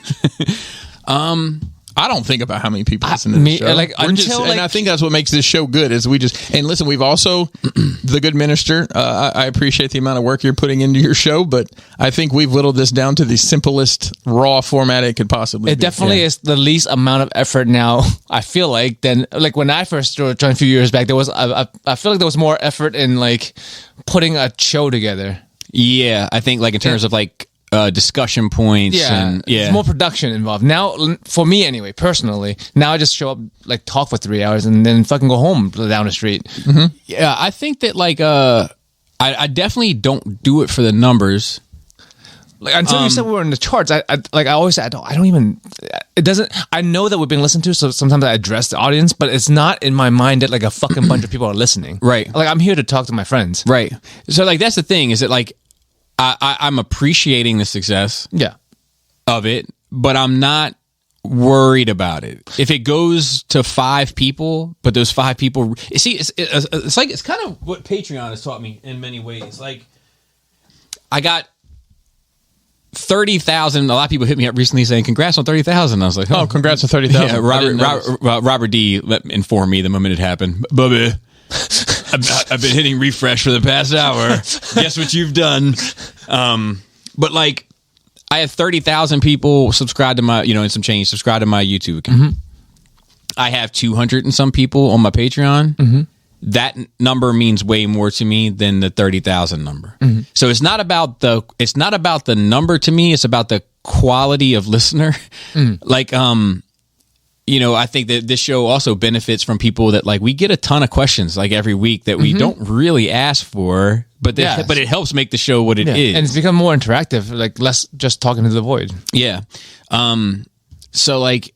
I don't think about how many people listen to this show. And I think that's what makes this show good is and listen, we've also, the Good Minister, I appreciate the amount of work you're putting into your show, but I think we've whittled this down to the simplest, raw format it could possibly be. It definitely is the least amount of effort now, I feel like, than like when I first joined a few years back, there was, I feel like there was more effort in like putting a show together. Yeah, I think like in terms of like, discussion points there's more production involved now for me anyway personally. Now I just show up, like talk for 3 hours and then fucking go home down the street. Mm-hmm. Yeah, I think that like I definitely don't do it for the numbers. Like until you said we were in the charts, I always say I don't even. It doesn't. I know that we've been listened to, so sometimes I address the audience, but it's not in my mind that like a fucking bunch of people are listening. Right. Like I'm here to talk to my friends. Right. So like that's the thing is that like. I'm appreciating the success of it, but I'm not worried about it. If it goes to 5 people, but those 5 people, see, it's kind of what Patreon has taught me in many ways. Like, I got 30,000. A lot of people hit me up recently saying, "Congrats on 30,000." I was like, "Oh, congrats on 30,000." Yeah, Robert D informed me the moment it happened. Bubba. I've been hitting refresh for the past hour. Guess what you've done? But like, I have 30,000 people subscribed to my, and some change, subscribed to my YouTube account. Mm-hmm. I have 200 and some people on my Patreon. Mm-hmm. That number means way more to me than the 30,000 number. Mm-hmm. So it's not about the number to me. It's about the quality of listener. Mm. Like, I think that this show also benefits from people that like we get a ton of questions like every week that we don't really ask for, but it helps make the show what it is, and it's become more interactive, like less just talking to the void. Yeah. So like,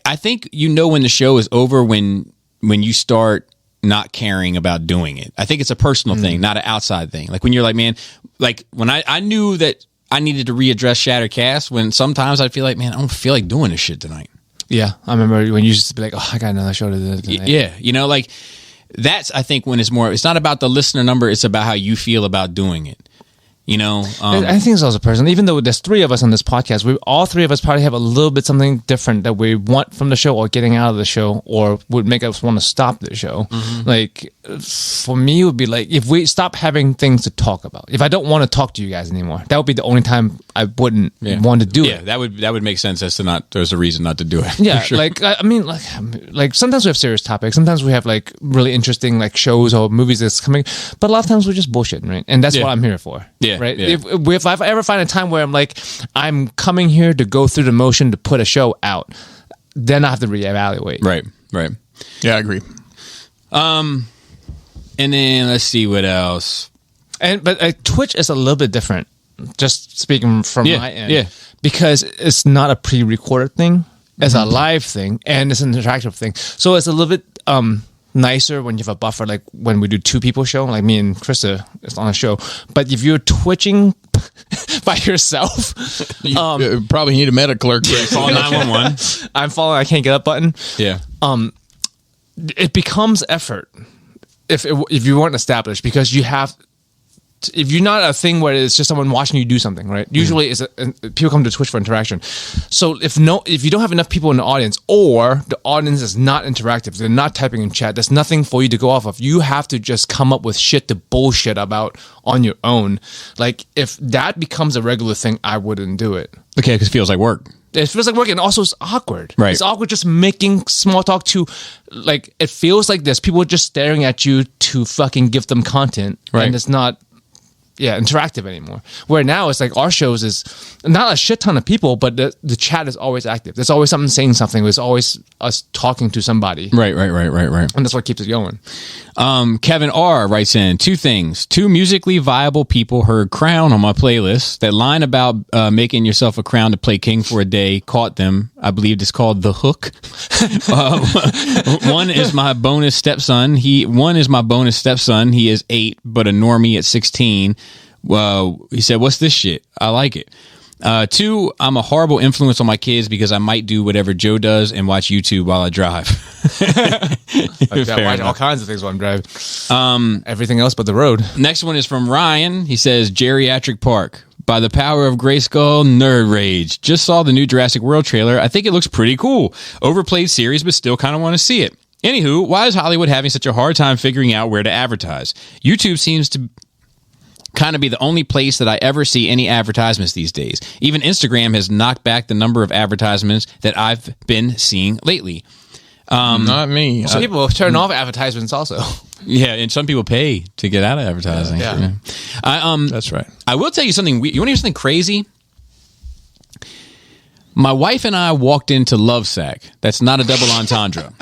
I think when the show is over when you start not caring about doing it. I think it's a personal thing, not an outside thing. Like when you're like, man, like when I knew that I needed to readdress Shattercast, when sometimes I feel like, man, I don't feel like doing this shit tonight. Yeah, I remember when you used to be like, "Oh, I got another show to do tonight." Yeah, like that's I think when it's not about the listener number, it's about how you feel about doing it. You know, I think it's also personal. Even though there's three of us on this podcast, all three of us probably have a little bit something different that we want from the show or getting out of the show or would make us want to stop the show. Like, for me, it would be like, if we stop having things to talk about, if I don't want to talk to you guys anymore, that would be the only time I wouldn't want to do it. Yeah, that would make sense as to there's a reason not to do it. Yeah, sure. like, I mean, like sometimes we have serious topics. Sometimes we have like really interesting like shows or movies that's coming. But a lot of times we're just bullshitting, right? And that's what I'm here for. Yeah. Right. Yeah. If I ever find a time where I'm like, I'm coming here to go through the motion to put a show out, then I have to reevaluate. Right. Yeah, I agree. And then let's see what else. But Twitch is a little bit different. Just speaking from my end, because it's not a pre-recorded thing; it's a live thing, and it's an interactive thing. So it's a little bit nicer when you have a buffer, like when we do two people show, like me and Krista is on a show. But if you're twitching by yourself, you probably need a medical clerk. Call 911. I'm following. I can't get up button. Yeah. It becomes effort if you weren't established, because you have. If you're not a thing where it's just someone watching you do something, right? Usually, people come to Twitch for interaction. So if you don't have enough people in the audience, or the audience is not interactive, they're not typing in chat, there's nothing for you to go off of. You have to just come up with shit to bullshit about on your own. Like, if that becomes a regular thing, I wouldn't do it. Okay, because it feels like work. It feels like work, and also it's awkward. Right. It's awkward just making small talk to, like, it feels like there's people just staring at you to fucking give them content, right? And it's not interactive anymore. Where now it's like our shows is not a shit ton of people, but the chat is always active. There's always someone saying something. There's always us talking to somebody. Right. And that's what keeps it going. Kevin R. writes in, 2 things. 2 musically viable people heard Crown on my playlist. That line about making yourself a crown to play king for a day caught them. I believe it's called The Hook. One is my bonus stepson. He is 8, but a normie at 16. Well, he said, "What's this shit? I like it." 2, I'm a horrible influence on my kids because I might do whatever Joe does and watch YouTube while I drive. I watch all kinds of things while I'm driving. Everything else but the road. Next one is from Ryan. He says, Geriatric Park. By the power of Grayskull, nerd rage. Just saw the new Jurassic World trailer. I think it looks pretty cool. Overplayed series, but still kind of want to see it. Anywho, why is Hollywood having such a hard time figuring out where to advertise? YouTube seems to kind of be the only place that I ever see any advertisements these days. Even Instagram has knocked back the number of advertisements that I've been seeing lately. Not me. Some people turn off advertisements also. Yeah, and some people pay to get out of advertising. Yeah. That's right. I will tell you something. You want to hear something crazy? My wife and I walked into Lovesac. That's not a double entendre.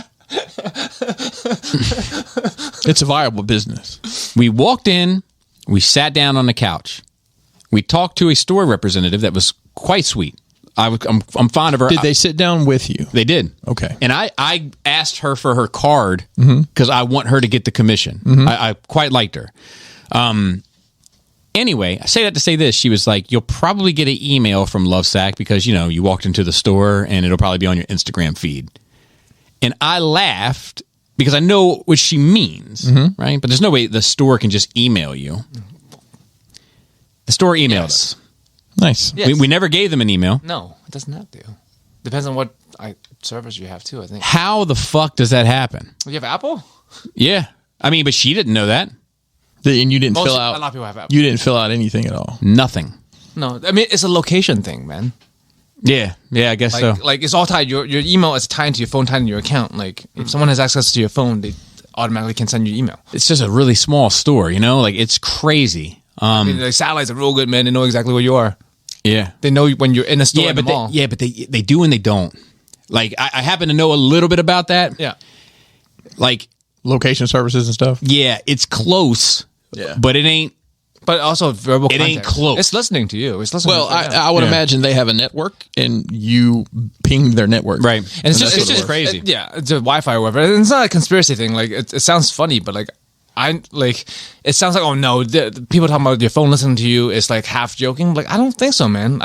It's a viable business. We walked in. We sat down on the couch. We talked to a store representative that was quite sweet. I'm fond of her. Did they sit down with you? They did. Okay. And I asked her for her card because I want her to get the commission. I quite liked her. Anyway, I say that to say this. She was like, you'll probably get an email from Lovesac because, you walked into the store and it'll probably be on your Instagram feed. And I laughed because I know what she means, right? But there's no way the store can just email you. The store emailed us. Nice. Yes. We never gave them an email. No, it doesn't have to. Depends on what service you have too, I think. How the fuck does that happen? You have Apple? Yeah. I mean, but she didn't know that. And you didn't fill out. A lot of people have Apple. You didn't fill out anything at all. Nothing. No, I mean, it's a location thing, man. Yeah, I guess so. Like it's all tied. Your email is tied to your phone, tied to your account. Like if someone has access to your phone, they automatically can send you email. It's just a really small store, Like it's crazy. I mean, the satellites are real good, man. They know exactly where you are. Yeah, they know when you're in a store. Yeah, in the mall. But they do and they don't. Like I happen to know a little bit about that. Yeah, like location services and stuff. Yeah, it's close. Yeah, but it ain't. But also verbal context. It ain't close. It's listening to you. It's listening. Well, I would imagine they have a network and you pinged their network. Right. And it's just crazy. It's a Wi-Fi or whatever. It's not a conspiracy thing. Like it sounds funny, but it sounds like, oh no, the people talking about your phone listening to you is like half joking. Like, I don't think so, man.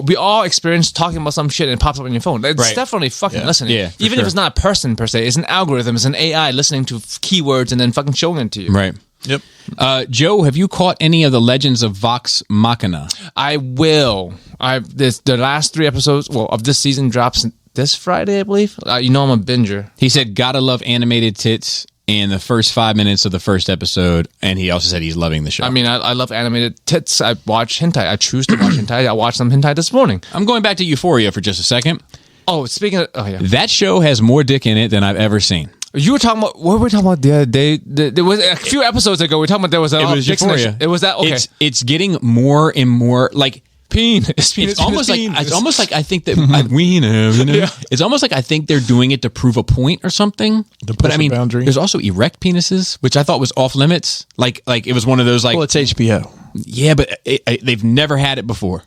We all experience talking about some shit and it pops up on your phone. It's definitely fucking listening. Yeah, even if it's not a person per se, it's an algorithm, it's an AI listening to keywords and then fucking showing it to you. Right. Yep. Joe, have you caught any of the Legends of Vox Machina? I will. The last 3 episodes of this season drops this Friday, I believe. I'm a binger. He said, gotta love animated tits in the first 5 minutes of the first episode, and he also said he's loving the show. I mean, I love animated tits. I watch hentai. I choose to watch hentai. I watched some hentai this morning. I'm going back to Euphoria for just a second. Oh, speaking of... Oh, yeah. That show has more dick in it than I've ever seen. You were talking about... What were we talking about the other day? There was a few episods ago, we were talking about there was a lot of dicks in Euphoria. it was that... Okay. It's getting more and more... Like, penis. It's almost like I think that we know, Yeah. It's almost like I think they're doing it to prove a point or something. But I mean, boundary. There's also erect penises, which I thought was off limits. Like it was one of those like. Well, it's HBO. Yeah, but they've never had it before.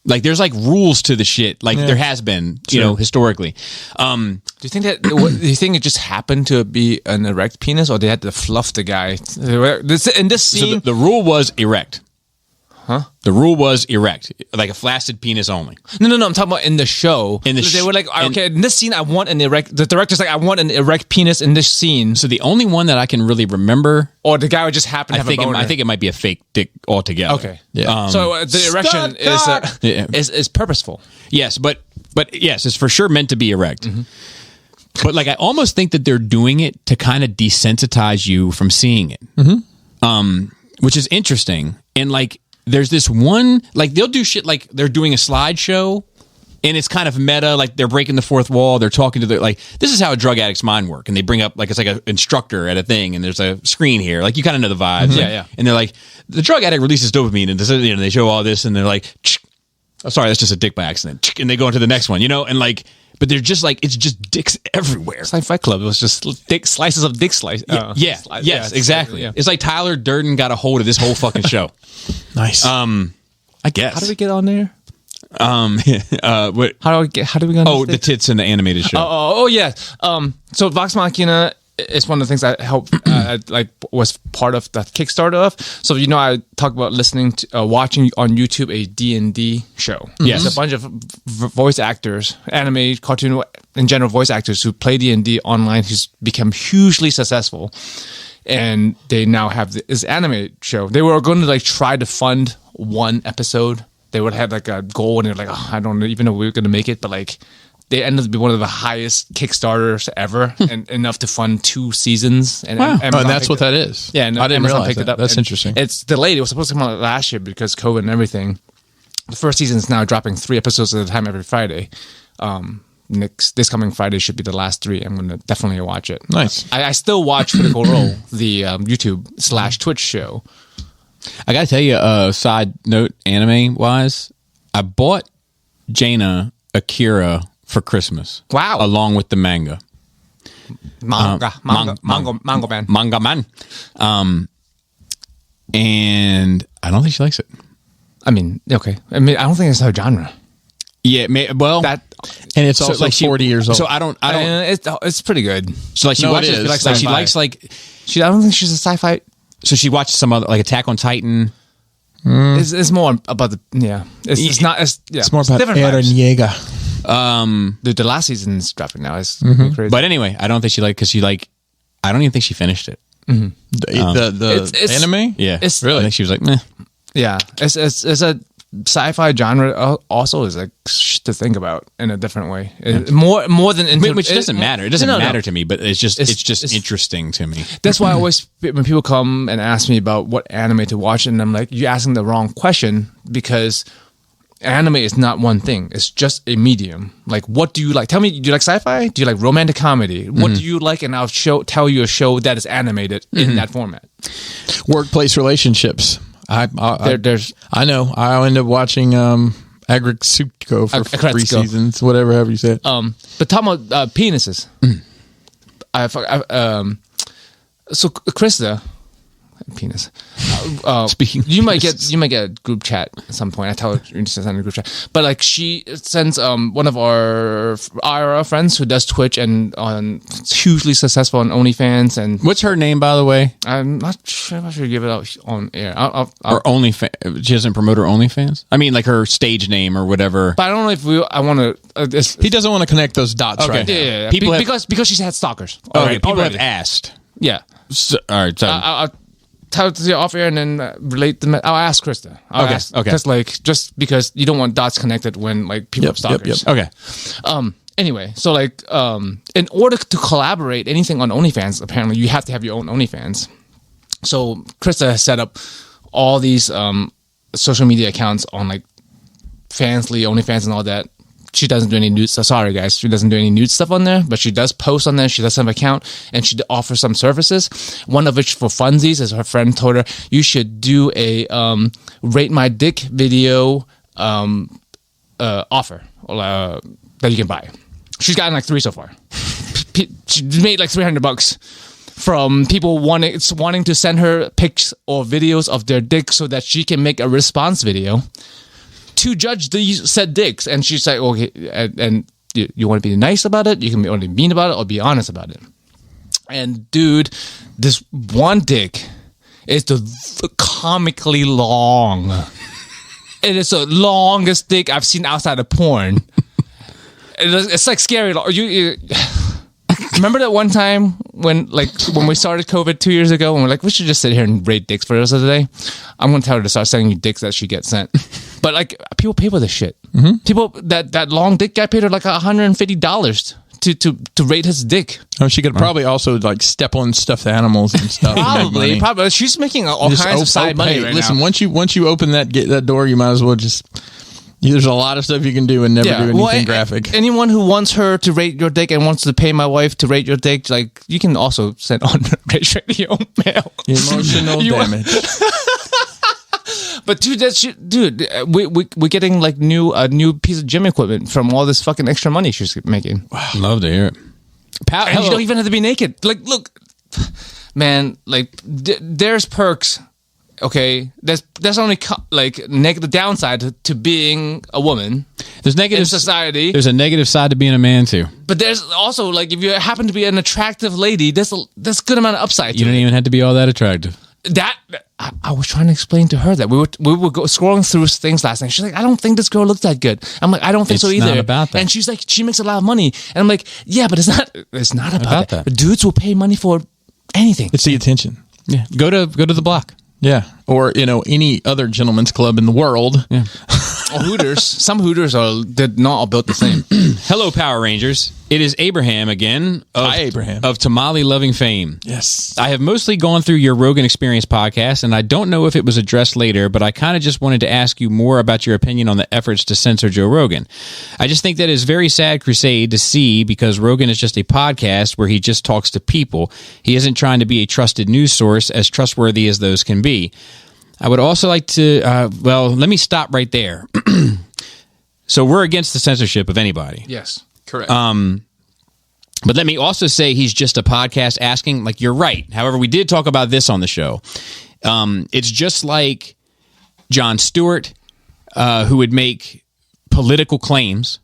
Like there's like rules to the shit. Like there has been, historically. Do you think that? Do you think it just happened to be an erect penis, or they had to fluff the guy? In this scene, So the rule was erect. Huh? The rule was erect, like a flaccid penis only. No. I'm talking about in the show. They were like, okay, in this scene, I want an erect. The director's like, I want an erect penis in this scene. So the only one that I can really remember, or the guy would just happen to have a boner. I think it might be a fake dick altogether. Okay, yeah. So the erection is purposeful. Yes, but yes, it's for sure meant to be erect. Mm-hmm. But like, I almost think that they're doing it to kind of desensitize you from seeing it, which is interesting. And like, there's this one, like they'll do shit like they're doing a slideshow, and it's kind of meta. Like they're breaking the fourth wall. They're talking to this is how a drug addict's mind work. And they bring up it's like an instructor at a thing, and there's a screen here. Like you kind of know the vibes. Mm-hmm. Yeah. And they're like, the drug addict releases dopamine, and they show all this, and they're like, oh, sorry, that's just a dick by accident. And they go into the next one, and like, but they're just like, it's just dicks everywhere. It's like Fight Club. It was just slices of dick slice. Yes, exactly. It's like Tyler Durden got a hold of this whole fucking show. Nice. I guess. How do we get on there? What? How do we go on Oh, the tits in the animated show. Oh, yeah. So Vox Machina is one of the things I helped, was part of the Kickstarter of. So, I talk about listening to, watching on YouTube a D&D show. Yes. It's a bunch of voice actors, anime, cartoon, in general, voice actors who play D&D online who's become hugely successful. And they now have this anime show. They were going to try to fund one episode. They would have a goal, and they're like, I don't even know if we're going to make it, but they ended up being one of the highest Kickstarters ever, and enough to fund 2 seasons. And wow. And that's what that is. Yeah, and I didn't Amazon realize picked that. it up. That's interesting. It's delayed. It was supposed to come out last year because COVID and everything. The first season is now dropping 3 episodes at a time every Friday. This coming Friday should be the last 3. I'm going to definitely watch it. Nice. I still watch Critical Role, the YouTube/Twitch show. I gotta tell you, side note, anime wise, I bought Jaina Akira for Christmas. Wow! Along with the manga. Manga man. Manga man. And I don't think she likes it. I mean, okay. I don't think it's her genre. Yeah, well, that, and it's also 40 years old. So I don't. It's pretty good. So she watches. She likes I don't think she's a sci-fi. So she watched some other Attack on Titan. It's more about the It's not as It's more about Eren Yeager. Dude, the last season's dropping now. It's crazy. But anyway, I don't think she because I don't even think she finished it. Mm-hmm. The anime. Yeah, it's really. I think she was like, meh. Yeah, it's a sci-fi genre. Also, is to think about in a different way. More than which doesn't matter. It doesn't matter to me, but it's just interesting to me. That's why I always, when people come and ask me about what anime to watch, and I'm like, you're asking the wrong question, because anime is not one thing. It's just a medium. Like, what do you like? Tell me, do you like sci-fi? Do you like romantic comedy? What do you like? And I'll tell you a show that is animated in that format. Workplace relationships. I know. I ended up watching Agretsuko for 3 seasons, whatever you said. But talking about penises, so Krista, penis. Speaking, you might get a group chat at some point. I tell her you're interested in a group chat, but she sends one of our IRL friends who does Twitch and hugely successful on OnlyFans. And what's her name, by the way? I'm not sure if I should give it out on air. Or OnlyFans? She doesn't promote her OnlyFans. I mean, like her stage name or whatever. But I don't know if I want to. He doesn't want to connect those dots, okay. Right now. Yeah. Because she's had stalkers. People have asked. Yeah. So, all right. So tell it to you off air and then relate the. I'll ask Krista. Okay. Because just because you don't want dots connected when people have stalkers. Okay. Anyway, so in order to collaborate anything on OnlyFans, apparently you have to have your own OnlyFans. So Krista has set up all these social media accounts on Fansly, OnlyFans, and all that. She doesn't do any nude stuff. Sorry, guys. She doesn't do any nude stuff on there, but she does post on there. She does have an account, and she offers some services. One of which for funsies, as her friend told her, you should do a rate my dick video offer that you can buy. She's gotten 3 so far. She made $300 from people wanting to send her pics or videos of their dick so that she can make a response video to judge these said dicks. And she's like, okay, and you want to be nice about it, you can be mean about it, or be honest about it. And dude, this one dick is the comically long. It is the longest dick I've seen outside of porn. It's scary. You remember that one time when we started COVID 2 years ago, and we're we should just sit here and rate dicks for the rest of the day? I'm gonna tell her to start sending you dicks that she gets sent. But people pay for this shit. Mm-hmm. People that long dick guy paid her $150 to rate his dick. Oh, she could probably also step on stuffed animals and stuff. Probably. She's making all kinds of side money right now. Listen, once you open that door, you might as well just. There's a lot of stuff you can do and never do anything graphic. Anyone who wants her to rate your dick and wants to pay my wife to rate your dick, you can also send on radio mail. Emotional damage. But dude, we're getting a new piece of gym equipment from all this fucking extra money she's making. Wow. Love to hear it. And you don't even have to be naked. Look, man, there's perks. Okay, there's only negative downside to being a woman. There's negative in society. There's a negative side to being a man too. But there's also if you happen to be an attractive lady, there's a good amount of upside. You don't even have to be all that attractive. That I was trying to explain to her that we were scrolling through things last night. She's like, I don't think this girl looks that good. I'm like, I don't think so either. It's not about that. And she's like, she makes a lot of money. And I'm like, yeah, but it's not about that. But dudes will pay money for anything. It's the attention. Yeah, go to the block. Yeah, or any other gentleman's club in the world. Yeah, or Hooters. Some Hooters they're not all built the same. Hello, Power Rangers. It is Abraham again. Hi, Abraham. Of tamale loving fame. Yes. I have mostly gone through your Rogan Experience podcast, and I don't know if it was addressed later, but I kind of just wanted to ask you more about your opinion on the efforts to censor Joe Rogan. I just think that is very sad crusade to see, because Rogan is just a podcast where he just talks to people. He isn't trying to be a trusted news source, as trustworthy as those can be. I would also like to, let me stop right there. So we're against the censorship of anybody. Yes, correct. But let me also say he's just a podcast asking, you're right. However, we did talk about this on the show. It's just like Jon Stewart, who would make political claims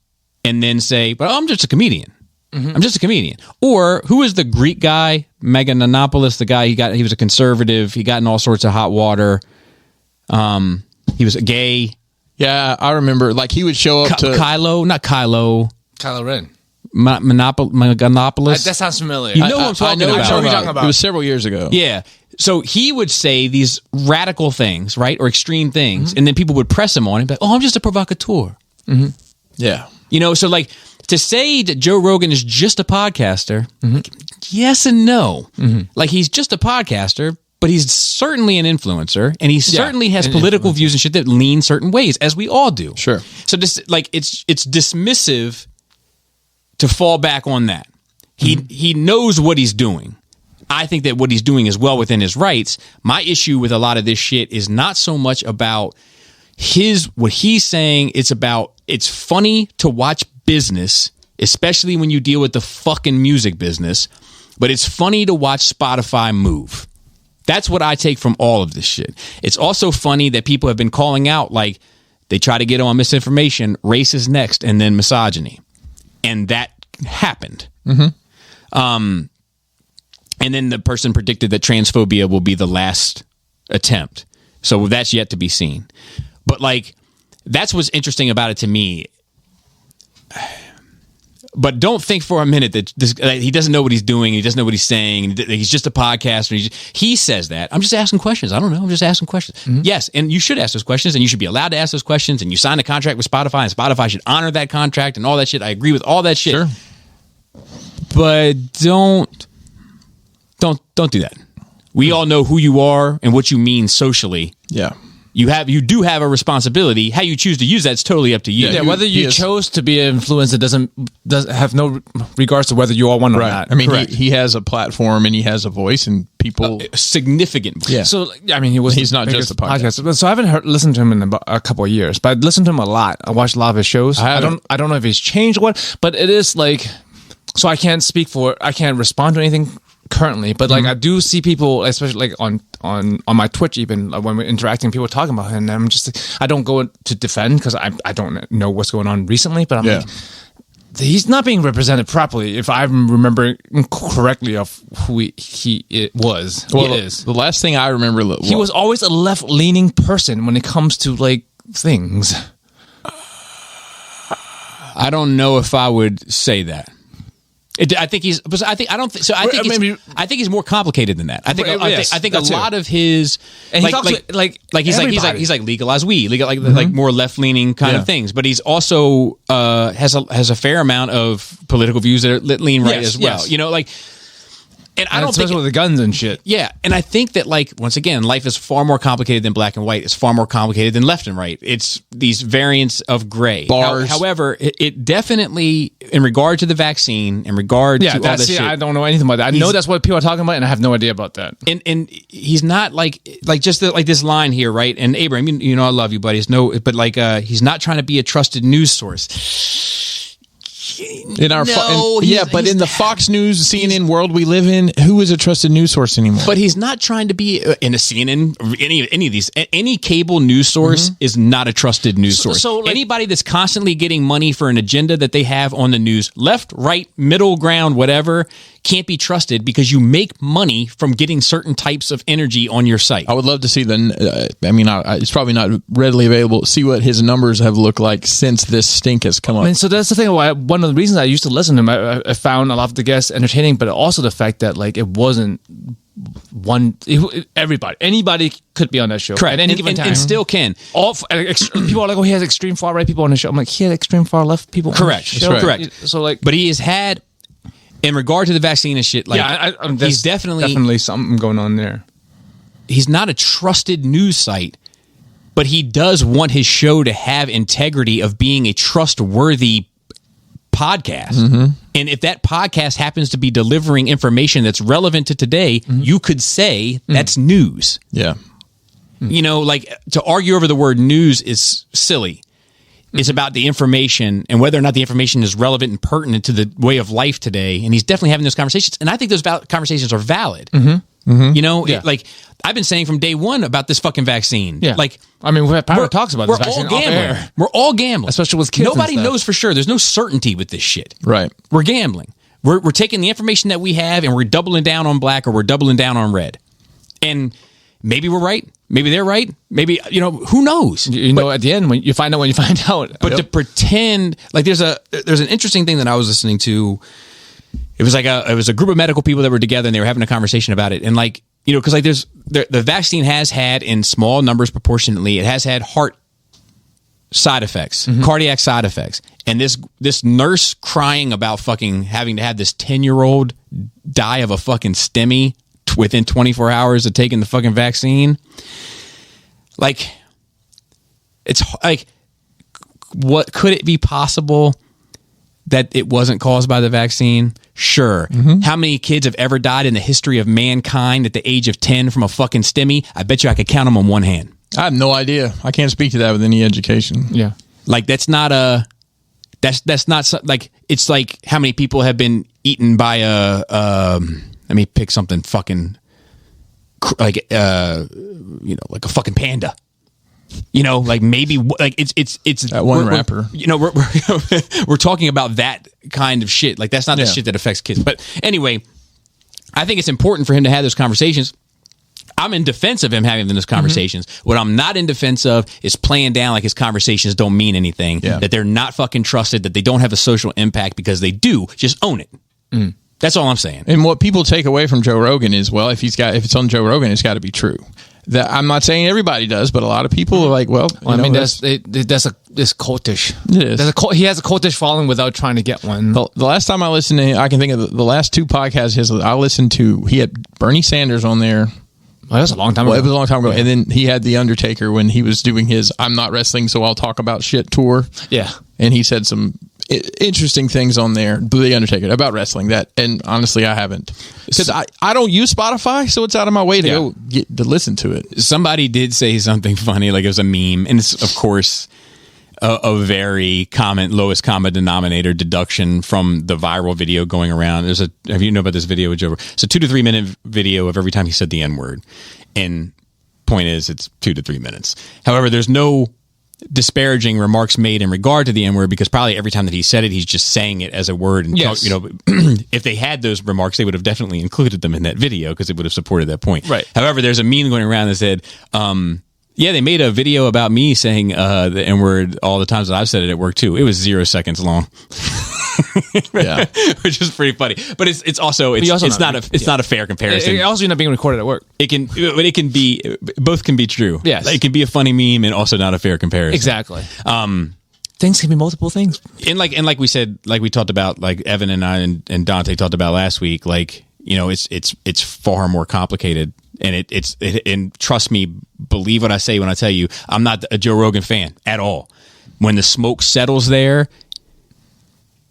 and then say, well, I'm just a comedian. Mm-hmm. I'm just a comedian. Or who is the Greek guy, Meganonopoulos, the guy he was a conservative. He got in all sorts of hot water. He was a gay. Yeah, I remember. He would show up to Kylo Ren. Monopolist. That sounds familiar. You know what I'm talking about. It was several years ago. Yeah. So he would say these radical things, right, or extreme things, and then people would press him on it, like, "Oh, I'm just a provocateur." Mm-hmm. Yeah. So to say that Joe Rogan is just a podcaster, yes and no. Mm-hmm. He's just a podcaster, but he's certainly an influencer, and he certainly has political views and shit that lean certain ways, as we all do. Sure. So this, it's dismissive to fall back on that. He knows what he's doing. I think that what he's doing is well within his rights. My issue with a lot of this shit is not so much about what he's saying. It's funny to watch business, especially when you deal with the fucking music business, but it's funny to watch Spotify move. That's what I take from all of this shit. It's also funny that people have been calling out, they try to get on misinformation, race is next, and then misogyny. And that happened. Mm-hmm. And then the person predicted that transphobia will be the last attempt. So that's yet to be seen. But that's what's interesting about it to me. But don't think for a minute that he doesn't know what he's doing. He doesn't know what he's saying. He's just a podcaster. He says that. I'm just asking questions. I don't know. I'm just asking questions. Mm-hmm. Yes, and you should ask those questions, and you should be allowed to ask those questions, and you signed a contract with Spotify, and Spotify should honor that contract and all that shit. I agree with all that shit. Sure. But don't do that. We all know who you are and what you mean socially. Yeah. You do have a responsibility. How you choose to use that's totally up to you. Yeah, whether you chose to be an influencer doesn't have no regards to whether you are one or not. I mean, he has a platform and he has a voice, and people significant voice. Yeah. So I mean, he's not just a podcast. So I haven't listened to him in about a couple of years, but I listened to him a lot. I watched a lot of his shows. I don't know if he's changed what, but it is like. So I can't respond to anything currently, but like I do see people, especially like on my Twitch, even when we're interacting, people talking about him, and I'm just, I don't go to defend because I don't know what's going on recently, but I'm like, he's not being represented properly if I'm remembering correctly of who he was. Well, the last thing I remember, he was always a left-leaning person when it comes to like things. I don't know if I would say that. I think he's more complicated than that. I think a lot of his, and he's like legalized weed, like more left leaning kind of things. But he's also has a fair amount of political views that lean right as well. You know, like. And I don't think with the guns and shit. Yeah, and I think that, like, once again, life is far more complicated than black and white. It's far more complicated than left and right. It's these variants of gray. Bars. However, it definitely, in regard to the vaccine, in regard to all this shit, I don't know anything about that. I know that's what people are talking about, and I have no idea about that. And he's not like just like this line here, right? And Abraham, you know, I love you, buddy. But like, he's not trying to be a trusted news source. In our but in the Fox News, CNN world we live in, who is a trusted news source anymore? But he's not trying to be in a CNN, any of these. Any cable news source is not a trusted news source. So like, anybody that's constantly getting money for an agenda that they have on the news, left, right, middle ground, whatever, can't be trusted because you make money from getting certain types of energy on your site. I would love to see it's probably not readily available. See what his numbers have looked like since this stink has come up. I mean, so that's the thing. One of the reasons I used to listen to him, I found a lot of the guests entertaining, but also the fact that like it wasn't anybody could be on that show. Correct. At any given time. And still can. People are like, oh, he has extreme far right people on the show. I'm like, he had extreme far left people on the show. Right. Correct. So like, but he has had, in regard to the vaccine and shit, like, he's definitely something going on there. He's not a trusted news site, but he does want his show to have integrity of being a trustworthy podcast. And if that podcast happens to be delivering information that's relevant to today, you could say that's news. Yeah. You know, like, to argue over the word news is silly. It's about the information and whether or not the information is relevant and pertinent to the way of life today. And he's definitely having those conversations. And I think those conversations are valid. You know, like, I've been saying from day one about this fucking vaccine. Yeah. Like, I mean, Pyro talks about this vaccine. We're all gambling. We're all gambling. Especially with kids. Nobody knows for sure. There's no certainty with this shit. Right. We're gambling. We're taking the information that we have and we're doubling down on black or we're doubling down on red. And maybe we're right. Maybe they're right. Maybe, you know, who knows? You know, at the end, when you find out. But to pretend, like, there's an interesting thing that I was listening to. It was a group of medical people that were together and they were having a conversation about it. And like, you know, because like the vaccine has had, in small numbers proportionately, it has had heart side effects, cardiac side effects. And this nurse crying about fucking having to have this 10-year-old die of a fucking STEMI within 24 hours of taking the fucking vaccine. Like, it's like, what could it be possible that it wasn't caused by the vaccine? Sure. How many kids have ever died in the history of mankind at the age of 10 from a fucking STEMI? I bet you I could count them on one hand. I have no idea. I can't speak to that with any education. Yeah. Like, that's not like, it's like how many people have been eaten by let me pick something fucking like, you know, like a fucking panda. You know, like, maybe like it's that one rapper. You know, we're talking about that kind of shit. Like, that's not the shit that affects kids. But anyway, I think it's important for him to have those conversations. I'm in defense of him having those conversations. What I'm not in defense of is playing down like his conversations don't mean anything, that they're not fucking trusted, that they don't have a social impact, because they do. Just own it. That's all I'm saying. And what people take away from Joe Rogan is, well, if it's on Joe Rogan, it's got to be true. That I'm not saying everybody does, but a lot of people are like, well, I mean, that's cultish. It is. He has a cultish following without trying to get one. The last time I listened to him, I can think of the last 2 podcasts I listened to. He had Bernie Sanders on there. Well, that's a long time ago. It was a long time ago. And then he had The Undertaker when he was doing his I'm Not Wrestling, So I'll Talk About Shit tour. Yeah. And he said some interesting things on there, The Undertaker, about wrestling. And honestly, I haven't. Because I don't use Spotify, so it's out of my way to go to listen to it. Somebody did say something funny, like it was a meme. And it's, of course, a very lowest common denominator deduction from the viral video going around. Have you know about this video with Joe? It's a 2 to 3 minute video of every time he said the N-word. And point is, it's 2 to 3 minutes. However, there's no disparaging remarks made in regard to the N-word, because probably every time that he said it, he's just saying it as a word. And if they had those remarks, they would have definitely included them in that video, because it would have supported that point. Right. However, there's a meme going around that said, they made a video about me saying the N-word all the times that I've said it at work too. It was 0 seconds long. Which is pretty funny. But it's also not a fair comparison. Also, you're not being recorded at work. It can be both can be true. Yes, it can be a funny meme and also not a fair comparison. Exactly. Things can be multiple things. And like we said, like we talked about, like Evan and I and Dante talked about last week. Like, it's far more complicated. And and trust me, believe what I say when I tell you, I'm not a Joe Rogan fan at all. When the smoke settles there,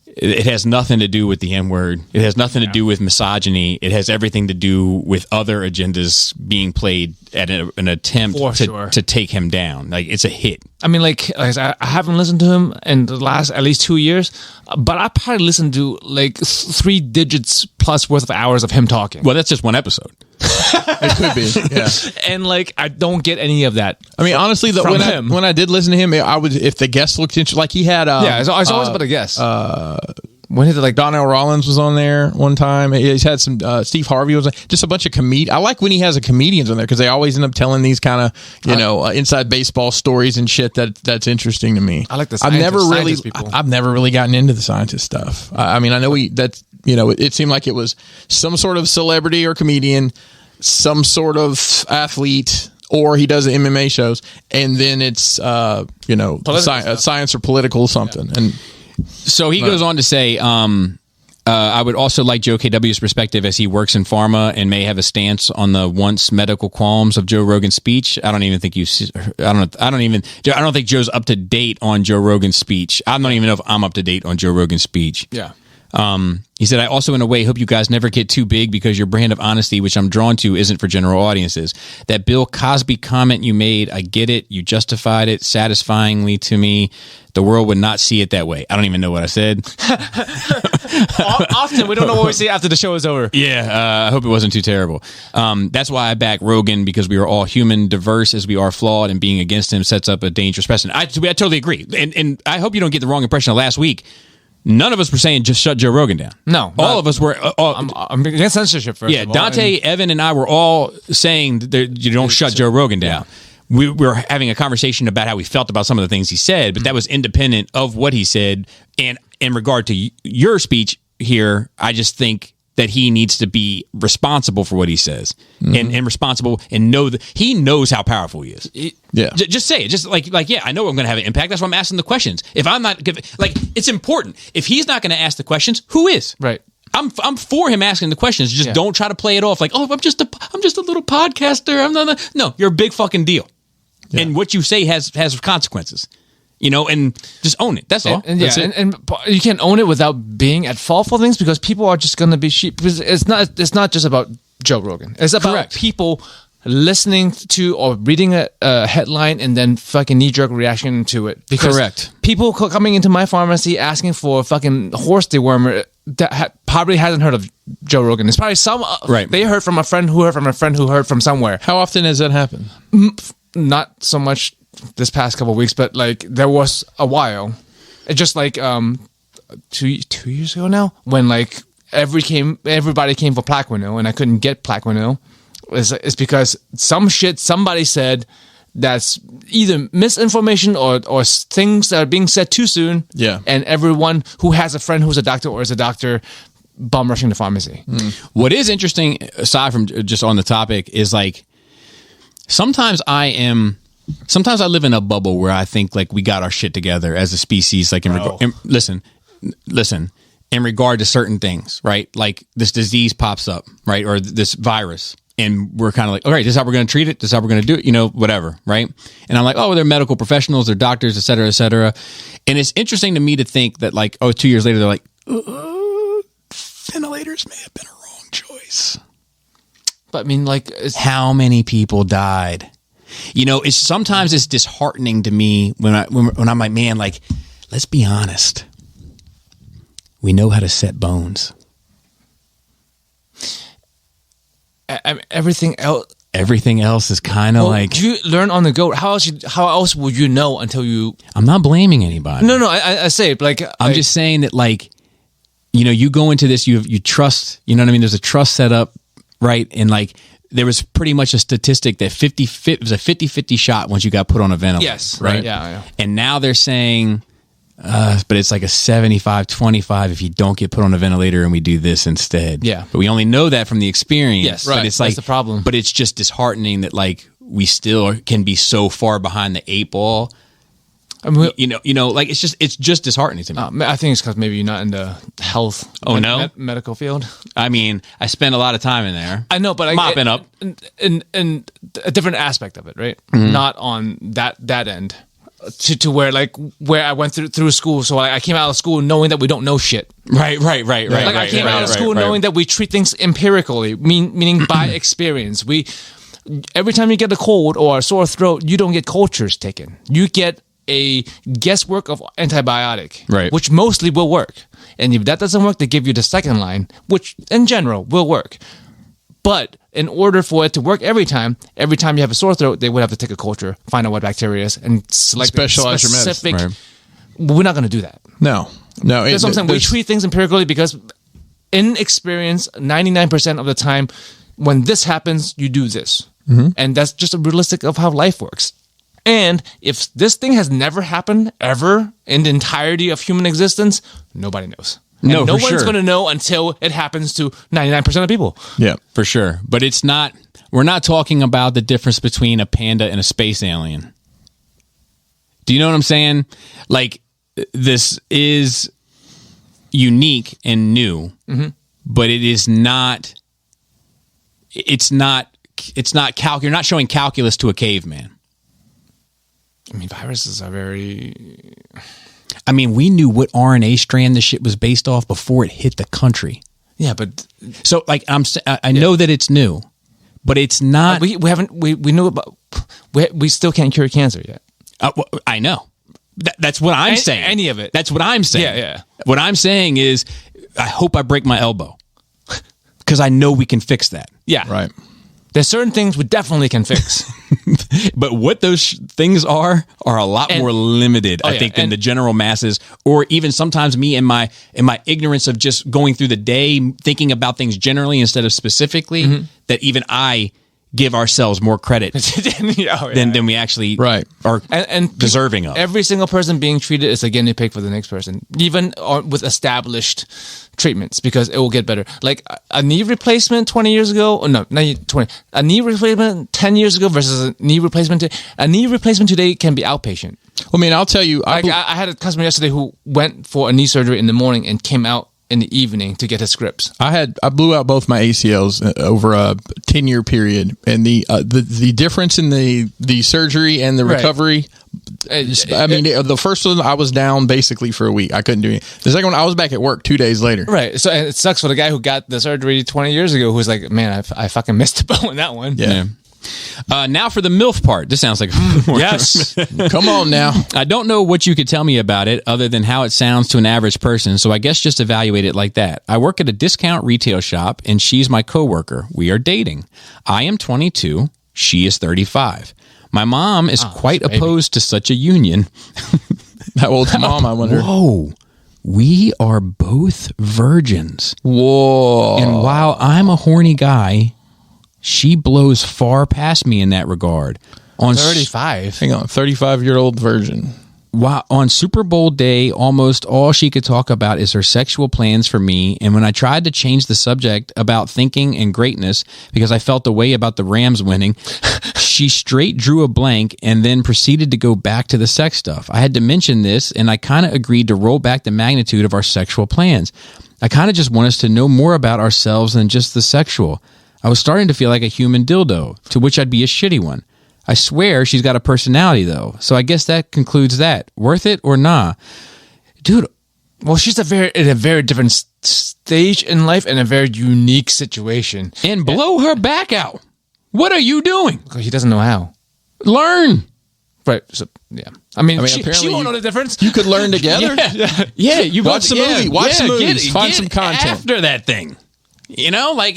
it has nothing to do with the N-word. It has nothing to do with misogyny. It has everything to do with other agendas being played at an attempt to take him down. Like, it's a hit. I mean, I haven't listened to him in the last at least 2 years, but I probably listened to 3 digits plus worth of hours of him talking. Well, that's just one episode. It could be, yeah. And I don't get any of that. I mean, honestly, when I did listen to him, I would, if the guest looked interesting, like he had, it's always about a guest. When did Donnell Rollins was on there one time. He's had some Steve Harvey was just a bunch of I like when he has a comedians on there, because they always end up telling these kind of inside baseball stories and shit that's interesting to me. I like the I've never really gotten into the scientist stuff. I mean, I know it seemed like it was some sort of celebrity or comedian, some sort of athlete, or he does MMA shows, and then it's science or political something. And so he goes on to say, I would also like Joe KW's perspective, as he works in pharma and may have a stance on the once medical qualms of Joe Rogan's speech. I don't think Joe's up to date on Joe Rogan's speech. I don't even know if I'm up to date on Joe Rogan's speech. Yeah. He said, I also, in a way, hope you guys never get too big, because your brand of honesty, which I'm drawn to, isn't for general audiences. That Bill Cosby comment you made, I get it. You justified it satisfyingly to me. The world would not see it that way. I don't even know what I said. Often, we don't know what we see after the show is over. Yeah, I hope it wasn't too terrible. That's why I back Rogan, because we are all human, diverse as we are flawed, and being against him sets up a dangerous precedent. I totally agree. And I hope you don't get the wrong impression of last week. None of us were saying just shut Joe Rogan down. No. All of us were. I'm against censorship, first of all. Dante, Evan, and I were all saying that you don't shut Joe Rogan down. Yeah. We were having a conversation about how we felt about some of the things he said, but that was independent of what he said. And in regard to your speech here, I just think that he needs to be responsible for what he says, and responsible, and know that he knows how powerful he is. Just say it. Just I know I'm going to have an impact. That's why I'm asking the questions. If I'm not it's important. If he's not going to ask the questions, who is? Right. I'm for him asking the questions. Just don't try to play it off like, I'm just a little podcaster. No, you're a big fucking deal. Yeah. And what you say has consequences. And just own it. That's all. And you can't own it without being at fault for things, because people are just going to be sheep. Because it's not just about Joe Rogan. It's about people listening to or reading a headline and then fucking knee-jerk reaction to it. Because people coming into my pharmacy asking for a fucking horse dewormer that probably hasn't heard of Joe Rogan. It's probably they heard from a friend who heard from a friend who heard from somewhere. How often has that happened? Not so much this past couple of weeks, but there was a while. It's just 2 years ago now, when everybody came for Plaquenil and I couldn't get Plaquenil, is because some shit somebody said that's either misinformation or things that are being said too soon. Yeah. And everyone who has a friend who's a doctor or is a doctor bum rushing the pharmacy. What is interesting, aside from just on the topic, is like sometimes I live in a bubble where I think like we got our shit together as a species. Like listen, in regard to certain things, right? Like this disease pops up, right? Or this virus. And we're kind of like, all right, this is how we're going to treat it. This is how we're going to do it, whatever, right? And I'm like, oh, they're medical professionals, they're doctors, et cetera, et cetera. And it's interesting to me to think that like, 2 years later, they're like, ventilators may have been a wrong choice. But I mean, like, how many people died? Sometimes it's disheartening to me when I'm like, man, like, let's be honest. We know how to set bones. Everything else is kind of like you learn on the go. How else would you know until you? I'm not blaming anybody. No. I say like I'm just saying that like you go into this, you trust. You know what I mean? There's a trust set up, right? And like there was pretty much a statistic that it was a 50-50 shot once you got put on a ventilator. Yes, right. Yeah. And now they're saying. But it's like a 75-25 if you don't get put on a ventilator and we do this instead. Yeah. But we only know that from the experience. Yes, But right. it's like, that's the problem. But it's just disheartening that like we still can be so far behind the 8 ball. I mean, like it's just disheartening to me. I think it's because maybe you're not in the health. Medical field. I mean, I spend a lot of time in there. I know, but mopping up in a different aspect of it, right? Mm-hmm. Not on that end. To where I went through school, so I came out of school knowing that we don't know shit. Right. I came out of school knowing that we treat things empirically, meaning by experience. Every time you get a cold or a sore throat, you don't get cultures taken. You get a guesswork of antibiotic, right, which mostly will work. And if that doesn't work, they give you the second line, which in general will work. But in order for it to work every time you have a sore throat, they would have to take a culture, find out what bacteria is, and select specialize your specific. medicine. Right. We're not going to do that. No. That's what I'm saying. We treat things empirically because, in experience, 99% of the time, when this happens, you do this, and that's just a realistic of how life works. And if this thing has never happened ever in the entirety of human existence, nobody knows. No one's going to know until it happens to 99% of people. Yeah, for sure. But we're not talking about the difference between a panda and a space alien. Do you know what I'm saying? Like, this is unique and new, but it is not, you're not showing calculus to a caveman. I mean, viruses are very... I mean, we knew what RNA strand the shit was based off before it hit the country. Yeah, but so like I know that it's new, but it's not. We know about. We still can't cure cancer yet. Well, I know. That's what I'm saying. Any of it. That's what I'm saying. Yeah. What I'm saying is, I hope I break my elbow because I know we can fix that. Yeah, right. There's certain things we definitely can fix. But what those things are a lot more limited, I think, than the general masses, or even sometimes me in my ignorance of just going through the day, thinking about things generally instead of specifically, that even I give ourselves more credit than we actually are and deserving of. Every single person being treated is a guinea pig for the next person, even with established treatments, because it will get better. Like a knee replacement 20 years ago, or no, not 20, a knee replacement 10 years ago versus a knee replacement today can be outpatient. Well, I mean, I'll tell you, I had a customer yesterday who went for a knee surgery in the morning and came out in the evening to get his scripts. I blew out both my ACLs over a 10-year period, and the difference in the surgery and the recovery. I mean, the first one I was down basically for a week. I couldn't do it. The second one I was back at work 2 days later. Right. So it sucks for the guy who got the surgery 20 years ago, who's like, man, I fucking missed the boat on that one. Yeah. Now for the MILF part. This sounds like yes. Come on now. I don't know what you could tell me about it other than how it sounds to an average person, so I guess just evaluate it like that. I work at a discount retail shop, and she's my coworker. We are dating. I am 22. She is 35. My mom is quite opposed to such a union. How old's mom, I wonder? Whoa. We are both virgins. Whoa. And while I'm a horny guy, She blows far past me in that regard. On 35. Hang on, 35-year-old virgin. Wow, on Super Bowl day, almost all she could talk about is her sexual plans for me. And when I tried to change the subject about thinking and greatness because I felt the way about the Rams winning, she straight drew a blank and then proceeded to go back to the sex stuff. I had to mention this, and I kind of agreed to roll back the magnitude of our sexual plans. I kind of just want us to know more about ourselves than just the sexual. I was starting to feel like a human dildo, to which I'd be a shitty one. I swear she's got a personality, though. So I guess that concludes that. Worth it or nah? Dude, well, she's in a very different stage in life and a very unique situation. And blow her back out. What are you doing? Because he doesn't know how. Learn. Right. So, yeah. I mean she won't know the difference. You could learn together. Yeah. You watch the movie. Watch the movies. Find some content. After that thing. You know, like,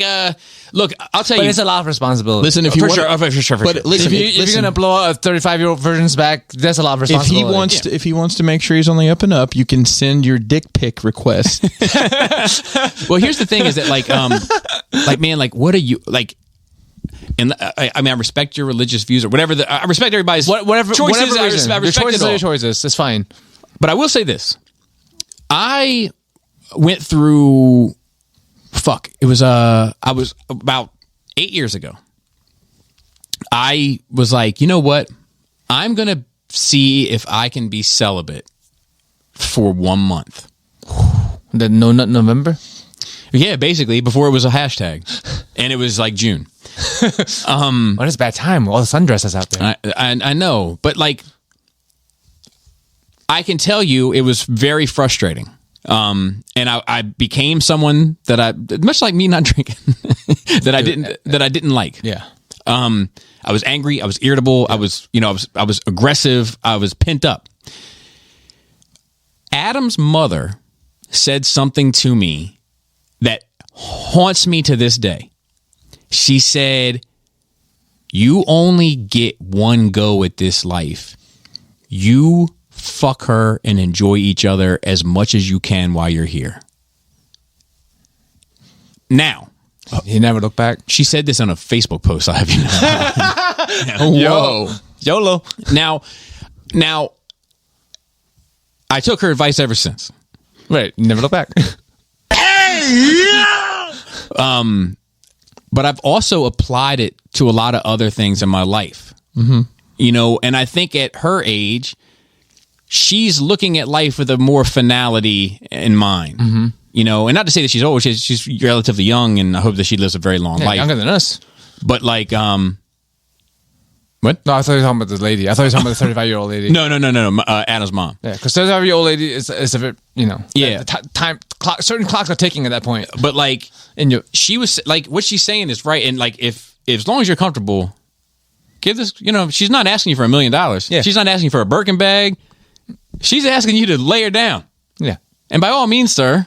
look, I'll tell you. But it's a lot of responsibility. Listen, if you want, for sure. Listen, if you're going to blow a 35-year-old virgin's back, that's a lot of responsibility. If he wants to make sure he's on the up and up, you can send your dick pic request. Well, here's the thing: is that man, what are you like? And I mean, I respect your religious views or whatever. I respect everybody's whatever choices. Whatever reason. I respect your choices are your choices. It's fine. But I will say this: I went through. It was I was about 8 years ago. I was like, you know what? I'm gonna see if I can be celibate for 1 month. The No Nut November? Yeah, basically before it was a hashtag, and it was like June. What is bad time? All the sundresses out there. I know, but like, I can tell you, it was very frustrating. And I became someone that I, much like me not drinking, that I didn't like. Yeah. I was angry. I was irritable. Yeah. I was aggressive. I was pent up. Adam's mother said something to me that haunts me to this day. She said, "You only get one go at this life. You fuck her and enjoy each other as much as you can while you're here." Now, he never looked back. She said this on a Facebook post. I have you know. Whoa, YOLO. Now, I took her advice ever since. Right, never look back. But I've also applied it to a lot of other things in my life. Mm-hmm. You know, and I think at her age, she's looking at life with a more finality in mind. Mm-hmm. You know, and not to say that she's old. She's relatively young, and I hope that she lives a very long life. Younger than us. But like, what? No, I thought you were talking about the lady. I thought you were talking about the 35-year-old lady. No. Adam's mom. Yeah, because 35-year-old lady is a bit, you know. Yeah. Time clock. Certain clocks are ticking at that point. But like, she was like, what she's saying is right, and like, if as long as you're comfortable, give this. You know, she's not asking you for $1 million. Yeah. She's not asking for a Birkin bag. She's asking you to lay her down. Yeah. And by all means, sir,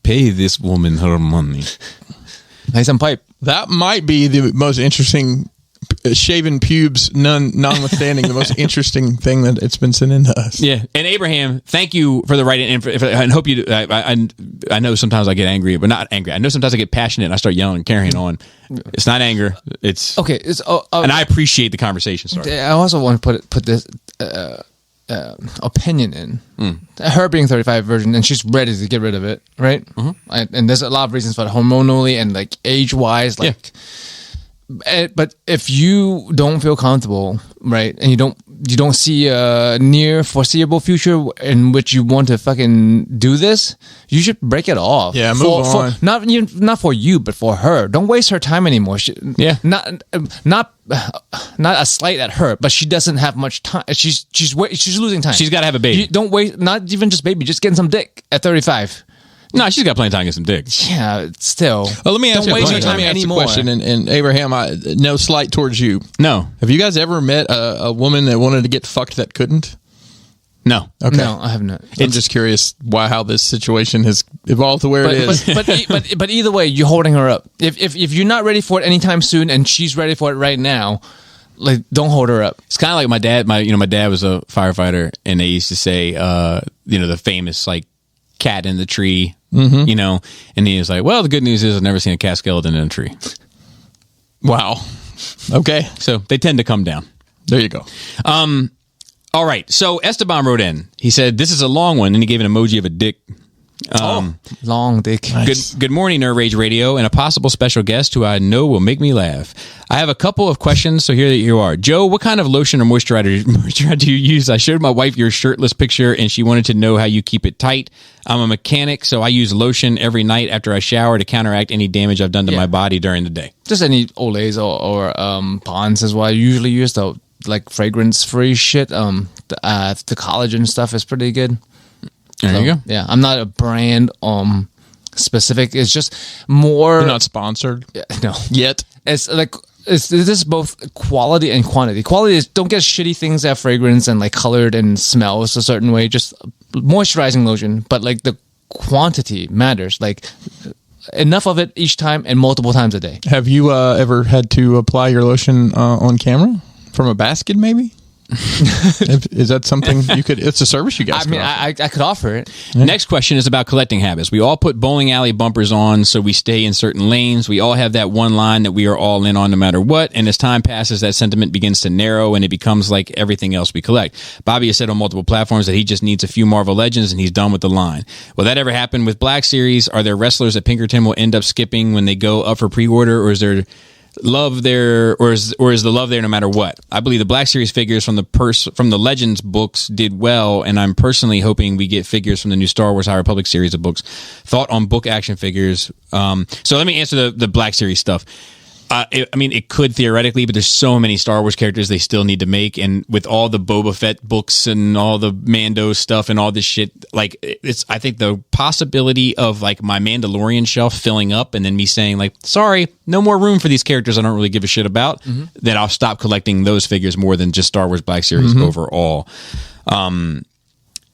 pay this woman her money. Lay some pipe. That might be the most interesting. Shaven pubes, notwithstanding, the most interesting thing that it's been sent into us. Yeah, and Abraham, thank you for the right and hope you. I know sometimes I get angry, but not angry. I know sometimes I get passionate and I start yelling and carrying on. It's not anger. It's okay. It's and I appreciate the conversation. Sorry. I also want to put this opinion in. Her being 35 virgin and she's ready to get rid of it, right? Mm-hmm. And there's a lot of reasons for it, hormonally and like age wise, like. Yeah. But if you don't feel comfortable, right, and you don't see a near foreseeable future in which you want to fucking do this, you should break it off. Yeah, move on. Not for you, but for her. Don't waste her time anymore. Not a slight at her, but she doesn't have much time. She's losing time. She's got to have a baby. Don't waste. Not even just baby. Just getting some dick at 35. No, she's got plenty of time to get some dick. Yeah, still. Well, let me ask you a question. And Abraham, no slight towards you. No. Have you guys ever met a woman that wanted to get fucked that couldn't? No. Okay. No, I have not. I'm just curious how this situation has evolved to where it is. But either way, you're holding her up. If you're not ready for it anytime soon and she's ready for it right now, like, don't hold her up. It's kind of like my dad. My dad was a firefighter, and they used to say, the famous like cat in the tree. Mm-hmm. And he was like, well, the good news is I've never seen a cat skeleton in a tree. Wow. Okay. So they tend to come down. There you go. All right. So Esteban wrote in. He said, this is a long one, and he gave an emoji of a dick. Long dick. Nice. Good morning, Nerd Rage Radio, and a possible special guest who I know will make me laugh. I have a couple of questions, so here you are. Joe, what kind of lotion or moisturizer do you use? I showed my wife your shirtless picture, and she wanted to know how you keep it tight. I'm a mechanic, so I use lotion every night after I shower to counteract any damage I've done to my body during the day. Just any Olays or Bonds is what I usually use, though. Like fragrance-free shit. The collagen stuff is pretty good. There you go. Yeah, I'm not a brand specific. It's just more. You're not sponsored. No, yet. It's like this is both quality and quantity. Quality is don't get shitty things that have fragrance and like colored and smells a certain way. Just moisturizing lotion, but like the quantity matters. Like enough of it each time and multiple times a day. Have you ever had to apply your lotion on camera from a basket? Maybe. Is that something you could? It's a service you guys. I mean, I could offer it. Yeah. Next question is about collecting habits. We all put bowling alley bumpers on so we stay in certain lanes. We all have that one line that we are all in on no matter what. And as time passes, that sentiment begins to narrow and it becomes like everything else we collect. Bobby has said on multiple platforms that he just needs a few Marvel Legends and he's done with the line. Will that ever happen with Black Series? Are there wrestlers that Pinkerton will end up skipping when they go up for pre-order, or is there love there, or is the love there no matter what? I believe the Black Series figures from the Legends books did well, and I'm personally hoping we get figures from the new Star Wars High Republic series of books. Thought on book action figures. So let me answer the Black Series stuff. I mean, it could theoretically, but there's so many Star Wars characters they still need to make, and with all the Boba Fett books and all the Mando stuff and all this shit, like I think the possibility of like my Mandalorian shelf filling up and then me saying like, sorry, no more room for these characters I don't really give a shit about, that I'll stop collecting those figures more than just Star Wars Black Series overall.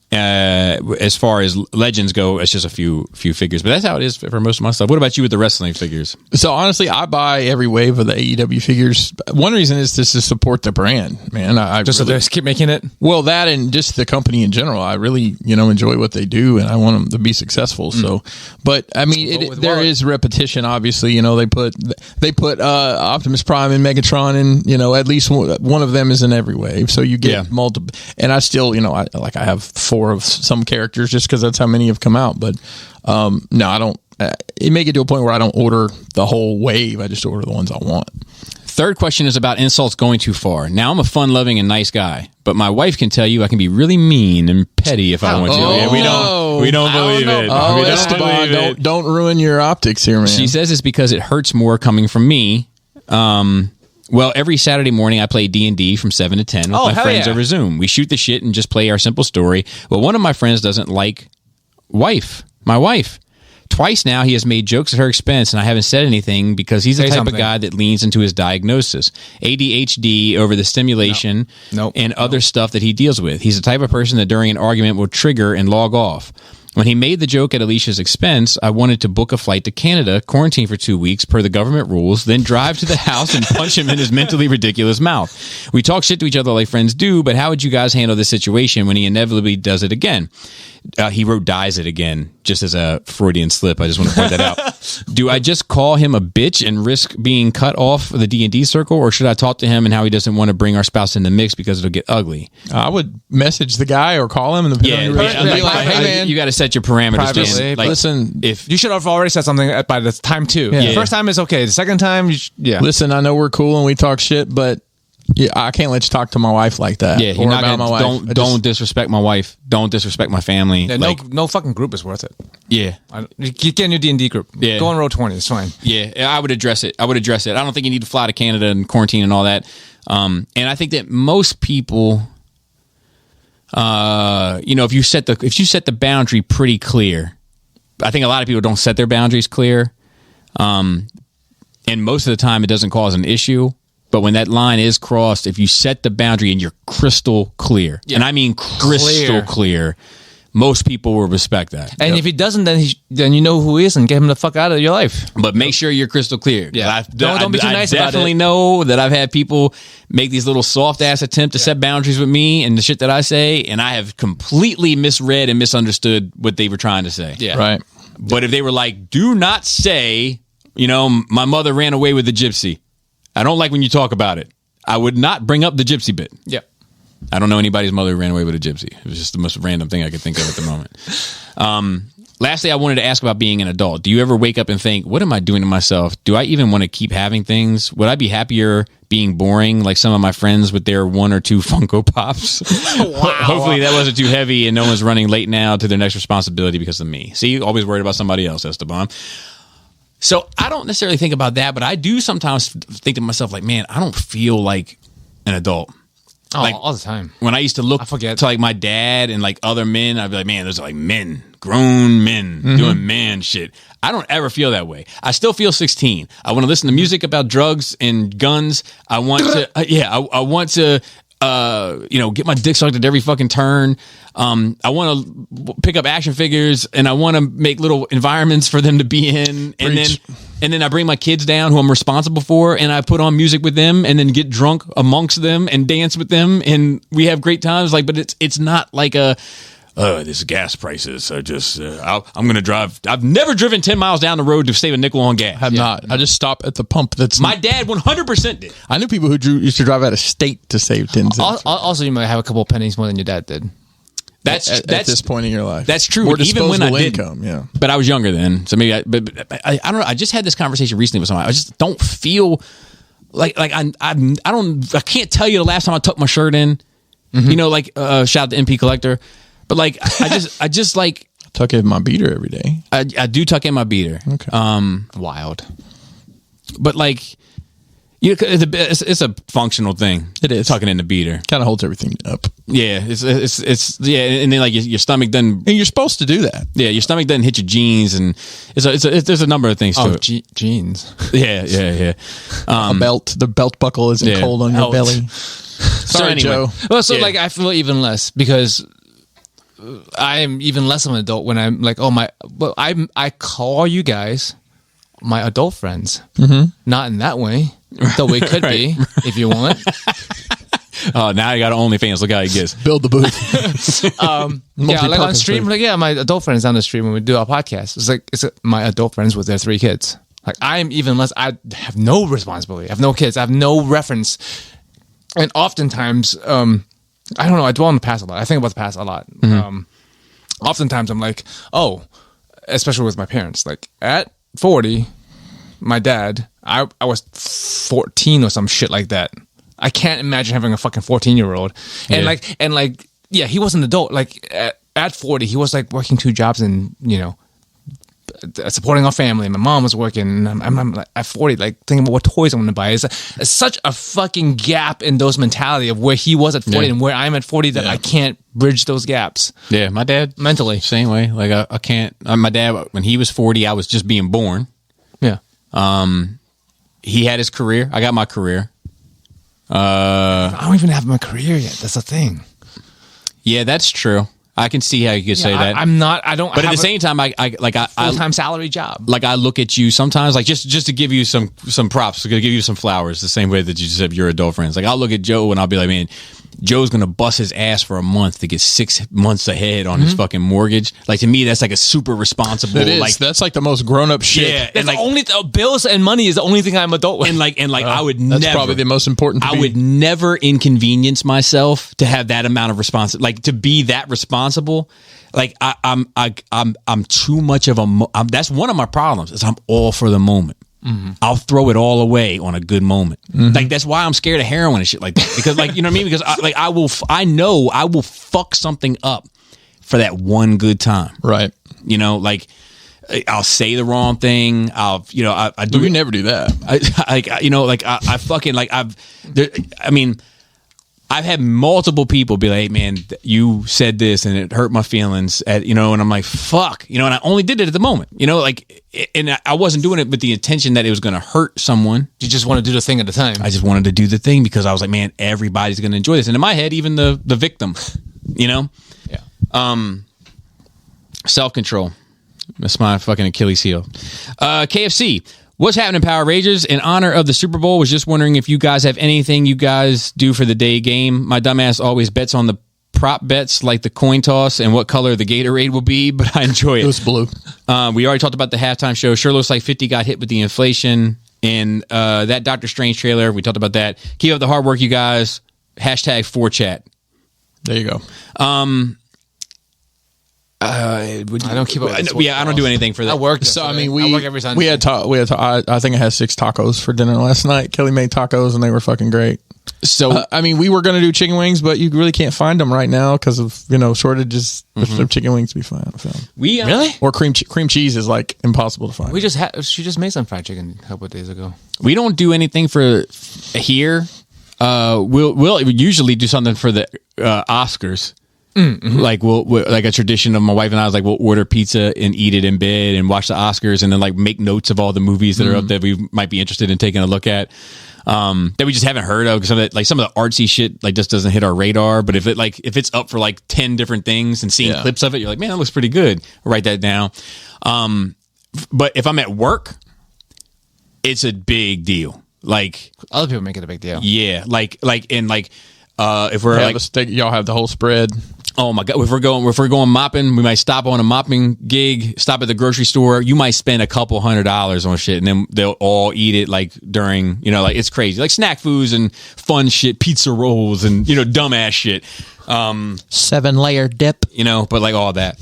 As far as Legends go, it's just a few figures, but that's how it is for most of my stuff. What about you with the wrestling figures? So honestly, I buy every wave of the AEW figures. One reason is just to support the brand, man. I just really, so they keep making it. Well, that and just the company in general. I really, enjoy what they do, and I want them to be successful. So, but I mean, there is repetition. Obviously, they put Optimus Prime and Megatron, and at least one of them is in every wave. So you get multiple. And I still, I have 4 of some characters just because that's how many have come out. But no, I don't. It may get to a point where I don't order the whole wave. I just order the ones I want. Third question is about insults going too far. Now, I'm a fun-loving and nice guy, but my wife can tell you I can be really mean and petty if I want to. Yeah, we don't believe it. Oh, Esteban, don't ruin your optics here, man. She says it's because it hurts more coming from me. Well, every Saturday morning I play D&D from 7 to 10 with my friends over Zoom. We shoot the shit and just play our simple story. Well, one of my friends doesn't like my wife. Twice now he has made jokes at her expense, and I haven't said anything because he's the type of guy that leans into his diagnosis. ADHD over the stimulation and other stuff that he deals with. He's the type of person that during an argument will trigger and log off. When he made the joke at Alicia's expense, I wanted to book a flight to Canada, quarantine for 2 weeks per the government rules, then drive to the house and punch him in his mentally ridiculous mouth. We talk shit to each other like friends do, but how would you guys handle this situation when he inevitably does it again? He wrote dies it again, just as a Freudian slip. I just want to point that out. Do I just call him a bitch and risk being cut off the D&D circle, or should I talk to him and how he doesn't want to bring our spouse in the mix because it'll get ugly? I would message the guy or call him and hey man, you got to set your parameters. Listen, if you should have already said something by the time 2. The first time is okay. The second time, listen, I know we're cool and we talk shit, but I can't let you talk to my wife like that. Yeah, you're not about my wife. Don't disrespect my wife. Don't disrespect my family. Yeah, no fucking group is worth it. Yeah, you get in your D&D group. Yeah, go on roll 20. It's fine. Yeah, I would address it. I don't think you need to fly to Canada and quarantine and all that. And I think that most people, if you set the boundary pretty clear, I think a lot of people don't set their boundaries clear. And most of the time, it doesn't cause an issue. But when that line is crossed, if you set the boundary and you're crystal clear, and I mean crystal clear, most people will respect that. And if he doesn't, then you know who he is and get him the fuck out of your life. But make sure you're crystal clear. Yeah, don't be too nice about it. I definitely know that I've had people make these little soft ass attempt to set boundaries with me and the shit that I say, and I have completely misread and misunderstood what they were trying to say. Yeah, right. But if they were like, "Do not say," my mother ran away with the gypsy. I don't like when you talk about it. I would not bring up the gypsy bit. Yeah. I don't know anybody's mother who ran away with a gypsy. It was just the most random thing I could think of at the moment. Lastly, I wanted to ask about being an adult. Do you ever wake up and think, what am I doing to myself? Do I even want to keep having things? Would I be happier being boring like some of my friends with their 1 or 2 Funko Pops? Wow. Hopefully that wasn't too heavy and no one's running late now to their next responsibility because of me. See, always worried about somebody else, Esteban. So I don't necessarily think about that, but I do sometimes think to myself, like, man, I don't feel like an adult. Oh, like, all the time. When I used to look to like my dad and like other men, I'd be like, man, those are like men, grown men doing man shit. I don't ever feel that way. I still feel 16. I want to listen to music about drugs and guns. I want to, I want to, get my dick sucked at every fucking turn. I want to pick up action figures and I want to make little environments for them to be in. And then I bring my kids down who I'm responsible for and I put on music with them and then get drunk amongst them and dance with them. And we have great times. Like, but it's not like this gas prices are just, I'm going to drive. I've never driven 10 miles down the road to save a nickel on gas. Have not. I just stop at the pump. That's my dad 100% did. I knew people who used to drive out of state to save 10 cents. Also, you might have a couple of pennies more than your dad did. That's at this point in your life. That's true. More Even when I did, income, yeah. But I was younger then, so maybe. I don't know. I just had this conversation recently with somebody. I just don't feel like I can't tell you the last time I tucked my shirt in. You know, like shout out to MP Collector, but like I just like tuck in my beater every day. I do tuck in my beater. Okay. Wild, but like. It's a functional thing. It is tucking in the beater. Kind of holds everything up. Yeah, it's yeah, and then like your stomach doesn't. And you're supposed to do that. Yeah, your stomach doesn't hit your jeans, and there's a number of things to it. Jeans. Yeah. A belt. The belt buckle isn't cold on your belly. Sorry, anyway. Joe. Well, so like I feel even less because I am even less of an adult when I'm like, I call you guys my adult friends. Not in that way. Though we could be, if you want. Oh, now you got OnlyFans. Look how he gets. Build the booth. Like on stream, like my adult friends on the stream when we do our podcast. It's my adult friends with their 3 kids. Like I am even less. I have no responsibility. I have no kids. I have no reference. And oftentimes, I don't know. I dwell on the past a lot. I think about the past a lot. Oftentimes, I'm like, especially with my parents. Like at 40, my dad. I was 14 or some shit like that. I can't imagine having a fucking 14-year-old. And he was an adult. Like at 40, he was like working 2 jobs and, supporting our family. My mom was working. And I'm like at 40, like thinking about what toys I'm going to buy. It's such a fucking gap in those mentality of where he was at 40 and where I'm at 40 that I can't bridge those gaps. Yeah, my dad mentally same way. Like I can't. My dad when he was 40, I was just being born. Yeah. He had his career. I got my career. I don't even have my career yet. That's the thing. Yeah, that's true. I can see how you could say that. I'm not. I don't. But at the same time, I full-time salary job. Like I look at you sometimes, like just to give you some props, to give you some flowers, the same way that you said your adult friends. Like I'll look at Joe and I'll be like, man, Joe's gonna bust his ass for a month to get 6 months ahead on his fucking mortgage. Like to me, that's like a super responsible. It is. Like that's like the most grown up shit. Yeah, and like only bills and money is the only thing I'm adult with. And like I would that's never. Probably the most important. I would never inconvenience myself to have that amount of responsibility. Like to be that responsible. Like I'm too much of a. That's one of my problems. Is I'm all for the moment. I'll throw it all away on a good moment. Like that's why I'm scared of heroin and shit like that. Because like you know what I mean. Because I know I will fuck something up for that one good time. Right. You know, like I'll say the wrong thing. I do. You never do that. I've had multiple people be like, hey, man, you said this and it hurt my feelings, and I'm like, fuck, and I only did it at the moment, and I wasn't doing it with the intention that it was going to hurt someone. You just want to do the thing at the time. I just wanted to do the thing because I was like, man, everybody's going to enjoy this. And in my head, even the victim, Yeah. Self-control. That's my fucking Achilles heel. KFC. What's happening, Power Rangers? In honor of the Super Bowl, was just wondering if you guys have anything you guys do for the day game. My dumbass always bets on the prop bets like the coin toss and what color the Gatorade will be, but I enjoy it. It was blue. We already talked about the halftime show. Sure looks like 50 got hit with the inflation And that Doctor Strange trailer, we talked about that. Keep up the hard work, you guys. Hashtag 4chat. There you go. I don't keep up. I don't do anything for that. I work. So I mean, I work every Sunday. we had I think I had 6 tacos for dinner last night. Kelly made tacos and they were fucking great. So I mean, we were going to do chicken wings, but you really can't find them right now because of shortages of chicken wings to be found. we really Or cream cheese is like impossible to find. she just made some fried chicken a couple of days ago. we don't do anything for here. We'll usually do something for the Oscars. Like we'll like a tradition of my wife and I was like we'll order pizza and eat it in bed and watch the Oscars and then like make notes of all the movies that are up that we might be interested in taking a look at that we just haven't heard of because some of the artsy shit like just doesn't hit our radar. But if it's up for like 10 different things and seeing clips of it, you're like, man, that looks pretty good. I'll write that down. But if I'm at work, it's a big deal. Like Other people make it a big deal. yeah, if we're have a steak, y'all have the whole spread. Oh my God! If we're going mopping, we might stop on a mopping gig. Stop at the grocery store. You might spend a couple $100s on shit, and then they'll all eat it like during it's crazy, like snack foods and fun shit, pizza rolls and dumbass shit. 7-layer dip. But like all that.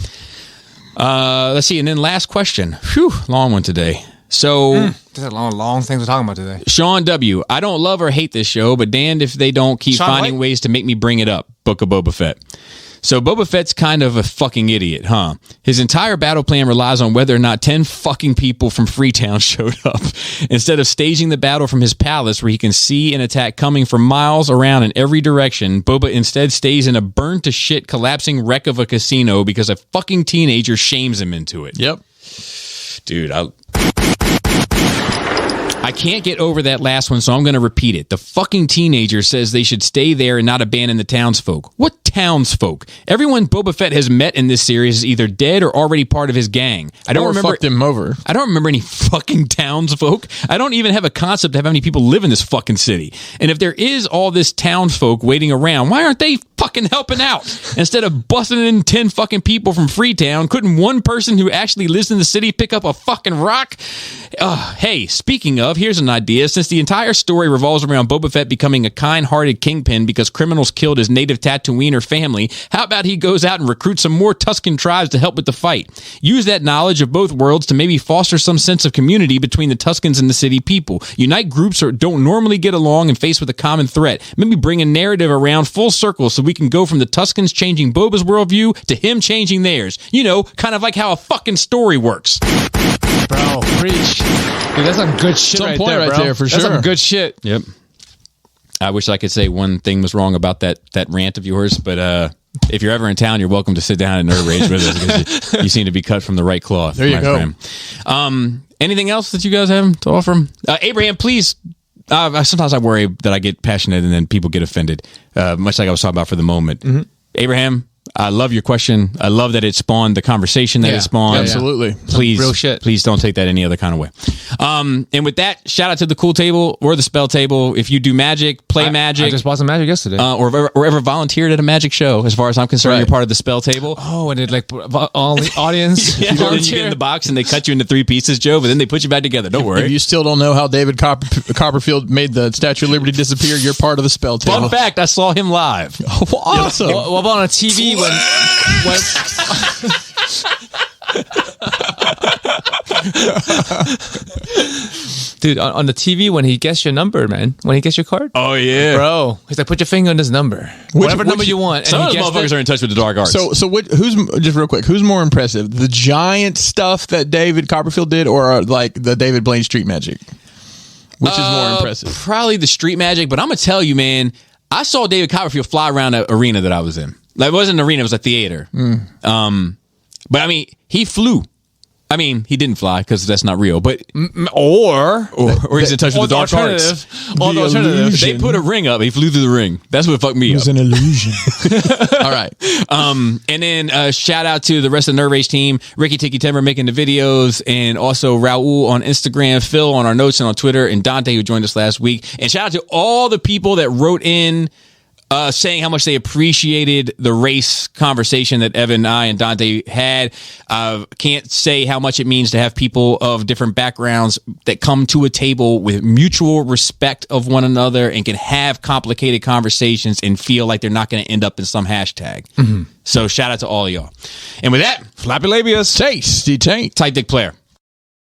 Let's see, and then last question. Whew, long one today. So There's a long things we're talking about today. Sean W. I don't love or hate this show, but damned if they don't keep finding ways to make me bring it up. Book of Boba Fett. So Boba Fett's kind of a fucking idiot, huh? His entire battle plan relies on whether or not 10 fucking people from Freetown showed up. Instead of staging the battle from his palace where he can see an attack coming from miles around in every direction, Boba instead stays in a burned to shit collapsing wreck of a casino because a fucking teenager shames him into it. Yep. Dude, I can't get over that last one, so I'm going to repeat it. The fucking teenager says they should stay there and not abandon the townsfolk. What townsfolk? Everyone Boba Fett has met in this series is either dead or already part of his gang. I don't remember. Fucked him over. I don't remember any fucking townsfolk. I don't even have a concept of how many people live in this fucking city. And if there is all this townsfolk waiting around, why aren't they fucking helping out? Instead of busting in 10 fucking people from Freetown, couldn't one person who actually lives in the city pick up a fucking rock? Hey, speaking of, here's an idea. Since the entire story revolves around Boba Fett becoming a kind-hearted kingpin because criminals killed his native Tatooiner family, how about he goes out and recruits some more Tusken tribes to help with the fight? Use that knowledge of both worlds to maybe foster some sense of community between the Tuskens and the city people. Unite groups that don't normally get along and face with a common threat. Maybe bring a narrative around full circle so we can go from the Tuskens changing Boba's worldview to him changing theirs. Kind of like how a fucking story works. Bro, preach. Dude, that's some good shit Some point right there, for That's sure. some good shit. Yep. I wish I could say one thing was wrong about that rant of yours, but if you're ever in town, you're welcome to sit down and nerd rage with us because you seem to be cut from the right cloth. There you go. Friend. Anything else that you guys have to offer? Abraham, please. Sometimes I worry that I get passionate and then people get offended, much like I was talking about for the moment. Mm-hmm. Abraham, I love your question. I love that it spawned the conversation that it spawned. Absolutely. Please, real shit. Please don't take that any other kind of way. And with that, shout out to the Cool Table or the Spell Table. If you do magic, play magic. I just bought some magic yesterday. Or ever volunteered at a magic show, as far as I'm concerned, you're part of the Spell Table. Oh, and it all the audience. Yeah, then you get in the box and they cut you into 3 pieces, Joe, but then they put you back together. Don't worry. If you still don't know how David Copperfield made the Statue of Liberty disappear, you're part of the Spell Table. Fun fact, I saw him live. Awesome. What about on a TV when dude, on the TV when he gets your number, man, when he gets your card. Oh, yeah. Bro, he's like, put your finger on this number. Whatever number you want. Some of those motherfuckers are in touch with the dark arts. So who's just real quick? Who's more impressive, the giant stuff that David Copperfield did, or like the David Blaine street magic? Which is more impressive? Probably the street magic, but I'm gonna tell you, man. I saw David Copperfield fly around an arena that I was in. Like, it wasn't an arena; it was a theater. But I mean, he flew. I mean, he didn't fly because that's not real. But or he's in touch with the dark arts. Or the alternative. They put a ring up. He flew through the ring. That's what fucked me up. It was an illusion. All right. And then shout out to the rest of the Nerd Rage team. Ricky Tiki Timber making the videos, and also Raul on Instagram, Phil on our notes and on Twitter, and Dante who joined us last week. And shout out to all the people that wrote in saying how much they appreciated the race conversation that Evan and I and Dante had. Can't say how much it means to have people of different backgrounds that come to a table with mutual respect of one another and can have complicated conversations and feel like they're not going to end up in some hashtag. So shout out to all of y'all. And with that, Flappy labias. Tasty taint. Tight Dick Player.